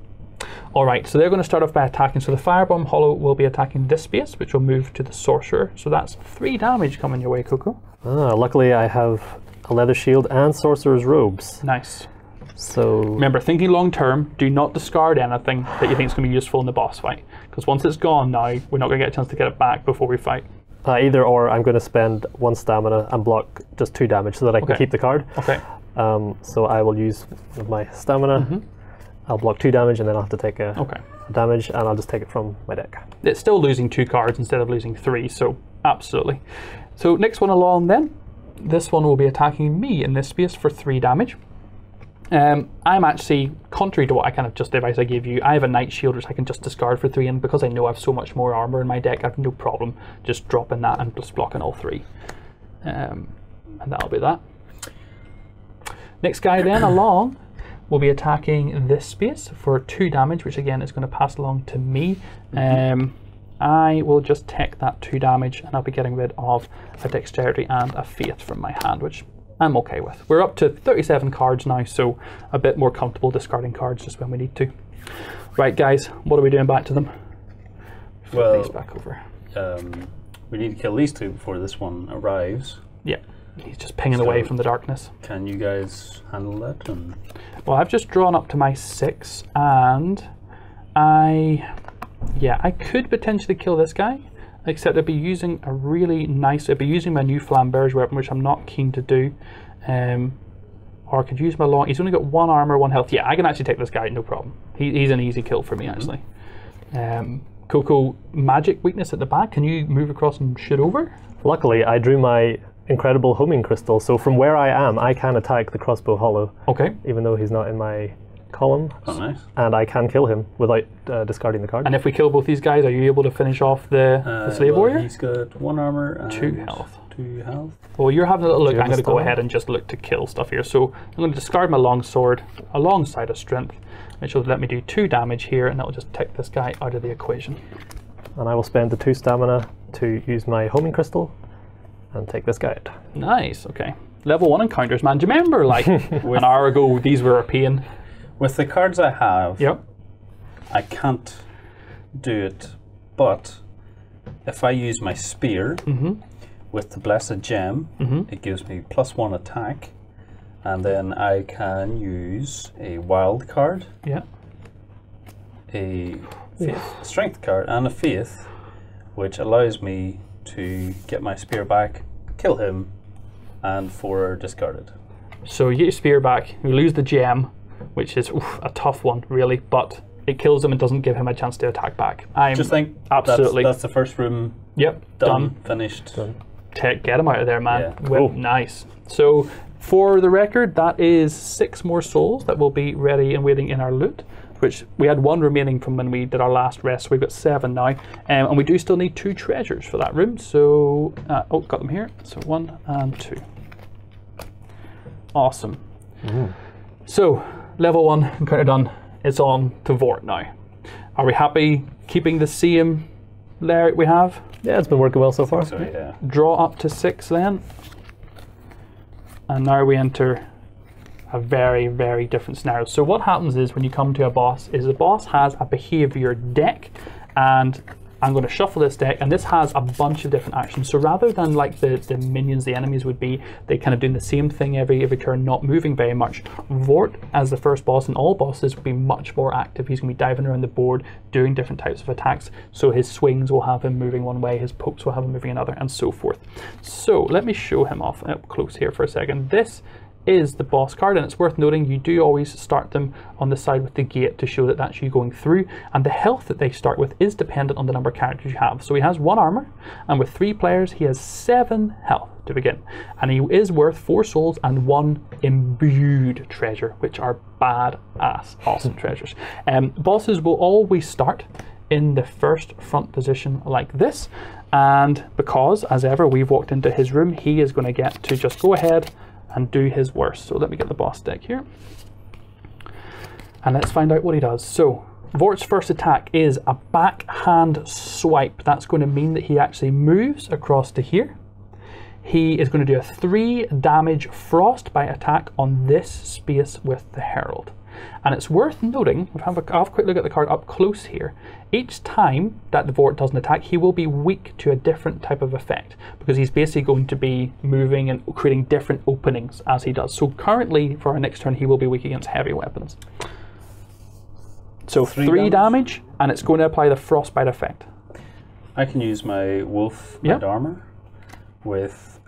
All right, so they're going to start off by attacking. So the Firebomb Hollow will be attacking this space, which will move to the Sorcerer. So that's 3 damage coming your way, Coco. Luckily, I have a Leather Shield and Sorcerer's Robes. Nice. So remember, thinking long term, do not discard anything that you think is going to be useful in the boss fight. Because once it's gone now, we're not going to get a chance to get it back before we fight. Either or, I'm going to spend 1 stamina and block just 2 damage so that I can keep the card. Okay. So I will use my stamina. I'll block 2 damage, and then I'll have to take a damage, and I'll just take it from my deck. It's still losing 2 cards instead of losing 3, so absolutely. So next one along then. This one will be attacking me in this space for 3 damage. I'm actually, contrary to what I kind of just advice I gave you, I have a Night Shield which I can just discard for 3, and because I know I have so much more armor in my deck, I have no problem just dropping that and just blocking all 3. And that'll be that. Next guy then along will be attacking this space for 2 damage, which again is going to pass along to me. I will just take that 2 damage, and I'll be getting rid of a Dexterity and a Faith from my hand, which I'm okay with. We're up to 37 cards now, so a bit more comfortable discarding cards just when we need to. Right, guys, what are we doing back to them? Well, these back over. We need to kill these 2 before this one arrives. Yeah, he's just pinging away from the darkness. Can you guys handle that? Well, I've just drawn up to my 6, and I could potentially kill this guy. Except I'd be using a really nice, I'd be using my new Flamberge weapon, which I'm not keen to do. Or I could use my long, he's only got 1 armor, 1 health. Yeah, I can actually take this guy, no problem. He's an easy kill for me, actually. Coco, magic weakness at the back. Can you move across and shoot over? Luckily, I drew my incredible homing crystal, so from where I am, I can attack the Crossbow Hollow. Okay. Even though he's not in my column. Oh, nice. And I can kill him without discarding the card. And if we kill both these guys, are you able to finish off the Slave Warrior? He's got 1 armor and 2 health. 2 health. Well, you're having a little look. I'm going to go ahead and just look to kill stuff here. So I'm going to discard my longsword alongside a strength, which will let me do 2 damage here, and that will just take this guy out of the equation. And I will spend the 2 stamina to use my homing crystal and take this guy out. Nice, okay. Level 1 encounters, man. Do you remember, like, an hour ago, these were a pain? With the cards I have, yep. I can't do it, but if I use my spear with the Blessed Gem, it gives me +1 attack, and then I can use a wild card. Yeah. a strength card and a faith, which allows me to get my spear back, kill him, and 4 are discarded. So you get your spear back, you lose the gem, which is a tough one, really, but it kills him and doesn't give him a chance to attack back. Just think, absolutely. That's the first room. Yep, done. Finished. Done. Get him out of there, man. Yeah. Well, Cool. nice. So, for the record, that is 6 more souls that will be ready and waiting in our loot, which we had 1 remaining from when we did our last rest, so we've got 7 now. And we do still need 2 treasures for that room, so, got them here. So 1 and 2. Awesome. So, level 1 encounter done. It's on to Vort now. Are we happy keeping the same layout we have? Yeah, it's been working well so far. So yeah. Draw up to 6 then. And now we enter a very, very different scenario. So what happens is when you come to a boss, is the boss has a behavior deck, and I'm going to shuffle this deck, and this has a bunch of different actions. So rather than like the minions, the enemies would be, they kind of doing the same thing every turn, not moving very much. Vort, as the first boss, and all bosses will be much more active. He's going to be diving around the board, doing different types of attacks. So his swings will have him moving one way, his pokes will have him moving another, and so forth. So let me show him off up close here for a second. This is the boss card, and it's worth noting you do always start them on the side with the gate to show that that's you going through, and the health that they start with is dependent on the number of characters you have. So he has 1 armor, and with 3 players he has 7 health to begin, and he is worth 4 souls and 1 imbued treasure, which are badass awesome treasures. Bosses will always start in the first front position like this, and because as ever we've walked into his room, he is going to get to just go ahead and do his worst. So let me get the boss deck here, and let's find out what he does. So Vort's first attack is a backhand swipe. That's going to mean that he actually moves across to here. He is going to do a 3 damage frostbite attack on this space with the Herald. And it's worth noting, I'll have a quick look at the card up close here. Each time that the Vort does an attack, he will be weak to a different type of effect, because he's basically going to be moving and creating different openings as he does. So currently, for our next turn, he will be weak against heavy weapons. So 3 damage, and it's going to apply the frostbite effect. I can use my wolf Yep. armor with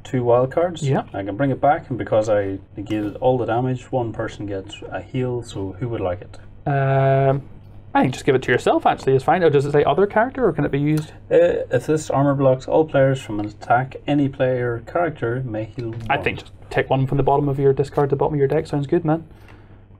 2 wild cards. Yeah. I can bring it back, and because I negated all the damage, 1 person gets a heal. So who would like it? I think just give it to yourself, actually, is fine. Or does it say other character, or can it be used? If this armor blocks all players from an attack, any player character may heal 1. I think just take 1 from the bottom of your discard to the bottom of your deck. Sounds good, man.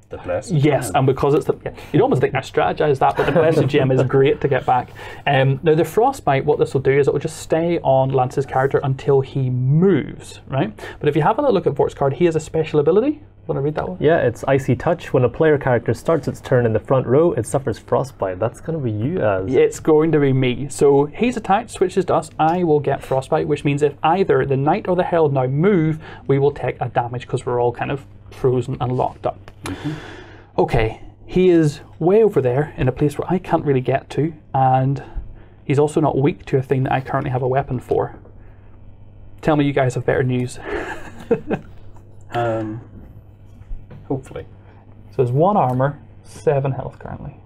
The blessed Yes, gem. and because it's the, you'd almost think I strategized that, but the blessed gem is great to get back. Now the frostbite, what this will do is it will just stay on Lance's character until he moves, right? But if you have a look at Vort's card, he has a special ability. Want to read that one? Yeah, it's Icy Touch. When a player character starts its turn in the front row, it suffers frostbite. That's going to be you as. It's going to be me. So he's attacked, switches to us. I will get frostbite, which means if either the Knight or the Herald now move, we will take a damage because we're all kind of frozen and locked up. Okay, he is way over there in a place where I can't really get to, and he's also not weak to a thing that I currently have a weapon for. Tell me you guys have better news. Hopefully. So there's 1 armor, 7 health currently.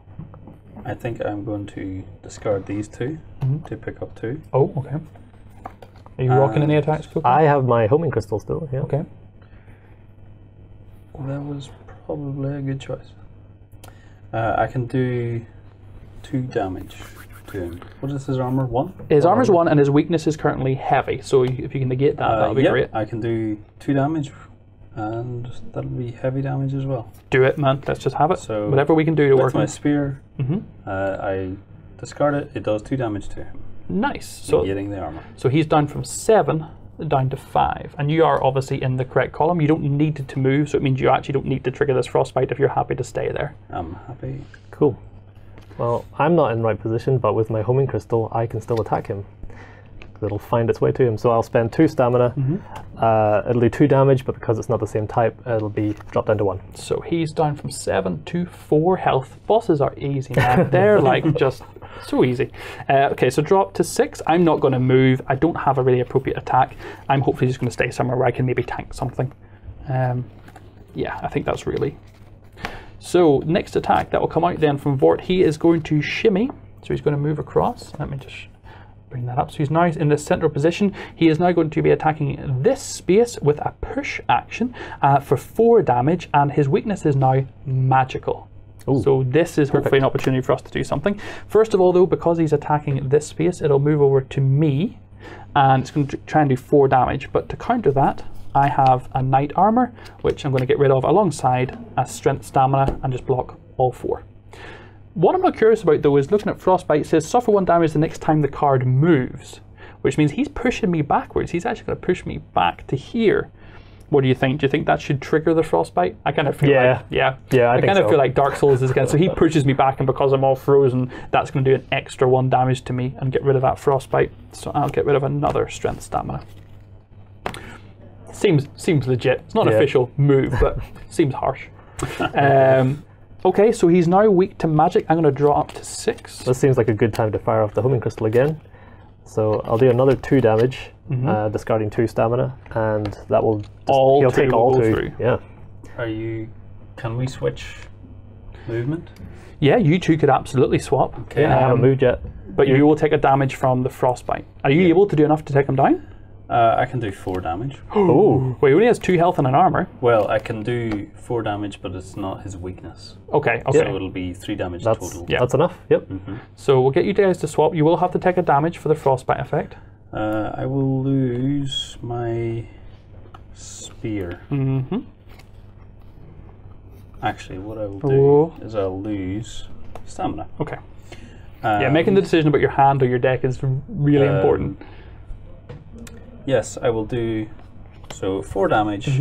I think I'm going to discard these 2 to pick up 2. Oh, okay. Are you rocking any attacks, Coco? I have my homing crystal still, yeah. Okay. That was probably a good choice. I can do 2 damage to him. What is his armor? 1? His armor's 1 and his weakness is currently heavy, so if you can negate that, that'll be yeah, great. I can do 2 damage, and that'll be heavy damage as well. Do it, man. Let's just have it. So whatever we can do to with work my on. spear, I discard it. It does 2 damage to him, Nice. So negating the armor. So he's down from 7 down to 5. And you are obviously in the correct column. You don't need to move, so it means you actually don't need to trigger this frostbite if you're happy to stay there. I'm happy. Cool. Well, I'm not in the right position, but with my homing crystal, I can still attack him. It'll find its way to him. So I'll spend 2 stamina. It'll do 2 damage, but because it's not the same type, it'll be dropped down to 1. So he's down from 7 to 4 health. Bosses are easy, man. They're like just so easy. Okay, so drop to 6. I'm not going to move. I don't have a really appropriate attack. I'm hopefully just going to stay somewhere where I can maybe tank something. Yeah, I think that's really. So next attack that will come out then from Vort, he is going to shimmy. So he's going to move across. Let me just bring that up. So he's now in the central position. He is now going to be attacking this space with a push action for 4 damage, and his weakness is now magical. Ooh, so this is hopefully an opportunity for us to do something. First of all though, because he's attacking this space, it'll move over to me, and it's going to try and do 4 damage. But to counter that, I have a Knight Armor, which I'm going to get rid of alongside a Strength Stamina and just block all 4. What I'm not curious about though is looking at Frostbite, it says suffer 1 damage the next time the card moves, which means he's pushing me backwards. He's actually going to push me back to here. What do you think? Do you think that should trigger the Frostbite? I kind of feel like, I kind of feel like Dark Souls is again. So he pushes me back, and because I'm all frozen, that's going to do an extra 1 damage to me and get rid of that Frostbite. So I'll get rid of another Strength Stamina. Seems legit. It's not an official move, but seems harsh. Okay, so he's now weak to magic. I'm going to draw up to 6. This seems like a good time to fire off the homing crystal again. So I'll do another 2 damage, discarding 2 stamina, and that will he'll take all 2. Through. Yeah. Can we switch movement? Yeah, you two could absolutely swap. Okay. I haven't moved yet. But you will take a damage from the Frostbite. Are you able to do enough to take him down? I can do 4 damage. Oh, well, he only has 2 health and an armor. Well, I can do 4 damage, but it's not his weakness. Okay. So it'll be 3 damage total. Yeah, that's enough. Yep. So we'll get you guys to swap. You will have to take a damage for the Frostbite effect. I will lose my spear. Actually, what I will do is I'll lose stamina. Okay. Yeah, making the decision about your hand or your deck is really important. Yes, I will do 4 damage,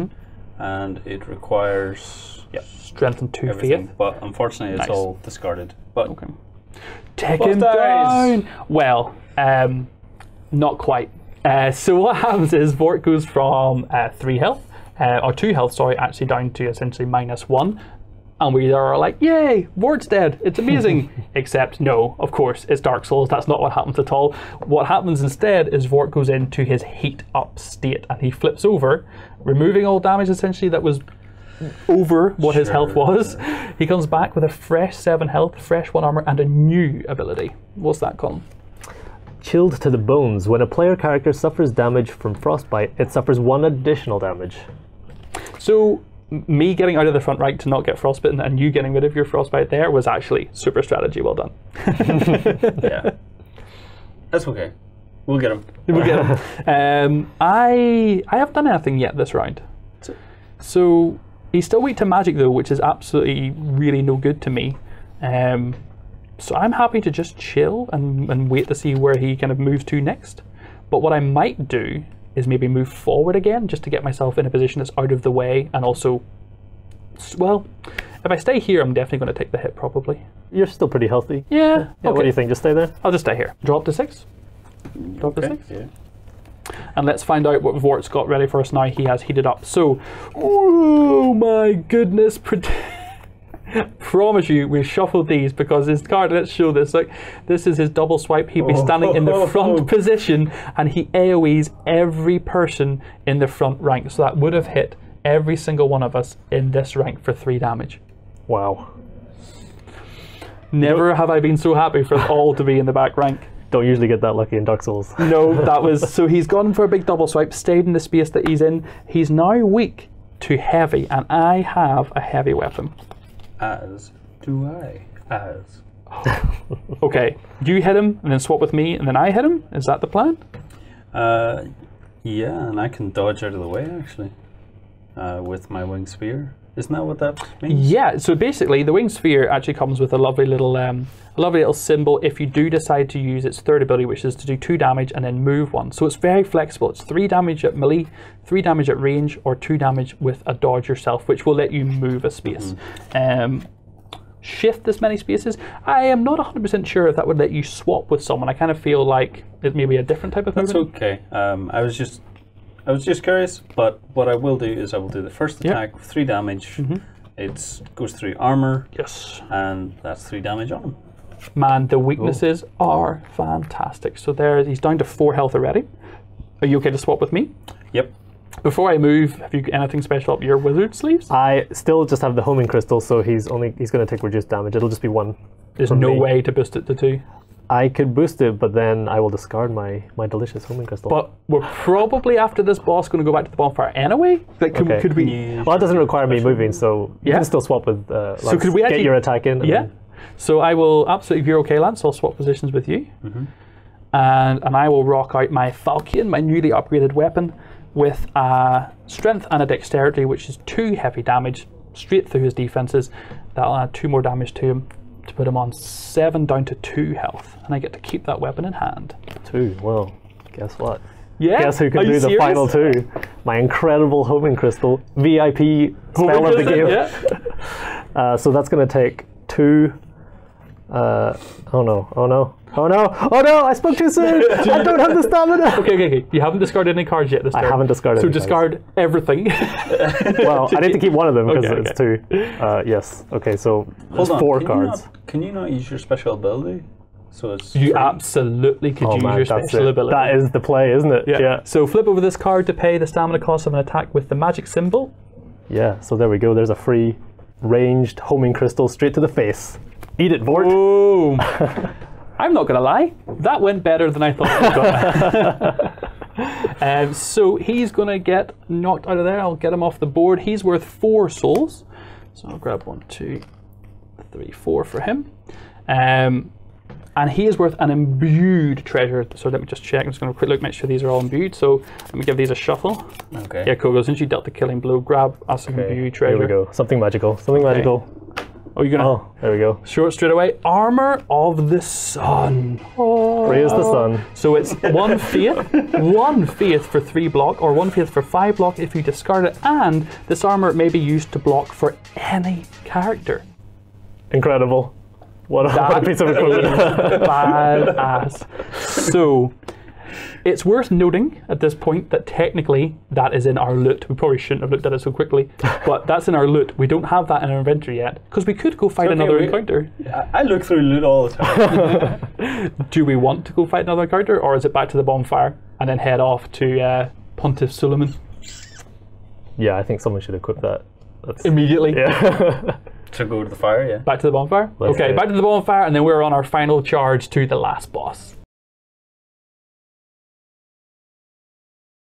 and it requires strength and 2 everything, faith. but unfortunately it's all discarded. But take him down. Well, not quite. So what happens is Vort goes from 3 health, or 2 health, sorry, actually down to essentially -1. And we are like, yay, Vort's dead, it's amazing. Except, no, of course, it's Dark Souls, that's not what happens at all. What happens instead is Vort goes into his heat up state, and he flips over, removing all damage essentially that was over what his health was. He comes back with a fresh 7 health, fresh 1 armor, and a new ability. What's that, Colin? Chilled to the bones. When a player character suffers damage from Frostbite, it suffers 1 additional damage. So, me getting out of the front rank to not get frostbitten and you getting rid of your Frostbite there was actually super strategy. Well done. Yeah. That's okay. We'll get him. We'll get him. I haven't done anything yet this round. So he's still weak to magic though, which is absolutely really no good to me. So I'm happy to just chill and wait to see where he kind of moves to next. But what I might do is maybe move forward again just to get myself in a position that's out of the way, and also, well, if I stay here I'm definitely going to take the hit probably. You're still pretty healthy. Yeah. Yeah, Okay. what do you think? Just stay there? I'll just stay here. Drop to 6. Drop to 6. Yeah. And let's find out what Vort's got ready for us now. He has heated up. So, oh my goodness. Promise you, we've shuffled these because his card, let's show this. Like, this is his double swipe. He'd be standing in the front position and he AoEs every person in the front rank. So that would have hit every single one of us in this rank for 3 damage. Wow. Never have I been so happy for us all to be in the back rank. Don't usually get that lucky in Dark Souls. No, that was... So he's gone for a big double swipe, stayed in the space that he's in. He's now weak to heavy, and I have a heavy weapon. As do I. Okay, you hit him, and then swap with me, and then I hit him? Is that the plan? Yeah, and I can dodge out of the way, actually, with my winged spear. Isn't that what that means? Yeah, so basically the winged sphere actually comes with a lovely little symbol if you do decide to use its third ability, which is to do 2 damage and then move 1. So it's very flexible. It's 3 damage at melee, 3 damage at range, or 2 damage with a dodge yourself, which will let you move a space. Shift this many spaces. I am not 100% sure if that would let you swap with someone. I kind of feel like it may be a different type of movement. That's okay. I was just curious, but what I will do is I will do the first attack with 3 damage. It goes through armor. Yes. And that's 3 damage on. Man, the weaknesses are fantastic. So there, he's down to 4 health already. Are you okay to swap with me? Yep. Before I move, have you got anything special up your wizard sleeves? I still just have the homing crystal, so he's going to take reduced damage. It'll just be 1. There's from no me. way to boost it to 2. I could boost it, but then I will discard my delicious homing crystal. But we're probably after this boss going to go back to the bonfire anyway. Like, Okay. could we? Well, it doesn't require me moving, so you Yeah. can still swap with. Lance. So could we get actually- your attack in? and Yeah. then- So I will absolutely, if you're okay, Lance, I'll swap positions with you, and I will rock out my Falchion, my newly upgraded weapon, with a strength and a dexterity, which is 2 heavy damage straight through his defenses. That'll add 2 more damage to him to put him on 7 down to 2 health, and I get to keep that weapon in hand. 2. Well, guess what? Yeah. Guess who Are can you do the serious? final 2? My incredible homing crystal, VIP spell of the game. Yeah. So that's going to take 2. Oh no! Oh no! Oh no! Oh no! I spoke too soon. I don't have the stamina. Okay. You haven't discarded any cards yet this turn. I haven't discarded. So any cards. discard everything. Well, I need to keep one of them because Okay, it's 2. Yes. Okay. So there's Hold on. 4 can cards. Can you not use your special ability? So it's You free? absolutely could Oh use man, your that's special it. ability. That is the play, isn't it? Yeah. So flip over this card to pay the stamina cost of an attack with the magic symbol. Yeah. So there we go. There's a free ranged homing crystal straight to the face. Eat it, Vort. Boom. I'm not going to lie. That went better than I thought it was going to. So he's going to get knocked out of there. I'll get him off the board. He's worth 4 souls. So I'll grab 1, 2, 3, 4 for him. And he is worth an imbued treasure. So let me just check. I'm just going to quick look, make sure these are all imbued. So let me give these a shuffle. Okay. Yeah, cool. Since you dealt the killing blow, grab us an imbued treasure. Here we go. Something magical. Something magical. Oh, you're gonna Oh, there we go. show it straight away. Armor of the Sun. Oh. Praise the sun. So it's 1 faith, 1 faith for 3 block, or 1 faith for 5 block if you discard it, and this armor may be used to block for any character. Incredible. What a piece of equipment. Badass. So it's worth noting at this point that technically that is in our loot. We probably shouldn't have looked at it so quickly, but that's in our loot. We don't have that in our inventory yet because we could go fight Okay, another we- encounter. I look through loot all the time. Do we want to go fight another encounter, or is it back to the bonfire and then head off to Pontiff Suleiman Yeah, I think someone should equip that. That's, immediately? yeah. To go to the fire, yeah. Back to the bonfire? Let's Okay, do it. back to the bonfire, and then we're on our final charge to the last boss.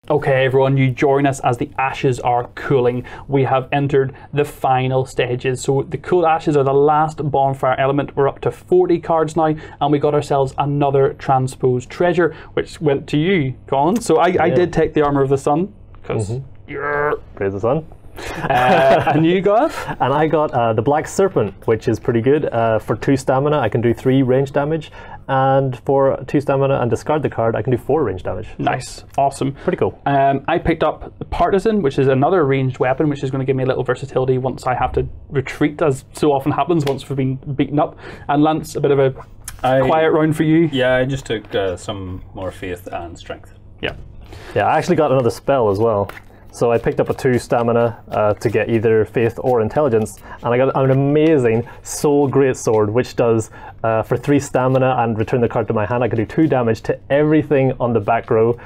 Okay, everyone, you join us as the ashes are cooling. We have entered the final stages. So the cooled ashes are the last bonfire element. We're up to 40 cards now, and we got ourselves another transposed treasure, which went to you, Colin. So I did take the Armor of the Sun, because you're... Praise the sun. and you got? And I got the Black Serpent, which is pretty good. For 2 stamina, I can do 3 range damage. And for 2 stamina and discard the card, I can do 4 range damage. Nice, awesome. Pretty cool. I picked up the Partisan, which is another ranged weapon, which is going to give me a little versatility once I have to retreat, as so often happens once we've been beaten up. And Lance, a bit of a quiet round for you. Yeah, I just took some more faith and strength. Yeah. Yeah, I actually got another spell as well. So I picked up a 2 stamina to get either faith or intelligence, and I got an amazing Soul Greatsword, which does for 3 stamina and return the card to my hand. I can do 2 damage to everything on the back row,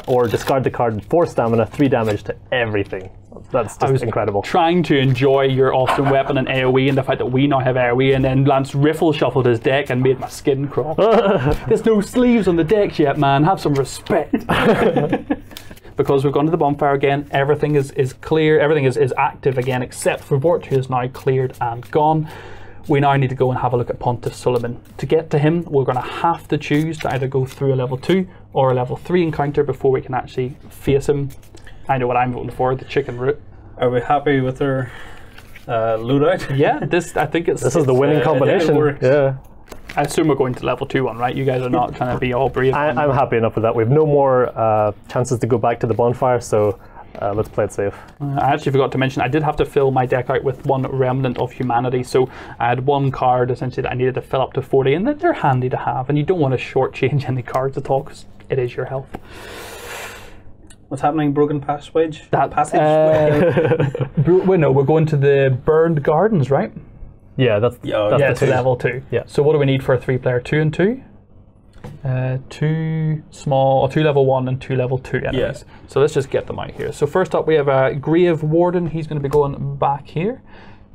or discard the card 4 stamina, 3 damage to everything. That's just incredible. Trying to enjoy your awesome weapon and AoE, and the fact that we now have AoE, and then Lance riffle shuffled his deck and made my skin crawl. There's no sleeves on the decks yet, man. Have some respect. Because we've gone to the bonfire again, everything is clear, everything is active again, except for Vort, who is now cleared and gone. We now need to go and have a look at Pontiff Suleiman. To get to him, we're going to have to choose to either go through a level 2 or a level 3 encounter before we can actually face him. I know what I'm voting for, the chicken route. Are we happy with our loadout? Yeah, I think it's... This is the winning combination. it works. Yeah. I assume we're going to level 2 one, right? You guys are not trying to be all brave. I'm happy enough with that. We have no more chances to go back to the bonfire, so let's play it safe. I actually forgot to mention, I did have to fill my deck out with 1 Remnant of Humanity, so I had 1 card essentially that I needed to fill up to 40, and they're handy to have, and you don't want to shortchange any cards at all, because it is your health. What's happening? Broken passage? Well, no, we're going to the Burned Gardens, right? Yeah, that's Yeah, that's Yeah, the it's 2. level 2. Yeah. So what do we need for a 3-player? 2 and 2? 2 small, 2 level 1 and 2 level 2 enemies. So let's just get them out here. So first up we have a Grave Warden. He's going to be going back here.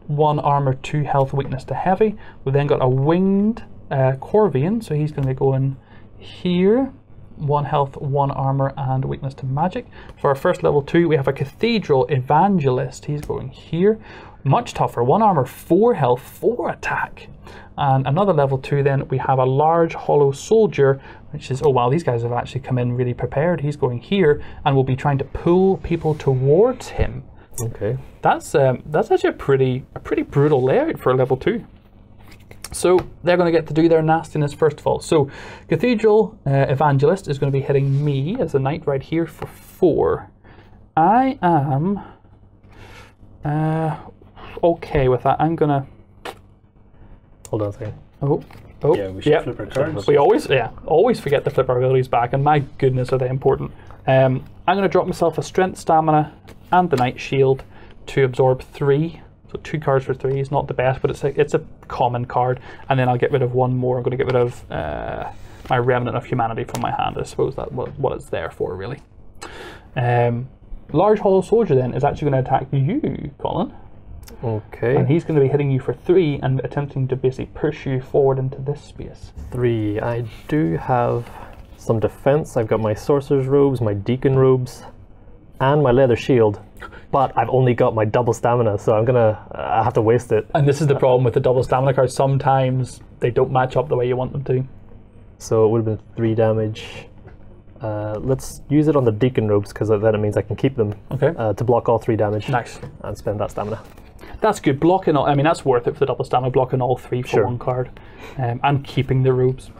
1 armor, 2 health, weakness to heavy. We've then got a Winged Corvian, so he's going to be going here. 1 health, 1 armor, and weakness to magic. For our first level 2, we have a Cathedral Evangelist. He's going here. Much tougher. 1 armor, 4 health, 4 attack. And another level 2 then, we have a Large Hollow Soldier, which is, oh wow, these guys have actually come in really prepared. He's going here, and will be trying to pull people towards him. Okay. That's actually a pretty brutal layout for a level 2. So they're going to get to do their nastiness first of all. So Cathedral Evangelist is going to be hitting me as a knight right here for 4. I am okay with that. I'm gonna Hold on a second. oh Yeah, we should flip our cards. we always forget to flip our abilities back, and my goodness are they important. I'm going to drop myself a Strength, Stamina, and the Knight Shield to absorb 3. So 2 cards for 3 is not the best, but it's a common card. And then I'll get rid of 1 more. I'm going to get rid of my Remnant of Humanity from my hand. I suppose that's what it's there for, really. Large Hollow Soldier then is actually going to attack you, Colin. Okay. And he's going to be hitting you for 3 and attempting to basically push you forward into this space. 3. I do have some defense. I've got my Sorcerer's Robes, my Deacon Robes, and my Leather Shield. But I've only got my double stamina, so I have to waste it. And this is the problem with the double stamina cards. Sometimes they don't match up the way you want them to. So it would have been 3 damage. Let's use it on the Deacon Robes, because then it means I can keep them to block all 3 damage. Nice. And spend that stamina. That's good. Blocking all, I mean, that's worth it for the double stamina, blocking all 3 for 1 card. And keeping the robes.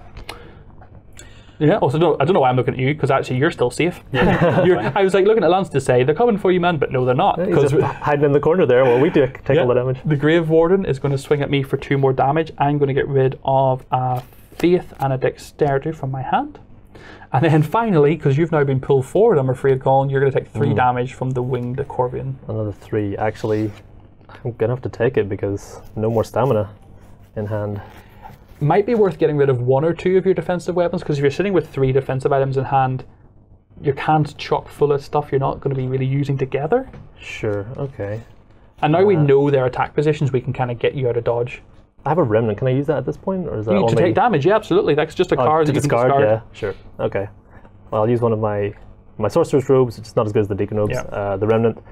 Yeah, also, I don't know why I'm looking at you, because actually you're still safe. Yeah. I was like looking at Lance to say, they're coming for you, man, but no, they're not. He's just hiding in the corner there while we take all the damage. The Grave Warden is going to swing at me for 2 more damage. I'm going to get rid of a Faith and a Dexterity from my hand. And then finally, because you've now been pulled forward, I'm afraid, Colin, you're going to take 3 damage from the Winged Corvian. Another 3. Actually, I'm going to have to take it because no more stamina in hand. Might be worth getting rid of 1 or 2 of your defensive weapons, because if you're sitting with 3 defensive items in hand, your hand's chock full of stuff you're not going to be really using together. Sure, okay. And now we know their attack positions, we can kind of get you out of dodge. I have a Remnant. Can I use that at this point, or is that You need only to take damage, yeah, absolutely. That's just a card to that you can discard? discard. Yeah, sure. Okay. Well, I'll use one of my Sorcerer's Robes, which is not as good as the Deacon Robes, the Remnant,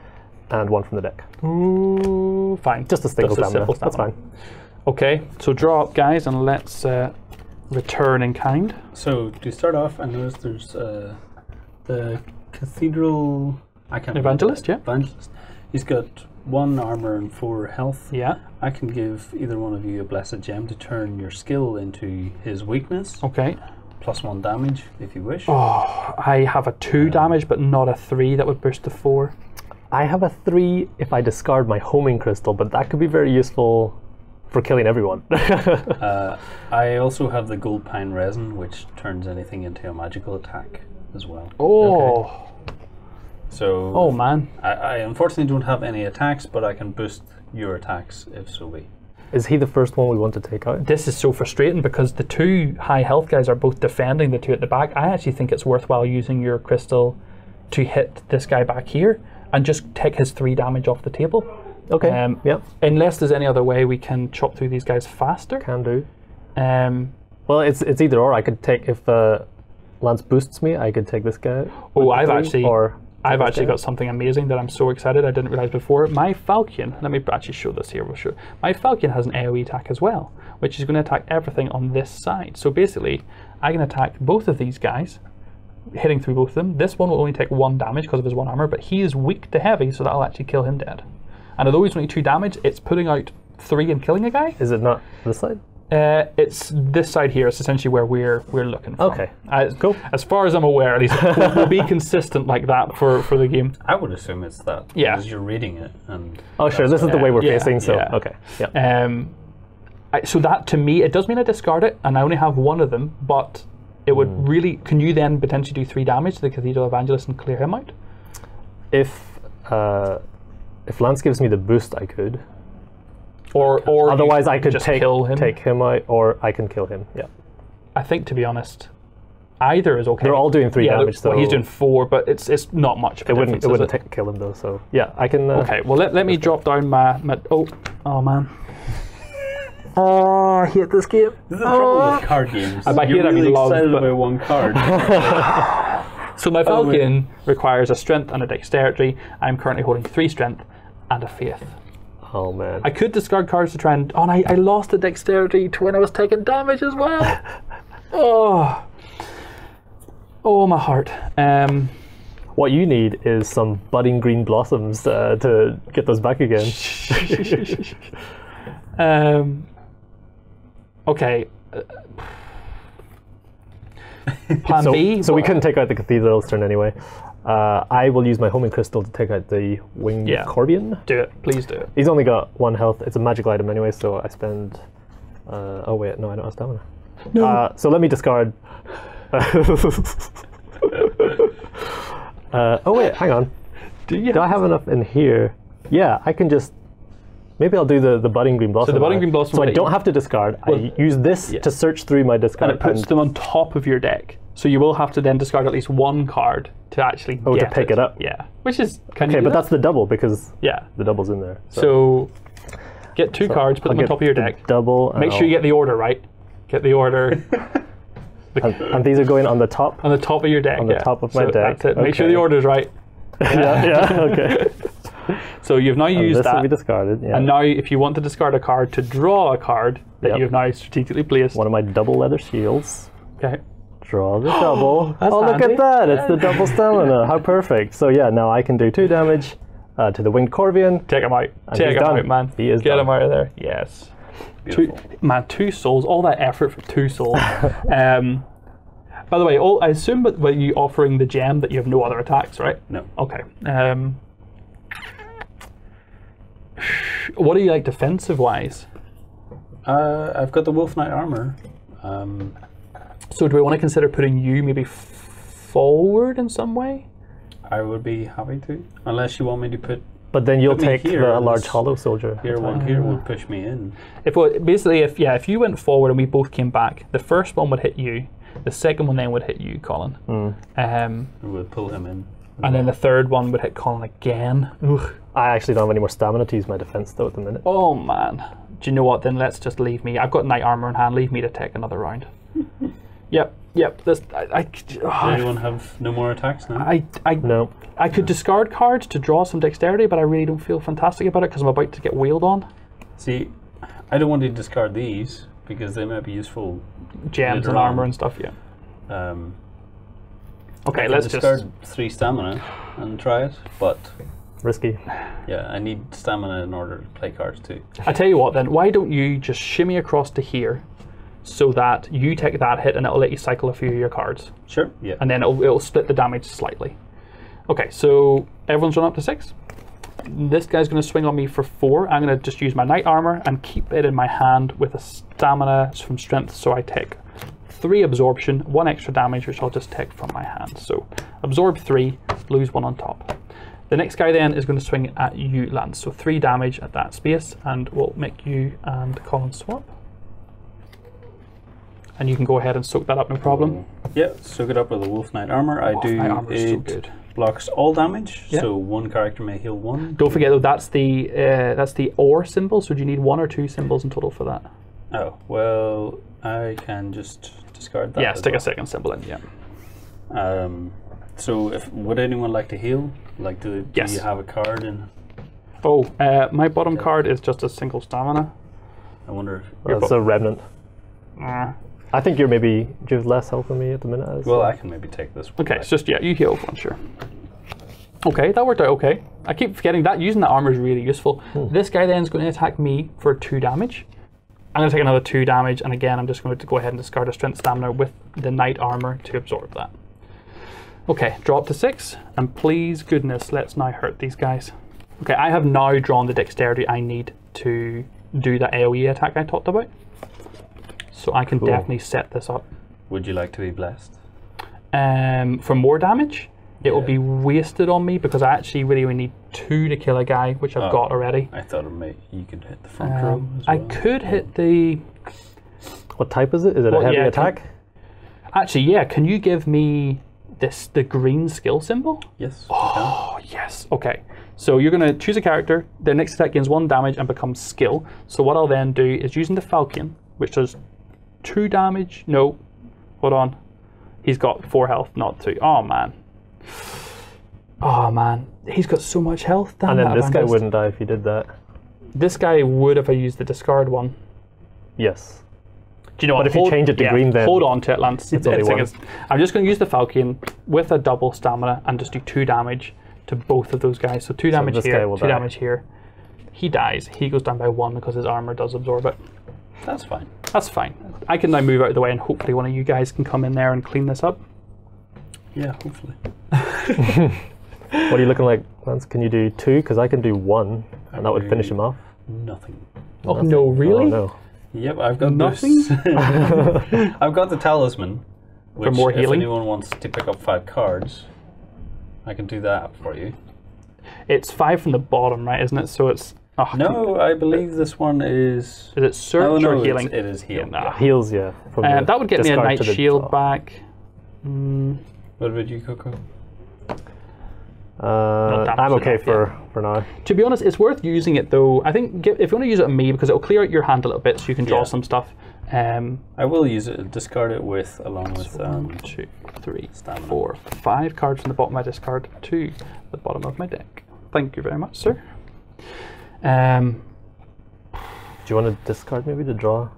and 1 from the deck. Ooh, fine. Just a single stamina. That's fine. Okay, so draw up, guys, and let's return in kind. So to start off, I noticed there's the Cathedral Evangelist, yeah. Evangelist. He's got 1 armor and 4 health. Yeah. I can give either one of you a Blessed Gem to turn your skill into his weakness. Okay. +1 damage if you wish. Oh, I have a 2 damage, but not a 3. That would boost to 4. I have a 3 if I discard my Homing Crystal, but that could be very useful for killing everyone. I also have the Gold Pine Resin, which turns anything into a magical attack as well. Oh. Okay. So. Oh man. I unfortunately don't have any attacks, but I can boost your attacks if so be. Is he the first one we want to take out? This is so frustrating because the 2 high health guys are both defending the 2 at the back. I actually think it's worthwhile using your crystal to hit this guy back here and just take his 3 damage off the table. Okay. Yeah. Unless there's any other way we can chop through these guys faster. Can do. Well, it's either or. I could take, if Lance boosts me, I could take this guy. Oh, I've actually guy. got something amazing that I'm so excited I didn't realize before. My Falcon, let me actually show this here. We'll show. My Falcon has an AoE attack as well, which is going to attack everything on this side. So basically, I can attack both of these guys, hitting through both of them. This one will only take 1 damage because of his 1 armor, but he is weak to heavy, so that'll actually kill him dead. And although he's only 2 damage, it's putting out 3 and killing a guy. Is it not this side? It's this side here. It's essentially where we're looking from. Okay, cool. As far as I'm aware, at least, we'll be consistent like that for the game. I would assume it's that. Yeah. Because you're reading it. And oh, sure. This is the way we're facing, so, yeah. okay. Yeah. So that, to me, it does mean I discard it, and I only have 1 of them, but it would really... Can you then potentially do 3 damage to the Cathedral Evangelist and clear him out? If Lance gives me the boost, I could. Or otherwise, I could just take kill him. Take him out, or I can kill him. Yeah. I think, to be honest, Either is okay. They're all doing 3 damage, well, he's so- doing 4, but it's not much of a difference, It is wouldn't kill him though. So yeah, I can. Okay, well let me drop down my oh man. Oh, I hate this game. This is the trouble with card games. By You're hate, I mean really love, excited but- about one card. So my Falcon requires a strength and a dexterity. I'm currently holding 3 strength and a faith. Oh man. I could discard cards to try and I lost the dexterity to when I was taking damage as well. Oh my heart. What you need is some budding green blossoms to get those back again. Okay. Plan B. So we couldn't take out the cathedral this turn anyway. I will use my homing crystal to take out the winged Corbian. Do it. Please do it. He's only got 1 health. It's a magical item anyway, so I spend. Oh wait, no, I don't have stamina. No. So let me discard. Oh wait, hang on. Do I have enough in here? Yeah, I can just. Maybe I'll do the budding green blossom. So the budding green blossom. So I don't have to discard. I use this to search through my discard. And it puts them on top of your deck. So you will have to then discard at least 1 card to actually get to pick it up. Yeah. Which is Okay, but that's the double because yeah. the double's in there. So get 2 cards, put them on top of your deck. Double. Make sure you get the order right. Get the order. And these are going on the top. On the top of your deck. On the top of my deck. That's it. Make sure the order's right. Yeah. Okay. So you've now used this that. will be discarded. Yeah. And now, if you want to discard a card to draw a card that you've now strategically placed. One of my double leather shields. Okay. Draw the double. That's look handy. at that! It's the double stamina. How perfect. So yeah, now I can do 2 damage to the winged Corbian. Take him out. And Take he's him done. out, man. He is Get done. him out of there. Yes. Beautiful. 2 souls. All that effort for 2 souls. By the way, I assume that when you offering the gem that you have no other attacks, right? No. Okay. What do you like defensive-wise? I've got the Wolf Knight armor. So do we want to consider putting you maybe forward in some way? I would be happy to, unless you want me to put But then you'll Put me take here the on large this- hollow soldier. here. One here would push me in. If you went forward and we both came back, the first one would hit you, the second one then would hit you, Colin, It would pull him in. and then the third one would hit Colin again. Ugh. I actually don't have any more stamina to use my defense though at the minute. Oh man, do you know what? Then let's just leave me. I've got knight armor in hand. Leave me to take another round. Yep. This Does anyone have no more attacks now? No. I could discard cards to draw some dexterity, but I really don't feel fantastic about it because I'm about to get wheeled on. See, I don't want to discard these because they might be useful. Gems Later and on. armor and stuff. Yeah. Okay, I let's can just. discard 3 stamina and try it, but Risky. yeah, I need stamina in order to play cards too. I tell you what, then why don't you just shimmy across to here, so that you take that hit and it'll let you cycle a few of your cards, Sure. Yeah. and then it'll split the damage slightly. Okay, so everyone's run up to 6. This guy's going to swing on me for 4. I'm going to just use my knight armor and keep it in my hand with a stamina from strength, so I take 3 absorption, 1 extra damage, which I'll just take from my hand. So absorb 3, lose 1 on top. The next guy then is going to swing at you, Lance. So 3 damage at that space, and we'll make you and Colin swap. And you can go ahead and soak that up, no problem. Yeah, soak it up with the Wolf Knight armor. I do. Knight armor is so It good. blocks all damage, Yeah. so 1 character may heal 1. Don't forget though, that's the or symbol. So do you need 1 or 2 symbols in total for that? Oh, well, I can just discard that. Yeah, as stick a well. second symbol in. Yeah. So, would anyone like to heal? Like, do Yes. you have a card in? Oh, my bottom card is just a single stamina. I wonder. That's a remnant. Uh, I think you're maybe. Do you have less health than me at the minute? Well, I can maybe take this one. okay, it's just you heal 1, sure. Okay, that worked out okay. I keep forgetting that using the armor is really useful. This guy then is going to attack me for 2 damage. I'm going to take another 2 damage, and again, I'm just going to go ahead and discard a strength stamina with the knight armor to absorb that. Okay, drop to 6, and please goodness, let's now hurt these guys. Okay, I have now drawn the dexterity I need to do that AoE attack I talked about. So I can definitely set this up. Would you like to be blessed? For more damage, it will Yeah. be wasted on me because I actually really only need 2 to kill a guy, which I've got already. I thought you could hit the front row as I well. could hit the... What type is it? Is it Well, a heavy yeah, attack? Actually, yeah. Can you give me the green skill symbol? Yes. Oh, yes. Okay. So you're going to choose a character. Their next attack gains 1 damage and becomes skill. So what I'll then do is using the Falcon, which does 2 damage. No, hold on. He's got 4 health, not 2. Oh man. Oh man. He's got so much health. Damn, And then that this guy Evangelist. wouldn't die if he did that. This guy would if I used the discard one. Yes. Do you know what? But if you change it to green, then hold on to it, Lance. it's only one. I'm just going to use the Falcon with a double stamina and just do 2 damage to both of those guys. So 2 damage this guy here, will 2 die. damage here. He dies. He goes down by 1 because his armor does absorb it. That's fine. That's fine. I can now move out of the way and hopefully one of you guys can come in there and clean this up. Yeah, hopefully. What are you looking like, Lance? Can you do 2? Because I can do 1, and that would finish him off. Nothing. Oh no, really? Oh, no. Yep, I've got Nothing? this. I've got the talisman. Which, more if healing? anyone wants to pick up 5 cards, I can do that for you. It's 5 from the bottom, right? Isn't it? So it's No, I believe this one is. Is it search Oh, no, or healing? it is heal. nah. Heals, yeah. From the That would get me a discard Night to the Shield top. back. What about you, Coco? damage I'm okay enough, for now. To be honest, it's worth using it though. I think if you want to use it on me, because it'll clear out your hand a little bit, so you can draw Yeah. some stuff. I will use it, discard it with, along with 1, 2, 3, stamina. 4, 5 cards from the bottom of my discard to the bottom of my deck. Thank you very much, sir. Do you want to discard maybe to draw?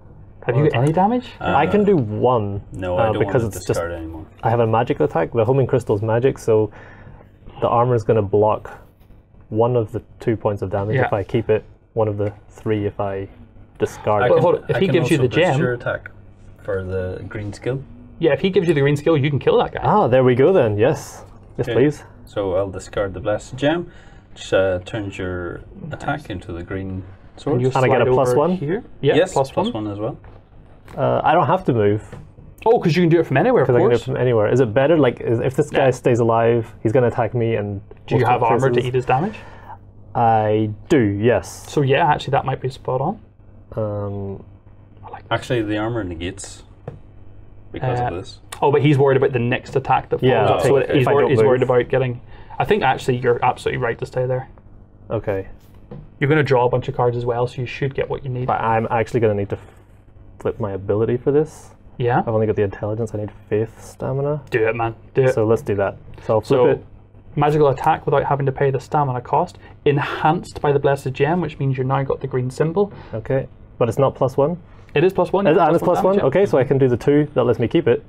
Have you got any damage? I can do 1. No, I don't because want to it's just discard anymore. I have a magical attack. The homing crystal's magic, so the armor is going to block 1 of the 2 points of damage Yeah. if I keep it, 1 of the 3 if I discard I it. But can- hold on, if I he can gives you also the gem- boost your attack for the green skill. Yeah, if he gives you the green skill, you can kill that guy. Ah, there we go then. Yes. Yes, Okay. please. So I'll discard the blasted gem, which turns your attack into the green sword. You And I get a slide plus over 1? Here. Yeah, Yes, plus plus 1. 1 as well. I don't have to move Oh, because you can do it from anywhere, of because I can do it course. from anywhere. Is it better? Like, if this guy Yeah. stays alive, he's going to attack me and. Do you multiple have armor to places. eat his damage? I do, yes. So yeah, actually that might be spot on. Actually, the armor negates because of this. Oh, but he's worried about the next attack that follows Yeah, up. So if he's, I don't he's worried move. about getting... I think actually you're absolutely right to stay there. Okay. You're going to draw a bunch of cards as well, so you should get what you need. But I'm actually going to need to flip my ability for this. Yeah? I've only got the intelligence. I need faith stamina. Do it, man. Do it. So let's do that. So I'll flip So, it. magical attack without having to pay the stamina cost. Enhanced by the Blessed Gem, which means you've now got the green symbol. Okay. But it's not +1. It is plus 1. And it's +1. damage, yeah. Okay, so I can do the 2. That lets me keep it.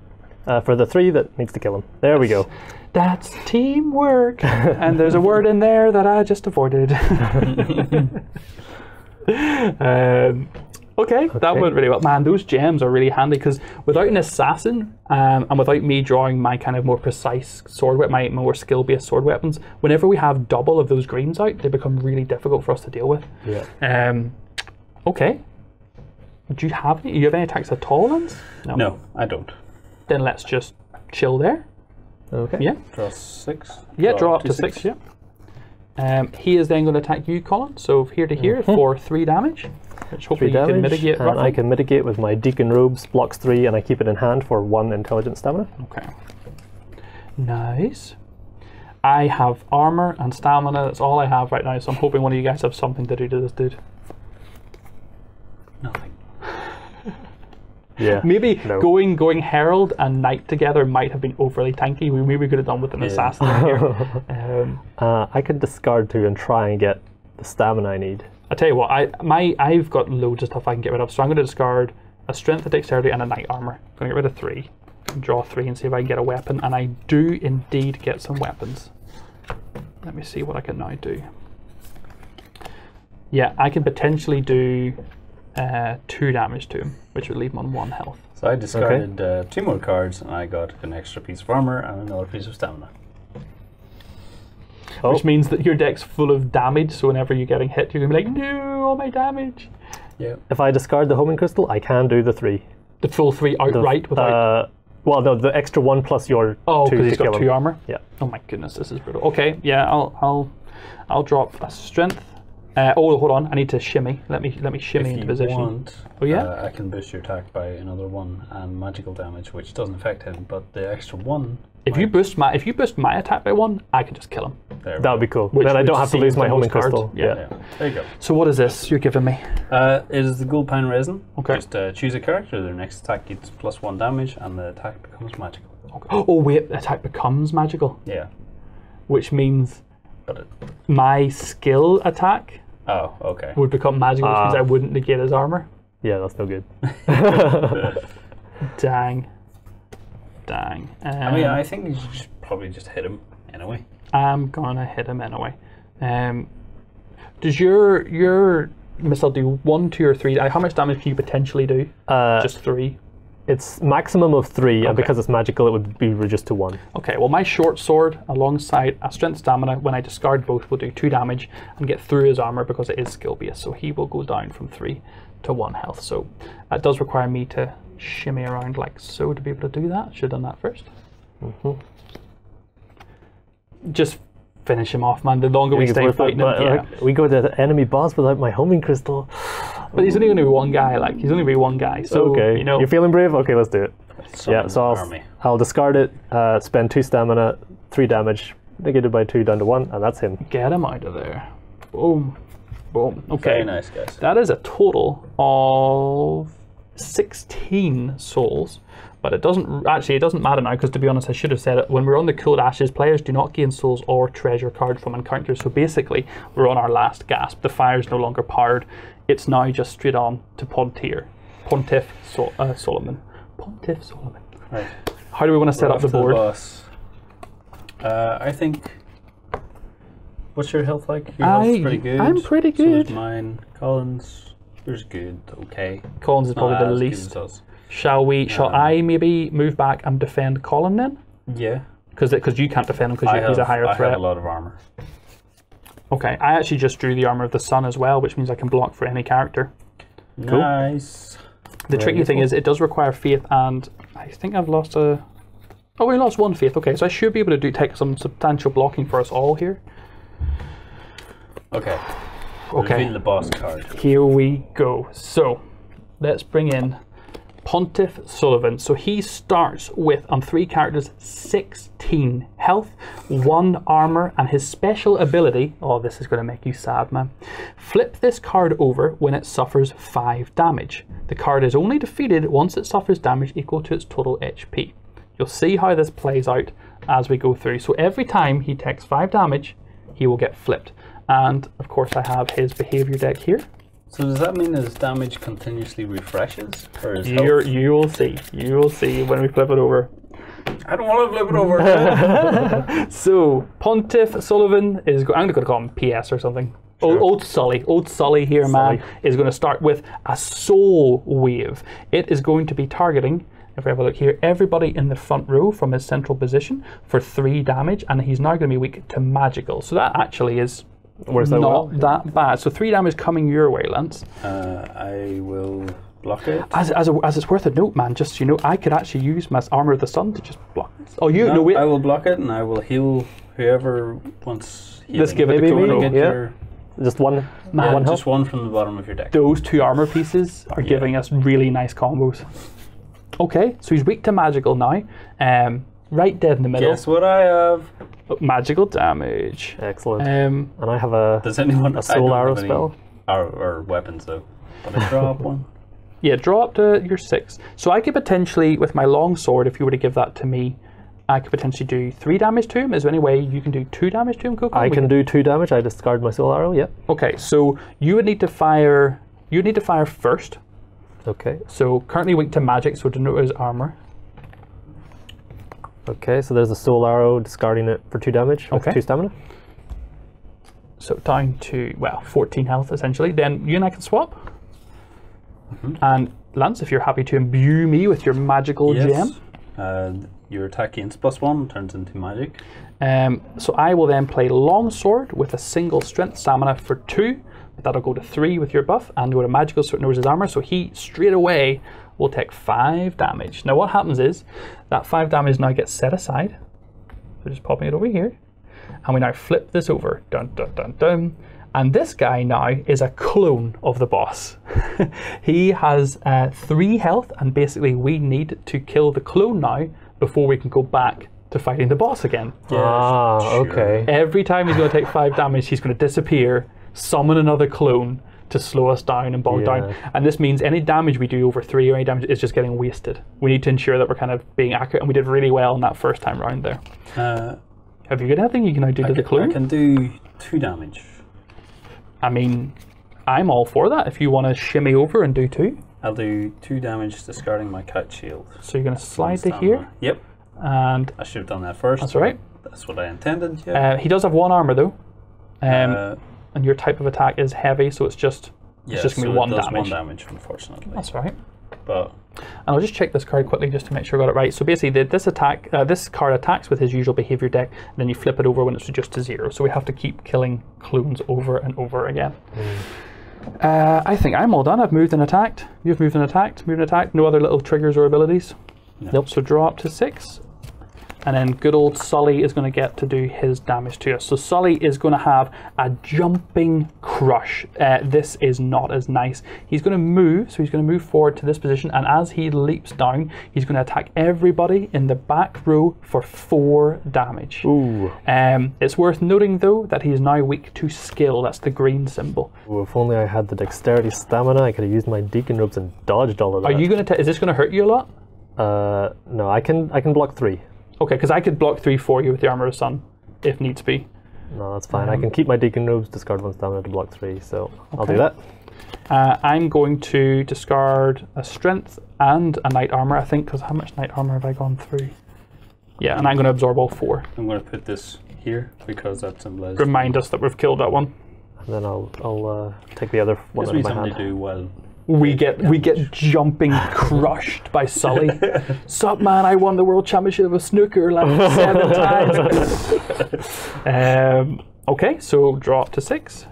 For the 3, that needs to kill him. There we go. That's teamwork. And there's a word in there that I just avoided. Okay, that went really well. Man, those gems are really handy because without an assassin and without me drawing my kind of more precise sword weapon, my more skill-based sword weapons, whenever we have double of those greens out, they become really difficult for us to deal with. Yeah. Okay. Do you have any? You have any attacks at all, Lance? No, I don't. Then let's just chill there. Okay. Yeah. Draw 6. Yeah, draw up two to 6, yeah. He is then going to attack you, Colin. So here to here for 3 damage, which 3 hopefully you damage. can mitigate And roughly. I can mitigate with my Deacon Robes, blocks 3, and I keep it in hand for 1 intelligence stamina. Okay. Nice. I have armor and stamina. That's all I have right now. So I'm hoping one of you guys have something to do to this dude. Nothing. Yeah. Maybe No. going Herald and Knight together might have been overly tanky. We maybe could have done with an assassin in here. I could discard 2 and try and get the stamina I need. I tell you what, I've got loads of stuff I can get rid of. So I'm going to discard a strength, a dexterity, and a knight armor. I'm going to get rid of 3. Draw 3 and see if I can get a weapon. And I do indeed get some weapons. Let me see what I can now do. Yeah, I can potentially do 2 damage to him, which would leave him on 1 health. So I discarded 2 more cards and I got an extra piece of armor and another piece of stamina. Oh. Which means that your deck's full of damage, so whenever you're getting hit, you're going to be like, no, all my damage. Yeah. If I discard the homing crystal, I can do the 3. The full 3 outright without... Well, no, the extra 1 plus your oh, 2 because to he's kill got him. 2 armor? Yeah. Oh my goodness, this is brutal. Okay, yeah, I'll drop a strength, Oh, hold on. I need to shimmy. Let me shimmy If into you position. want, Oh, yeah? I can boost your attack by another 1 and magical damage, which doesn't affect him, but the extra 1. If you boost my attack by 1, I can just kill him. There That would be cool. Which Then I would don't have to save lose my the homing most cards. crystal. Yeah. Yeah, there you go. So what is this you're giving me? It is the Gold Pine Resin. Okay. Just choose a character, their next attack gets +1 damage, and the attack becomes magical. Okay. Oh wait, attack becomes magical, Yeah. which means But it, my skill attack oh, okay. would become magical, which means I wouldn't negate his armor. Yeah, that's no good. Dang. I mean, I think you should probably just hit him anyway. I'm gonna hit him anyway. Does your missile do 1, 2, or 3? How much damage can you potentially do? Just 3. It's maximum of 3, and Okay. because it's magical, it would be reduced to 1. Okay, well my short sword alongside a strength stamina, when I discard both, will do 2 damage and get through his armor because it is skill based. So he will go down from 3 to 1 health. So that does require me to shimmy around like so to be able to do that. Should have done that first. Just finish him off, man. The longer we I think it's stay worth it, fighting him, but, yeah. like, we go to the enemy boss without my homing crystal. But he's only going to be one guy. Like he's only going to be one guy. So Okay, you know, you're feeling brave? Okay, let's do it. Summon Yeah, so an army. I'll discard it, spend 2 stamina, 3 damage, negated by 2 down to 1, and that's him. get him out of there. Boom, boom. Okay. Very nice, guys. That is a total of 16 souls, but it doesn't matter now because, to be honest, I should have said it when we're on the Cold Ashes. Players do not gain souls or treasure cards from encounters, so basically we're on our last gasp. The fire is no longer powered. It's now just straight on to Pontiff Solomon. Right. How do we want to set up Off the to board? boss. I think. What's your health like? Your health's pretty good. I'm pretty So is good. mine. Collins. Yours good. Okay. Collins is probably Not the as good least. as us. Shall I maybe move back and defend Colin then? Yeah. Because you can't defend him because he's a higher I threat. have a lot of armor. Okay, I actually just drew the Armor of the Sun as well, which means I can block for any character. Cool. Nice. The tricky thing is it does require faith, and I think I've lost a... Oh, we lost 1 faith. Okay, so I should be able to take some substantial blocking for us all here. Okay. Okay. Reveal the boss card. Here we go. So, let's bring in Pontiff Sullivan. So he starts with, on 3 characters, 16 health, 1 armor, and his special ability, oh, this is going to make you sad, man. Flip this card over when it suffers 5 damage. The card is only defeated once it suffers damage equal to its total HP. You'll see how this plays out as we go through. So every time he takes 5 damage, he will get flipped. And of course I have his behavior deck here. So does that mean his damage continuously refreshes? Or his health? You will see. You will see when we flip it over. I don't want to flip it over. So Pontiff Sullivan is. I'm going to call him PS or something. Sure. Old Sully here, man, is going to start with a Soul Wave. It is going to be targeting, if we have a look here, everybody in the front row from his central position for 3 damage, and he's now going to be weak to magical. So that actually is not that bad. So 3 damage coming your way, Lance. I will block it. As it's worth a note, man, just so you know, I could actually use my Armor of the Sun to just block this. Oh, no, wait. I will block it and I will heal whoever wants healing. Let's give it Maybe to me, Kono. yeah. Just one health? Just 1 from the bottom of your deck. Those 2 armor pieces are giving us really nice combos. Okay, so he's weak to magical now. Right dead in the middle. Guess what I have? Magical damage. Excellent. Um, And I have a Does anyone a soul arrow spell. Or weapons though. But I drop one. yeah, draw up to your 6. So I could potentially, with my long sword, if you were to give that to me, I could potentially do 3 damage to him. Is there any way you can do 2 damage to him, Coco? I can do 2 damage. I discard my soul arrow. Yep. Okay, so you would need to fire. You would need to fire first. Okay. So currently weak to magic, so denote his armor. Okay. So there's a soul arrow, discarding it for 2 damage with Okay. 2 stamina. So down to, well, 14 health essentially. Then you and I can swap. And Lance, if you're happy to imbue me with your magical gem. Your attack gains +1, turns into magic. So I will then play Longsword with a single strength stamina for 2. But that'll go to 3 with your buff and go to magical, so it knows his armor. So he straight away will take 5 damage. Now what happens is that 5 damage now gets set aside. So just popping it over here. And we now flip this over. Dun, dun, dun, dun. And this guy now is a clone of the boss. He has 3 health, and basically we need to kill the clone now before we can go back to fighting the boss again. Okay. Every time he's going to take 5 damage, he's going to disappear, summon another clone to slow us down and bog down. And this means any damage we do over 3 or any damage is just getting wasted. We need to ensure that we're kind of being accurate, and we did really well in that first time round there. Have you got anything you can now do to the clone? I can do 2 damage. I mean, I'm all for that. If you want to shimmy over and do 2. I'll do 2 damage discarding my cat shield. So you're going to slide to here. Yep. And I should have done that first. that's all right. That's what I intended. Yeah. He does have 1 armor though. And your type of attack is heavy, so it's just going to be 1 damage. 1 damage, unfortunately. That's all right. But And I'll just check this card quickly just to make sure I got it right. So basically, this card attacks with his usual behavior deck, and then you flip it over when it's reduced to 0. So we have to keep killing clones over and over again. I think I'm all done. I've moved and attacked. You've moved and attacked. Moved and attacked. No other little triggers or abilities. Nope. So draw up to 6. And then good old Sully is going to get to do his damage to us. So Sully is going to have a jumping crush. This is not as nice. He's going to move, so he's going to move forward to this position, and as he leaps down, he's going to attack everybody in the back row for 4 damage. Ooh. It's worth noting though that he is now weak to skill. That's the green symbol. Ooh, if only I had the dexterity stamina, I could have used my deacon ropes and dodged all of that. Are you going to? Is this going to hurt you a lot? No, I can block 3. Okay, because I could block 3 for you with the Armor of Sun, if needs be. No, that's fine. I can keep my deacon robes, discard 1 stamina to block 3, so I'll do that. I'm going to discard a Strength and a Knight Armor, I think, because how much Knight Armor have I gone through? Yeah, and I'm going to absorb all 4. I'm going to put this here because that symbolizes. Remind us that we've killed that one. And then I'll take the other one This out of means my I'm going hand. to do well. We get jumping crushed by Sully. Sup, man? I won the world championship of snooker like 7 times. Okay, so draw up to 6.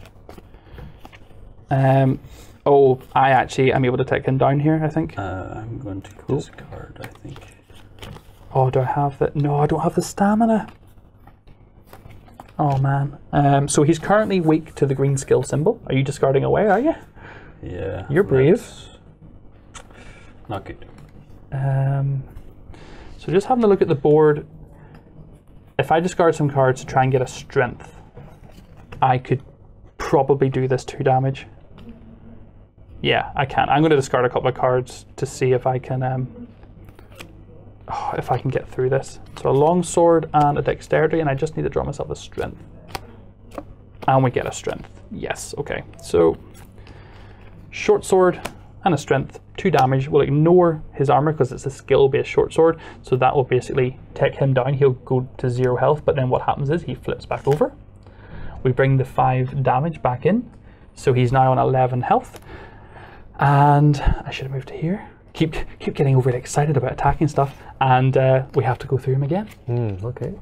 Oh, I actually am able to take him down here, I think. I'm going to discard, I think. Oh, do I have that? No, I don't have the stamina. Oh, man. So he's currently weak to the green skill symbol. Are you discarding away, are you? Yeah. You're brave. Not good. So just having a look at the board. If I discard some cards to try and get a strength, I could probably do this 2 damage. Yeah, I can. I'm going to discard a couple of cards to see if I can get through this. So a longsword and a dexterity, and I just need to draw myself a strength. And we get a strength. Yes, okay. So short sword and a strength, 2 damage. We'll ignore his armor because it's a skill-based short sword, so that will basically take him down. He'll go to 0 health, but then what happens is he flips back over. We bring the 5 damage back in, so he's now on 11 health. And I should have moved to here. Keep getting overly excited about attacking stuff, and we have to go through him again. Okay.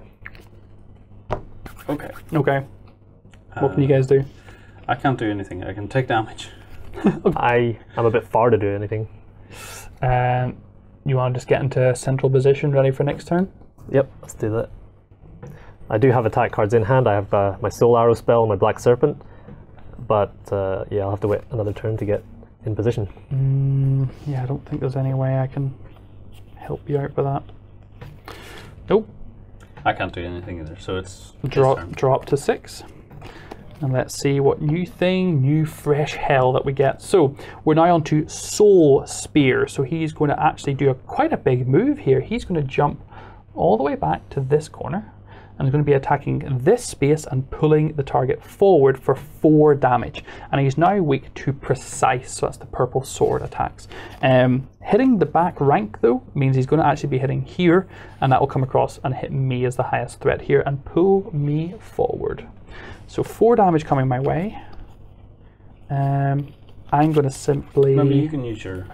Okay. Okay. What can you guys do? I can't do anything. I can take damage. I am a bit far to do anything. You want to just get into a central position, ready for next turn? Yep, let's do that. I do have attack cards in hand. I have my Soul Arrow spell and my Black Serpent. But yeah, I'll have to wait another turn to get in position. Yeah, I don't think there's any way I can help you out with that. Nope. I can't do anything either, so it's Drop to 6. And let's see what new fresh hell that we get. So we're now on to Soul Spear. So he's going to actually do quite a big move here. He's going to jump all the way back to this corner, and he's going to be attacking this space and pulling the target forward for 4 damage. And he's now weak to Precise, so that's the purple sword attacks. Hitting the back rank though means he's going to actually be hitting here, and that will come across and hit me as the highest threat here and pull me forward. So 4 damage coming my way. I'm going to simply... Maybe you can use your... Do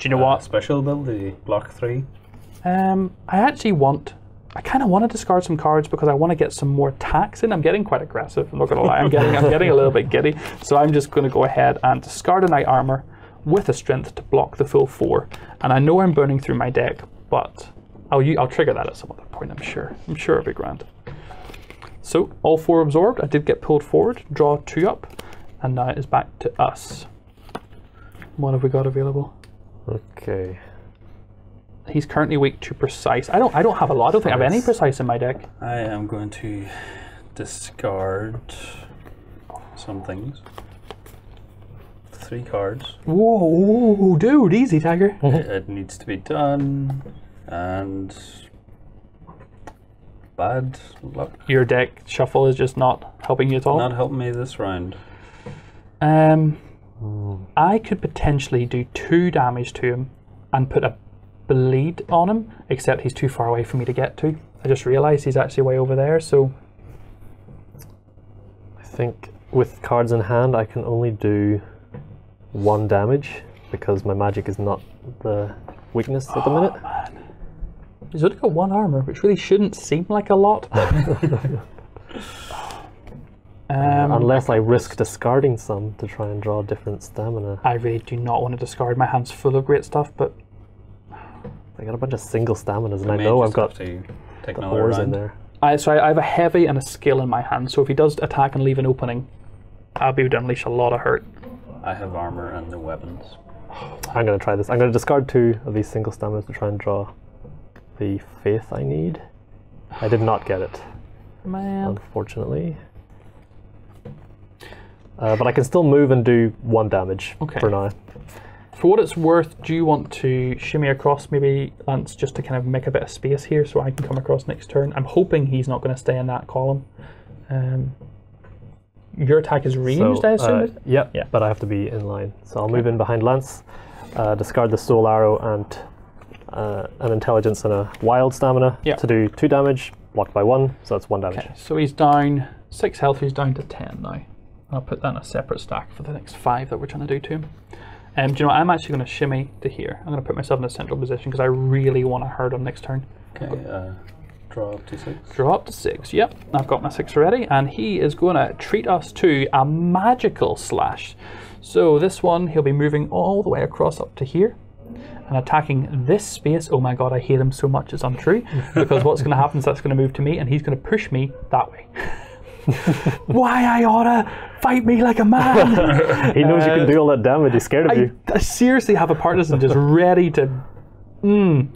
you know what? Special ability, block 3. I kind of want to discard some cards because I want to get some more attacks in. I'm getting quite aggressive, I'm not going to lie. I'm getting a little bit giddy. So I'm just going to go ahead and discard a Knight Armor with a Strength to block the full 4. And I know I'm burning through my deck, but I'll trigger that at some other point, I'm sure. I'm sure it'll be grand. So all 4 absorbed. I did get pulled forward, draw 2 up. And now it is back to us. What have we got available? Okay. He's currently weak to precise. I don't have a lot. I don't think I have any precise in my deck. I am going to discard some things. 3 cards. Whoa, dude, easy, Tiger. It needs to be done, and bad luck. Your deck shuffle is just not helping you at all. Not helping me this round. I could potentially do 2 damage to him and put a bleed on him, except he's too far away for me to get to. I just realised he's actually way over there, so... I think with cards in hand I can only do 1 damage because my magic is not the weakness at the minute. Man. He's only got 1 armor, which really shouldn't seem like a lot. Unless I risk discarding some to try and draw different stamina. I really do not want to discard. My hand's full of great stuff, but... I got a bunch of single staminas and I May know I've just got have to take the another ores round. in there. So I have a heavy and a skill in my hand, so if he does attack and leave an opening, I'll be able to unleash a lot of hurt. I have armor and the weapons. I'm going to try this. I'm going to discard 2 of these single staminas to try and draw the faith I need. I did not get it, Man. unfortunately. But I can still move and do 1 damage for now. For what it's worth, do you want to shimmy across maybe, Lance, just to kind of make a bit of space here so I can come across next turn? I'm hoping he's not going to stay in that column. Your attack is ranged, I assume? Yeah, Yeah. but I have to be in line. So I'll move in behind Lance, discard the soul arrow and an intelligence and a wild stamina to do 2 damage, blocked by 1, so that's 1 damage. Okay, so he's down 6 health, he's down to 10 now. I'll put that in a separate stack for the next 5 that we're trying to do to him. Do you know what? I'm actually going to shimmy to here. I'm going to put myself in a central position because I really want to hurt him next turn. Okay, draw up to 6. Draw up to 6, yep. I've got my 6 already, and he is going to treat us to a magical slash. So this one, he'll be moving all the way across up to here and attacking this space. Oh my god, I hate him so much, it's untrue. Because what's going to happen is that's going to move to me, and he's going to push me that way. Why I oughta fight me like a man. He knows you can do all that damage, he's scared of you. I seriously have a partisan just ready to now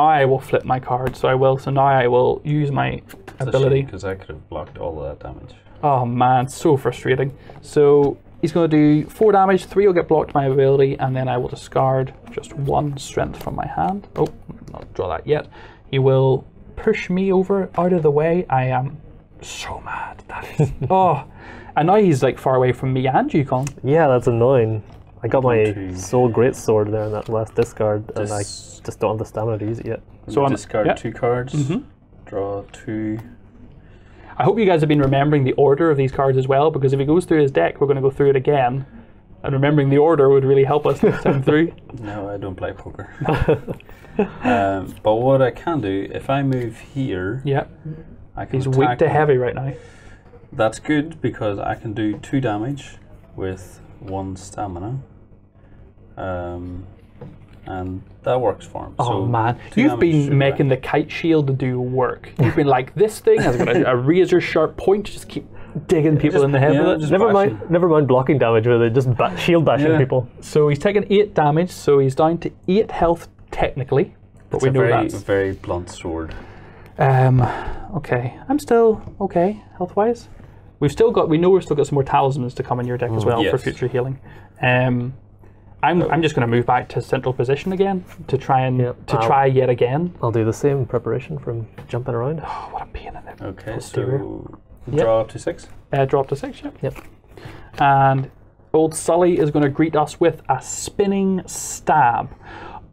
I will flip my card, so I will. So now I will use my ability. Because I could have blocked all of that damage. Oh man, so frustrating. So he's going to do 4 damage, 3 will get blocked by my ability, and then I will discard just 1 strength from my hand. Oh, not draw that yet. He will push me over out of the way. I am so mad. That is oh, and now he's like far away from me and you, Colin. Yeah, that's annoying. I got my Okay. soul greatsword there in that last discard, and I just don't have the stamina to use it yet. So I'm discard 2 cards, draw 2. I hope you guys have been remembering the order of these cards as well, because if he goes through his deck, we're going to go through it again, and remembering the order would really help us next time through. No, I don't play poker. But what I can do, if I move here, Yeah, I can he's weak attack to him. heavy right now. That's good because I can do 2 damage with 1 stamina. And that works for him. Oh so man, 2 you've damage should been making be the kite shield do work. You've been like, this thing has got a razor sharp point, just keep digging people in the head yeah, with it. just Never bashing. mind blocking damage with it, just shield bashing Yeah. people. So he's taken 8 damage, so he's down to 8 health technically, but It's we a know very, that's... very blunt sword. Okay, I'm still okay health-wise. We know we've still got some more talismans to come in your deck as well for Yes. future healing. I'm just going to move back to central position again to try and try yet again. I'll do the same preparation from jumping around. Oh, what a pain in the Okay, posterior. so Yep. draw up to 6. Drop to 6, yep. Yep. And old Sully is going to greet us with a spinning stab.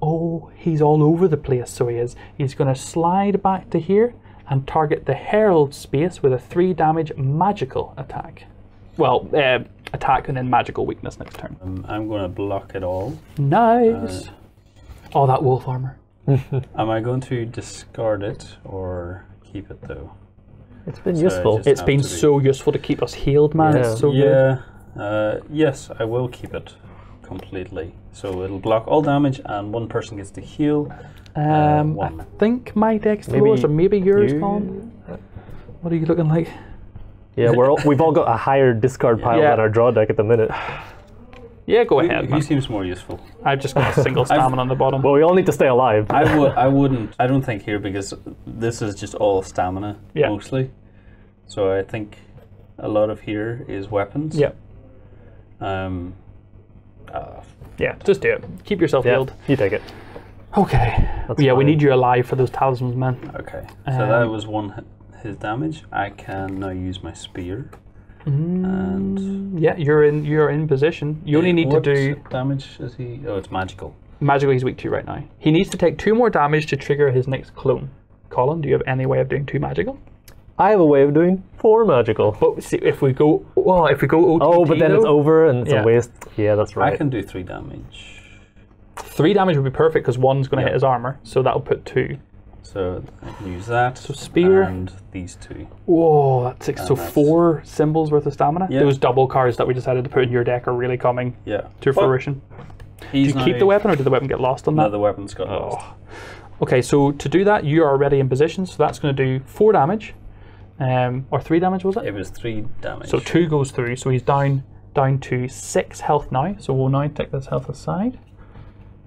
Oh, he's all over the place, so he is. He's going to slide back to here and target the Herald space with a 3 damage magical attack. Well, attack and then magical weakness next turn. I'm going to block it all. Nice. Oh, that wolf armor. Am I going to discard it or keep it though? It's been So useful. just- It's have been to be- so useful to keep us healed, man. Yeah. It's so good. Yeah. Yes, I will keep it completely. So it'll block all damage and 1 person gets to heal. I 1. think my deck's the Maybe lowest, or maybe yours, you- Colin. What are you looking like? Yeah, we've all got a higher discard pile Yeah. than our draw deck at the minute. Yeah, go ahead, Who man. seems more useful? I've just got a single stamina on the bottom. Well, we all need to stay alive. I wouldn't. I don't think here because this is just all stamina Yeah. mostly. So I think a lot of here is weapons. Yeah, Um. yeah, just do it. Keep yourself Yeah, healed. you take it. Okay. Yeah, we fine. need you alive for those talismans, man. Okay. So that was his damage. I can now use my spear. And Yeah, you're in position. You only need to what do damage. Is he? Oh, it's magical. magical. He's weak to right now. He needs to take 2 more damage to trigger his next clone. Colin, do you have any way of doing 2 magical? I have a way of doing 4 magical. But see, if we go OTT, Oh, but then it's though, over and it's Yeah. a waste. Yeah, that's right. I can do 3 damage. 3 damage would be perfect because 1's going to Yeah. hit his armor, so that'll put 2. So I can use that. So spear. and these 2. Whoa, that's 6. So that's- 4 symbols worth of stamina. Yeah. Those double cards that we decided to put in your deck are really coming Yeah. to fruition. Do He's you keep the weapon, or did the weapon get lost on No, that? the weapon's got lost. Okay, so to do that, you are already in position, so that's going to do 4 damage, or 3 damage, was it? It was 3 damage. So 2 goes through, so he's down to 6 health now. So we'll now take this health aside.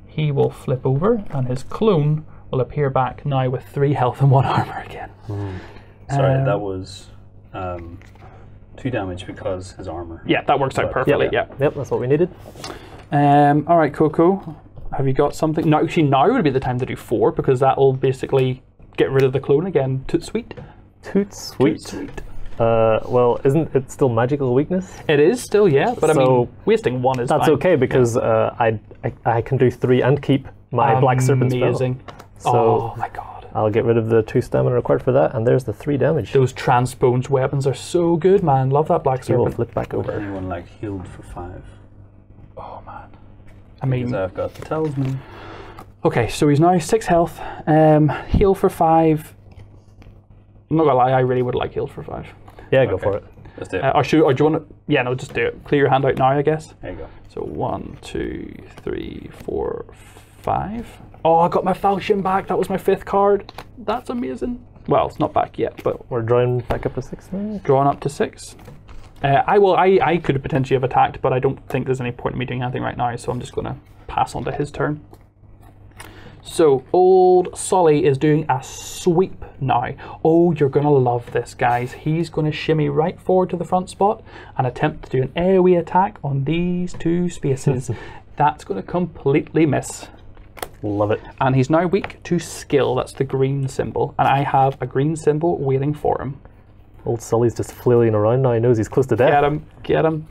He will flip over, and his clone will appear back now with 3 health and 1 armor again. Sorry, that was 2 damage because his armor. Yeah, that works out perfectly. Yeah. Yep, that's what we needed. All right, Coco, have you got something? No, actually, now would be the time to do 4 because that'll basically get rid of the clone again. Toot sweet. Toot sweet. Sweet. Well, isn't it still magical weakness? It is still, yeah, but I mean, So, wasting 1 is That's fine. okay because I can do 3 and keep my black serpent spell. Amazing. So Oh my god. I'll get rid of the 2 stamina required for that, and there's the 3 damage. Those transposed weapons are so good, man. Love that black He will serpent. flip back Would over. anyone like healed for 5? Oh man. I mean, Because I've got the talisman. okay, so he's now 6 health. Heal for 5. I'm not gonna lie, I really would like heal for 5. Yeah, go Okay. for it. Let's do it. Or do you want to? Yeah, no, just do it. Clear your hand out now, I guess. There you go. So 1, 2, 3, 4, 5. Oh, I got my falchion back. That was my 5th card. That's amazing. Well, it's not back yet, but We're drawing back up to 6 now. drawn up to 6. I could potentially have attacked, but I don't think there's any point in me doing anything right now, so I'm just going to pass on to his turn. So, old Solly is doing a sweep now. Oh, you're going to love this, guys. He's going to shimmy right forward to the front spot and attempt to do an AoE attack on these 2 spaces. That's going to completely miss. Love it. And he's now weak to skill. That's the green symbol. And I have a green symbol waiting for him. Old Sully's just flailing around now. He knows he's close to death. Get him, get him.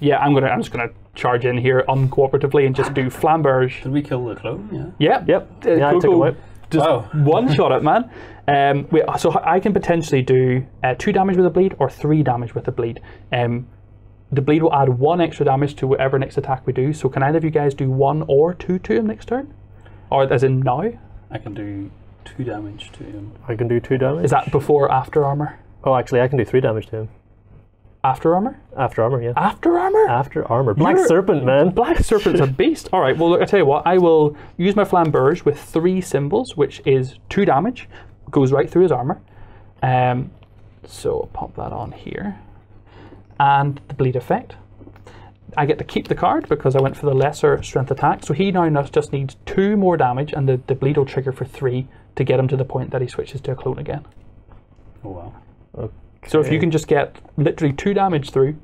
Yeah, I'm just gonna charge in here uncooperatively and just do flamberge. Did we kill the clone? Yeah. Yeah, Yep. Yeah, I took him out. Just Wow. one shot it, man. Wait, so I can potentially do 2 damage with a bleed or 3 damage with a bleed. The bleed will add 1 extra damage to whatever next attack we do. So can either of you guys do 1 or 2 to him next turn, or as in now? I can do 2 damage to him. I can do 2 damage. Is that before or after armor? Oh, actually, I can do 3 damage to him. After armor? After armor, yeah. After armor? After armor. Black You're- Serpent, man. Black Serpent's a beast. All right, well, look, I tell you what, I will use my flamberge with 3 symbols, which is 2 damage, goes right through his armor. So I'll pop that on here. And the bleed effect. I get to keep the card because I went for the lesser strength attack. So he now just needs 2 more damage, and the bleed will trigger for 3 to get him to the point that he switches to a clone again. Oh wow. So if you can just get literally 2 damage through,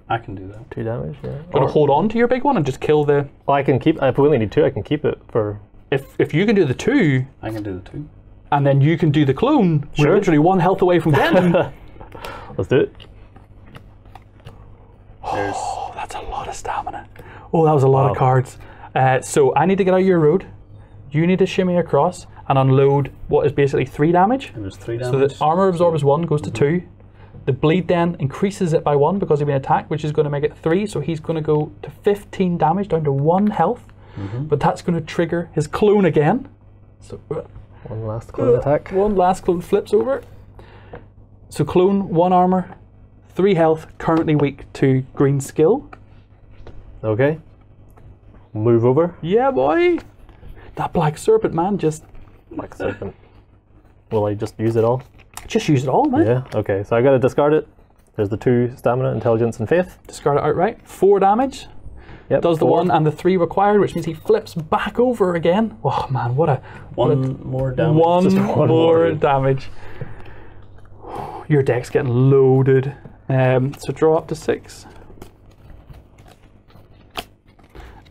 I can do that. 2 damage, yeah. gonna hold on to your big one and just kill the. Well, I can keep. If we only need 2, I can keep it for. If you can do the 2, I can do the 2. and then you can do the clone, we're Sure. literally 1 health away from getting him. Let's do it. There's Oh, that's a lot of stamina. Oh, that was a lot Wow. of cards. So I need to get out of your road. You need to shimmy across and unload what is basically 3 damage. it was 3 So damage. the armor absorbs 1, goes to 2. The bleed then increases it by 1 because he's been attacked, which is going to make it 3. So he's going to go to 15 damage, down to 1 health. But that's going to trigger his clone again. So One last clone attack. 1 last clone flips over. So clone, 1 armor, 3 health, currently weak to green skill. Okay. Move over. Yeah, boy. That black serpent, man, just Black Serpent. Will I just use it all? Just use it all, man. Yeah, okay. So I gotta discard it. There's the 2 stamina, intelligence, and faith. Discard it outright. 4 damage. Yep, Does the 4. 1 and the 3 required, which means he flips back over again. Oh man, what a One more damage. one Just more more. damage. Your deck's getting loaded. So draw up to 6.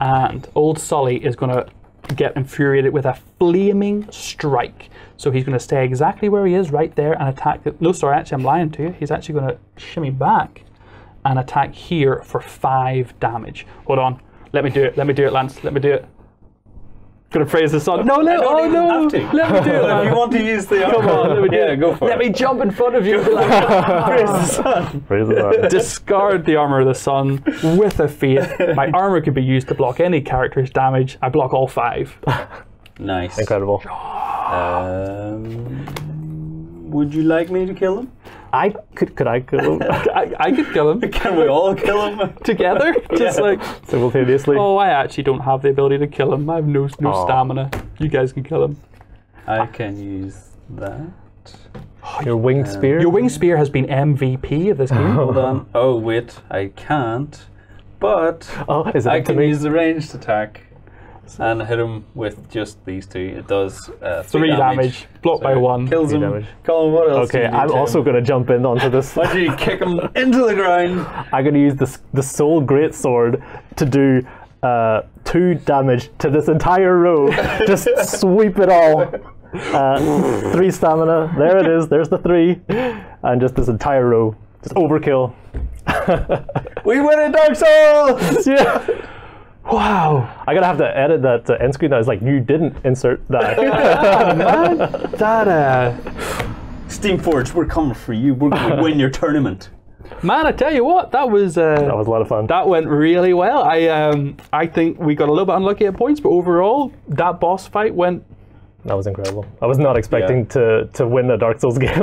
And old Sully is going to get infuriated with a flaming strike. So he's going to stay exactly where he is right there and attack. No, sorry, actually I'm lying to you. He's actually going to shimmy back and attack here for 5 damage. Hold on. Let me do it. Let me do it, Lance. Let me do it. Gonna praise the sun. No, I don't even have to. Let me do it, If man. you want to use the Come on, let me do yeah, it. go for Let it. me jump in front of you. Praise the sun. Praise the Lord. Discard the Armor of the Sun with a faith. My armor could be used to block any character's damage. I block all 5. Nice. Incredible. Would you like me to kill him? Could I kill him I could kill him Can we all kill him? together. Just Yeah. like, simultaneously? oh, I actually don't have the ability to kill him. I have no stamina. You guys can kill him. I can use that. Your winged spear? Your wing spear has been MVP of this game. Hold on. Oh wait, I can't. But Oh, is it I up to can me? use the ranged attack and hit him with just these 2. It does 3 damage. Blocked by 1. Kills 3 him. damage. Colin, what else? Okay, do you I'm do to also him? going to jump in onto this. Why don't you kick him into the ground? I'm going to use the Soul Greatsword to do 2 damage to this entire row. Just sweep it all. 3 stamina. There it is. There's the 3. And just this entire row. Just overkill. We win in Dark Souls! Yeah. Wow. I'm going to have to edit that end screen. I was like, you didn't insert that. That, Steamforge, we're coming for you. We're going to win your tournament. man, I tell you what, that was That was a lot of fun. that went really well. I think we got a little bit unlucky at points, but overall, that boss fight went. That was incredible. I was not expecting to win a Dark Souls game.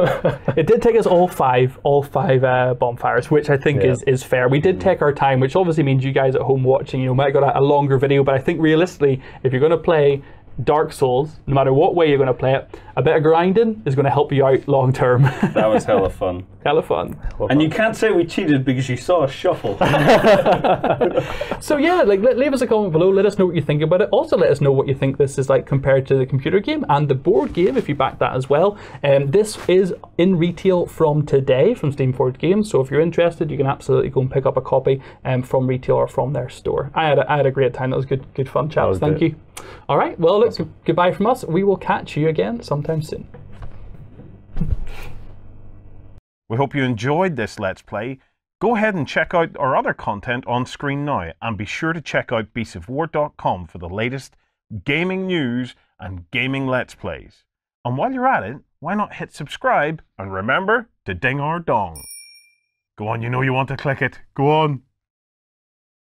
It did take us all five bonfires, which I think Yeah. is fair. We did take our time, which obviously means you guys at home watching, might have got a longer video. But I think realistically, if you're going to play Dark Souls, no matter what way you're going to play it, a bit of grinding is going to help you out long term. That was hella fun. Hella fun. And you can't say we cheated because you saw us shuffle. So yeah, leave us a comment below. Let us know what you think about it. Also, let us know what you think this is like compared to the computer game and the board game, if you back that as well. This is in retail from today from Steamforge Games. So if you're interested, you can absolutely go and pick up a copy from retail or from their store. I had a great time. That was good fun, chaps. was Thank great. you. All right. Well, look, goodbye from us. We will catch you again sometime soon. We hope you enjoyed this Let's Play. Go ahead and check out our other content on screen now, and be sure to check out beastsofwar.com for the latest gaming news and gaming Let's Plays. And while you're at it, why not hit subscribe and remember to ding our dong. Go on, you know you want to click it. Go on.